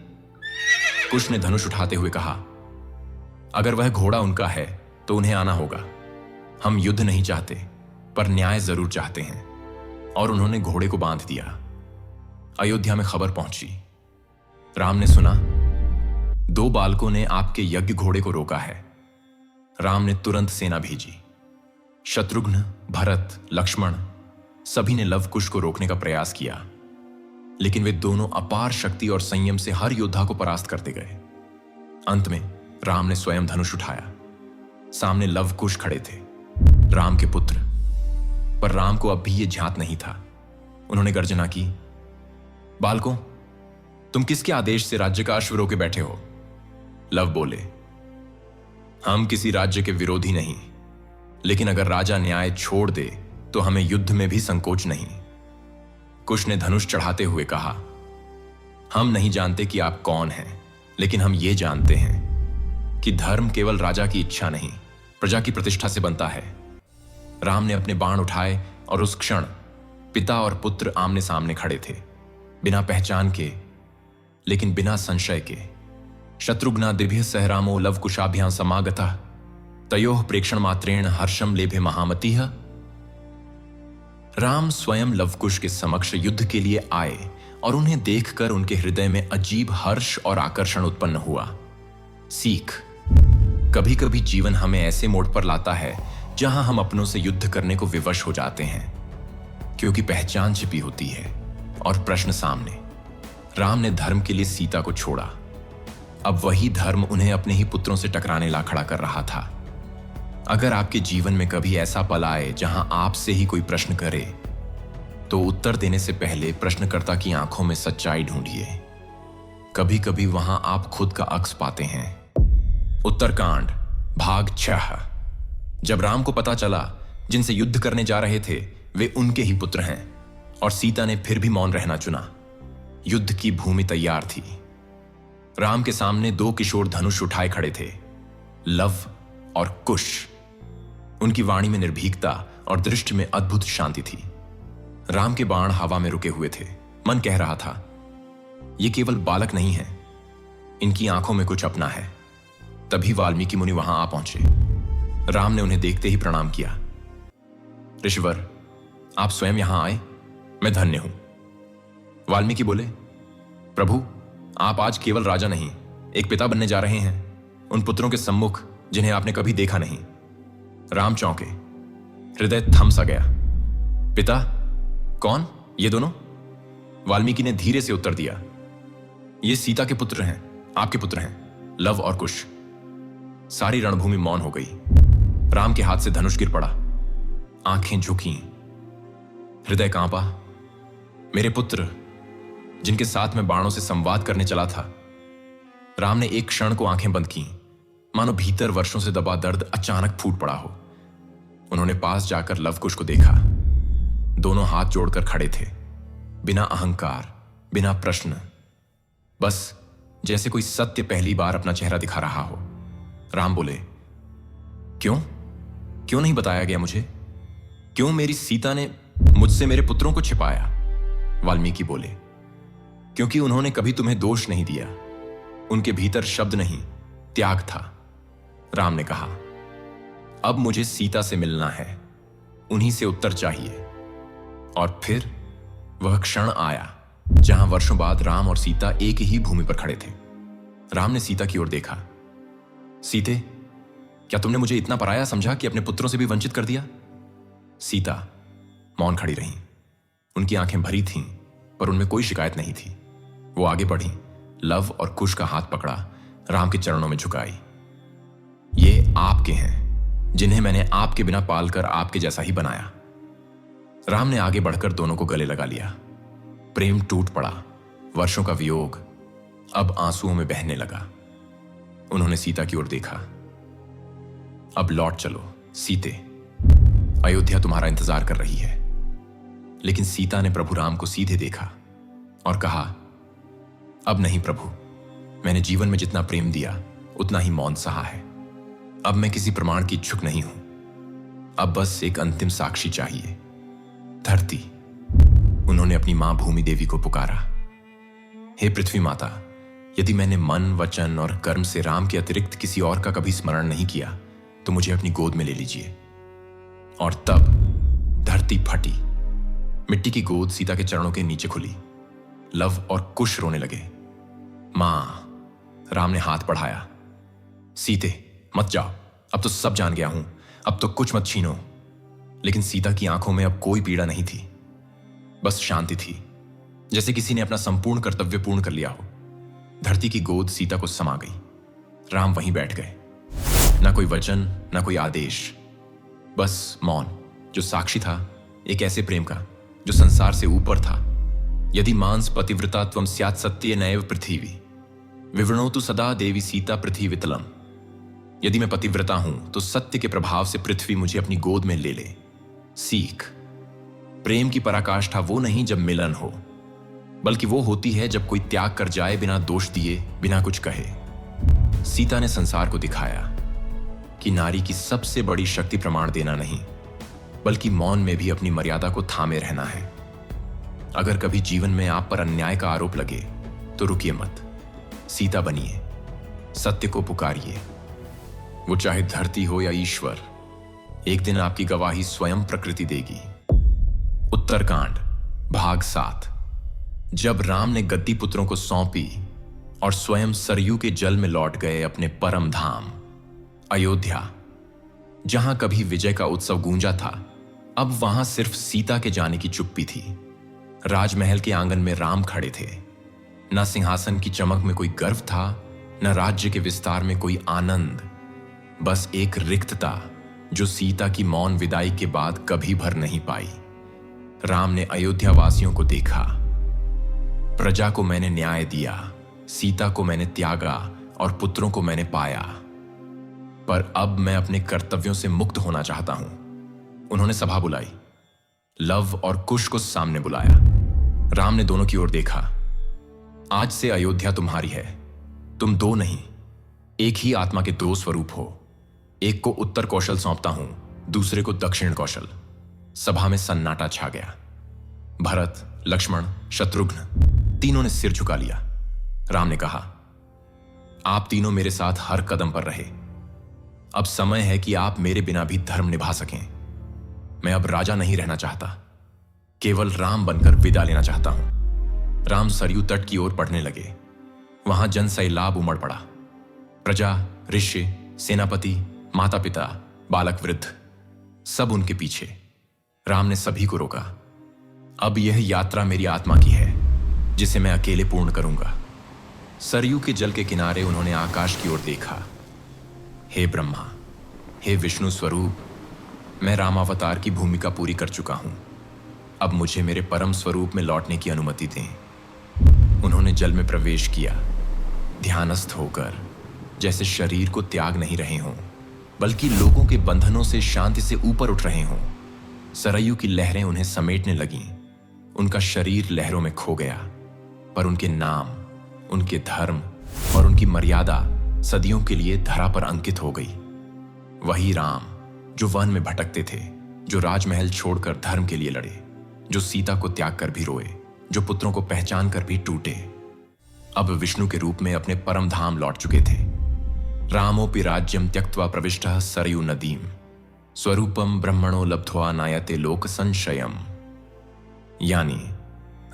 कुश ने धनुष उठाते हुए कहा, अगर वह घोड़ा उनका है तो उन्हें आना होगा। हम युद्ध नहीं चाहते, पर न्याय जरूर चाहते हैं। और उन्होंने घोड़े को बांध दिया। अयोध्या में खबर पहुंची। राम ने सुना, 2 बालकों ने आपके यज्ञ घोड़े को रोका है। राम ने तुरंत सेना भेजी। शत्रुघ्न, भरत, लक्ष्मण सभी ने लव कुश को रोकने का प्रयास किया, लेकिन वे दोनों अपार शक्ति और संयम से हर योद्धा को परास्त करते गए। अंत में राम ने स्वयं धनुष उठाया। सामने लव कुश खड़े थे, राम के पुत्र। पर राम को अब भी यह ज्ञात नहीं था। उन्होंने गर्जना की, बालकों, तुम किसके आदेश से राज्य का अश्व रोके बैठे हो? लव बोले, हम किसी राज्य के विरोधी नहीं, लेकिन अगर राजा न्याय छोड़ दे तो हमें युद्ध में भी संकोच नहीं। कुश ने धनुष चढ़ाते हुए कहा, हम नहीं जानते कि आप कौन हैं, लेकिन हम ये जानते हैं कि धर्म केवल राजा की इच्छा नहीं, प्रजा की प्रतिष्ठा से बनता है। राम ने अपने बाण उठाए और उस क्षण पिता और पुत्र आमने सामने खड़े थे, बिना पहचान के, लेकिन बिना संशय के। शत्रुघ्ना दिभ्य सहरामो लव कुशाभ्यां समागतः तयोः प्रेक्षण मात्रेण हर्षम लेभे महामतिः। राम स्वयं लवकुश के समक्ष युद्ध के लिए आए और उन्हें देखकर उनके हृदय में अजीब हर्ष और आकर्षण उत्पन्न हुआ। सीख, कभी कभी जीवन हमें ऐसे मोड़ पर लाता है जहां हम अपनों से युद्ध करने को विवश हो जाते हैं, क्योंकि पहचान छिपी होती है और प्रश्न सामने। राम ने धर्म के लिए सीता को छोड़ा। अब वही धर्म उन्हें अपने ही पुत्रों से टकराने ला खड़ा कर रहा था। अगर आपके जीवन में कभी ऐसा पल आए जहां आपसे ही कोई प्रश्न करे, तो उत्तर देने से पहले प्रश्नकर्ता की आंखों में सच्चाई ढूंढिए। कभी कभी वहां आप खुद का अक्स पाते हैं। उत्तरकांड भाग 6। जब राम को पता चला जिनसे युद्ध करने जा रहे थे वे उनके ही पुत्र हैं, और सीता ने फिर भी मौन रहना चुना। युद्ध की भूमि तैयार थी। राम के सामने 2 किशोर धनुष उठाए खड़े थे, लव और कुश। उनकी वाणी में निर्भीकता और दृष्टि में अद्भुत शांति थी। राम के बाण हवा में रुके हुए थे। मन कह रहा था, ये केवल बालक नहीं है, इनकी आंखों में कुछ अपना है। तभी वाल्मीकि मुनि वहां आ पहुंचे। राम ने उन्हें देखते ही प्रणाम किया। ऋषिवर, आप स्वयं यहां आए, मैं धन्य हूं। वाल्मीकि बोले, प्रभु, आप आज केवल राजा नहीं, एक पिता बनने जा रहे हैं, उन पुत्रों के सम्मुख जिन्हें आपने कभी देखा नहीं। राम चौंके, हृदय थम सा गया। पिता? कौन? ये दोनों? वाल्मीकि ने धीरे से उत्तर दिया, ये सीता के पुत्र हैं, आपके पुत्र हैं, लव और कुश। सारी रणभूमि मौन हो गई। राम के हाथ से धनुष गिर पड़ा। आंखें झुकी, हृदय कांपा। मेरे पुत्र, जिनके साथ मैं बाणों से संवाद करने चला था। राम ने एक क्षण को आंखें बंद की, मानो भीतर वर्षों से दबा दर्द अचानक फूट पड़ा हो। उन्होंने पास जाकर लवकुश को देखा। दोनों हाथ जोड़कर खड़े थे, बिना अहंकार, बिना प्रश्न, बस जैसे कोई सत्य पहली बार अपना चेहरा दिखा रहा हो। राम बोले, क्यों नहीं बताया गया मुझे? क्यों मेरी सीता ने मुझसे मेरे पुत्रों को छिपाया? वाल्मीकि बोले, क्योंकि उन्होंने कभी तुम्हें दोष नहीं दिया। उनके भीतर शब्द नहीं, त्याग था। राम ने कहा, अब मुझे सीता से मिलना है, उन्हीं से उत्तर चाहिए। और फिर वह क्षण आया जहां वर्षों बाद राम और सीता एक ही भूमि पर खड़े थे। राम ने सीता की ओर देखा। सीते, क्या तुमने मुझे इतना पराया समझा कि अपने पुत्रों से भी वंचित कर दिया? सीता, मौन खड़ी रहीं। उनकी आंखें भरी थीं, पर उनमें कोई शिकायत नहीं थी। वो आगे बढ़ी, लव और कुश का हाथ पकड़ा, राम के चरणों में झुकाई। ये आपके हैं, जिन्हें मैंने आपके बिना पालकर आपके जैसा ही बनाया। राम ने आगे बढ़कर दोनों को गले लगा लिया। प्रेम टूट पड़ा। वर्षों का वियोग अब आंसुओं में बहने लगा। उन्होंने सीता की ओर देखा। अब लौट चलो सीते, अयोध्या तुम्हारा इंतजार कर रही है। लेकिन सीता ने प्रभु राम को सीधे देखा और कहा, अब नहीं प्रभु, मैंने जीवन में जितना प्रेम दिया उतना ही मौन सहा है। अब मैं किसी प्रमाण की इच्छुक नहीं हूं। अब बस एक अंतिम साक्षी चाहिए, धरती। उन्होंने अपनी मां भूमि देवी को पुकारा। हे पृथ्वी माता, यदि मैंने मन, वचन और कर्म से राम के अतिरिक्त किसी और का कभी स्मरण नहीं किया तो मुझे अपनी गोद में ले लीजिए। और तब धरती फटी। मिट्टी की गोद सीता के चरणों के नीचे खुली। लव और कुश रोने लगे। मां, राम ने हाथ बढ़ाया। सीते मत जाओ, अब तो सब जान गया हूं, अब तो कुछ मत छीनो। लेकिन सीता की आंखों में अब कोई पीड़ा नहीं थी, बस शांति थी, जैसे किसी ने अपना संपूर्ण कर्तव्य पूर्ण कर लिया हो। धरती की गोद सीता को समा गई। राम वहीं बैठ गए। ना कोई वचन, ना कोई आदेश, बस मौन, जो साक्षी था एक ऐसे प्रेम का जो संसार से ऊपर था। यदि मांस पतिव्रता त्वं स्यात् सत्ये नैव पृथिवी विवृणोतु सदा देवी सीता पृथ्वीतलम। यदि मैं पतिव्रता हूं तो सत्य के प्रभाव से पृथ्वी मुझे अपनी गोद में ले ले। सीख, प्रेम की पराकाष्ठा वो नहीं जब मिलन हो, बल्कि वो होती है जब कोई त्याग कर जाए बिना दोष दिए, बिना कुछ कहे। सीता ने संसार को दिखाया कि नारी की सबसे बड़ी शक्ति प्रमाण देना नहीं, बल्कि मौन में भी अपनी मर्यादा को थामे रहना है। अगर कभी जीवन में आप पर अन्याय का आरोप लगे तो रुकिए मत, सीता बनिए, सत्य को पुकारिए। वो चाहे धरती हो या ईश्वर, एक दिन आपकी गवाही स्वयं प्रकृति देगी। उत्तरकांड भाग 7। जब राम ने गद्दी पुत्रों को सौंपी और स्वयं सरयू के जल में लौट गए अपने परम धाम अयोध्या, जहां कभी विजय का उत्सव गूंजा था, अब वहां सिर्फ सीता के जाने की चुप्पी थी। राजमहल के आंगन में राम खड़े थे। न सिंहासन की चमक में कोई गर्व था, न राज्य के विस्तार में कोई आनंद, बस एक रिक्तता जो सीता की मौन विदाई के बाद कभी भर नहीं पाई। राम ने अयोध्या वासियों को देखा। प्रजा को मैंने न्याय दिया, सीता को मैंने त्यागा और पुत्रों को मैंने पाया, पर अब मैं अपने कर्तव्यों से मुक्त होना चाहता हूं। उन्होंने सभा बुलाई। लव और कुश को सामने बुलाया। राम ने दोनों की ओर देखा। आज से अयोध्या तुम्हारी है। तुम दो नहीं, एक ही आत्मा के दो स्वरूप हो। एक को उत्तर कौशल सौंपता हूं, दूसरे को दक्षिण कौशल। सभा में सन्नाटा छा गया। भरत, लक्ष्मण, शत्रुघ्न तीनों ने सिर झुका लिया। राम ने कहा, आप तीनों मेरे साथ हर कदम पर रहे। अब समय है कि आप मेरे बिना भी धर्म निभा सकें। मैं अब राजा नहीं रहना चाहता, केवल राम बनकर विदा लेना चाहता हूं। राम सरयू तट की ओर बढ़ने लगे। वहां जन सैलाब उमड़ पड़ा। प्रजा, ऋषि, सेनापति, माता पिता, बालक, वृद्ध, सब उनके पीछे। राम ने सभी को रोका। अब यह यात्रा मेरी आत्मा की है, जिसे मैं अकेले पूर्ण करूंगा। सरयू के जल के किनारे उन्होंने आकाश की ओर देखा। हे ब्रह्मा, हे विष्णु स्वरूप, मैं रामावतार की भूमिका पूरी कर चुका हूं। अब मुझे मेरे परम स्वरूप में लौटने की अनुमति दें। उन्होंने जल में प्रवेश किया, ध्यानस्थ होकर, जैसे शरीर को त्याग नहीं रहे हों, बल्कि लोगों के बंधनों से शांति से ऊपर उठ रहे हों। सरयू की लहरें उन्हें समेटने लगीं। उनका शरीर लहरों में खो गया, पर उनके नाम, उनके धर्म और उनकी मर्यादा सदियों के लिए धरा पर अंकित हो गई। वही राम जो वन में भटकते थे, जो राजमहल छोड़कर धर्म के लिए लड़े, जो सीता को त्याग कर भी रोए, जो पुत्रों को पहचान कर भी टूटे, अब विष्णु के रूप में अपने परम धाम लौट चुके थे। रामोपि राज्यम त्यक्त्वा प्रविष्टः सरयू नदीम स्वरूपम ब्रह्मणो लब्ध्वा नायते लोक संशयम। यानी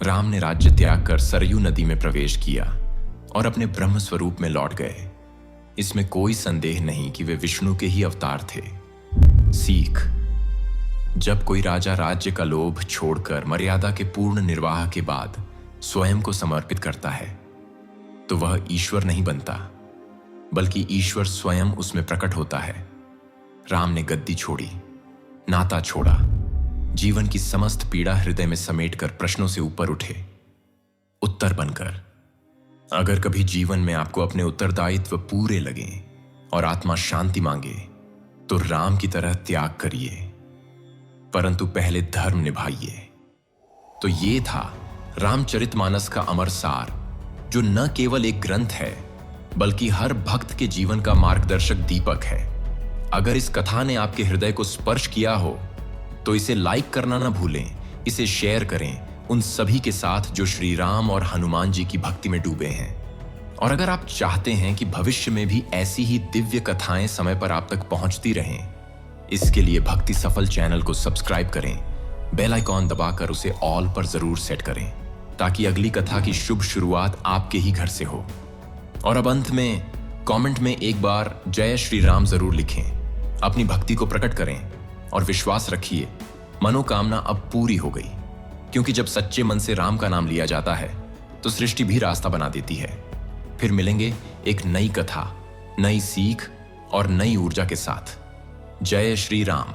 राम ने राज्य त्याग कर सरयू नदी में प्रवेश किया और अपने ब्रह्म स्वरूप में लौट गए। इसमें कोई संदेह नहीं कि वे विष्णु के ही अवतार थे। सीख, जब कोई राजा राज्य का लोभ छोड़कर मर्यादा के पूर्ण निर्वाह के बाद स्वयं को समर्पित करता है तो वह ईश्वर नहीं बनता, बल्कि ईश्वर स्वयं उसमें प्रकट होता है। राम ने गद्दी छोड़ी, नाता छोड़ा, जीवन की समस्त पीड़ा हृदय में समेटकर प्रश्नों से ऊपर उठे, उत्तर बनकर। अगर कभी जीवन में आपको अपने उत्तरदायित्व पूरे लगें और आत्मा शांति मांगे तो राम की तरह त्याग करिए, परंतु पहले धर्म निभाइए। तो ये था रामचरितमानस का अमर सार, जो न केवल एक ग्रंथ है बल्कि हर भक्त के जीवन का मार्गदर्शक दीपक है। अगर इस कथा ने आपके हृदय को स्पर्श किया हो तो इसे लाइक करना ना भूलें, इसे शेयर करें उन सभी के साथ जो श्री राम और हनुमान जी की भक्ति में डूबे हैं। और अगर आप चाहते हैं कि भविष्य में भी ऐसी ही दिव्य कथाएं समय पर आप तक पहुंचती रहें, इसके लिए भक्ति सफल चैनल को सब्सक्राइब करें, बेल आइकॉन दबाकर उसे ऑल पर जरूर सेट करें ताकि अगली कथा की शुभ शुरुआत आपके ही घर से हो। और अब अंत में कमेंट में एक बार जय श्री राम जरूर लिखें, अपनी भक्ति को प्रकट करें और विश्वास रखिए मनोकामना अब पूरी हो गई, क्योंकि जब सच्चे मन से राम का नाम लिया जाता है तो सृष्टि भी रास्ता बना देती है। फिर मिलेंगे एक नई कथा, नई सीख और नई ऊर्जा के साथ। जय श्री राम।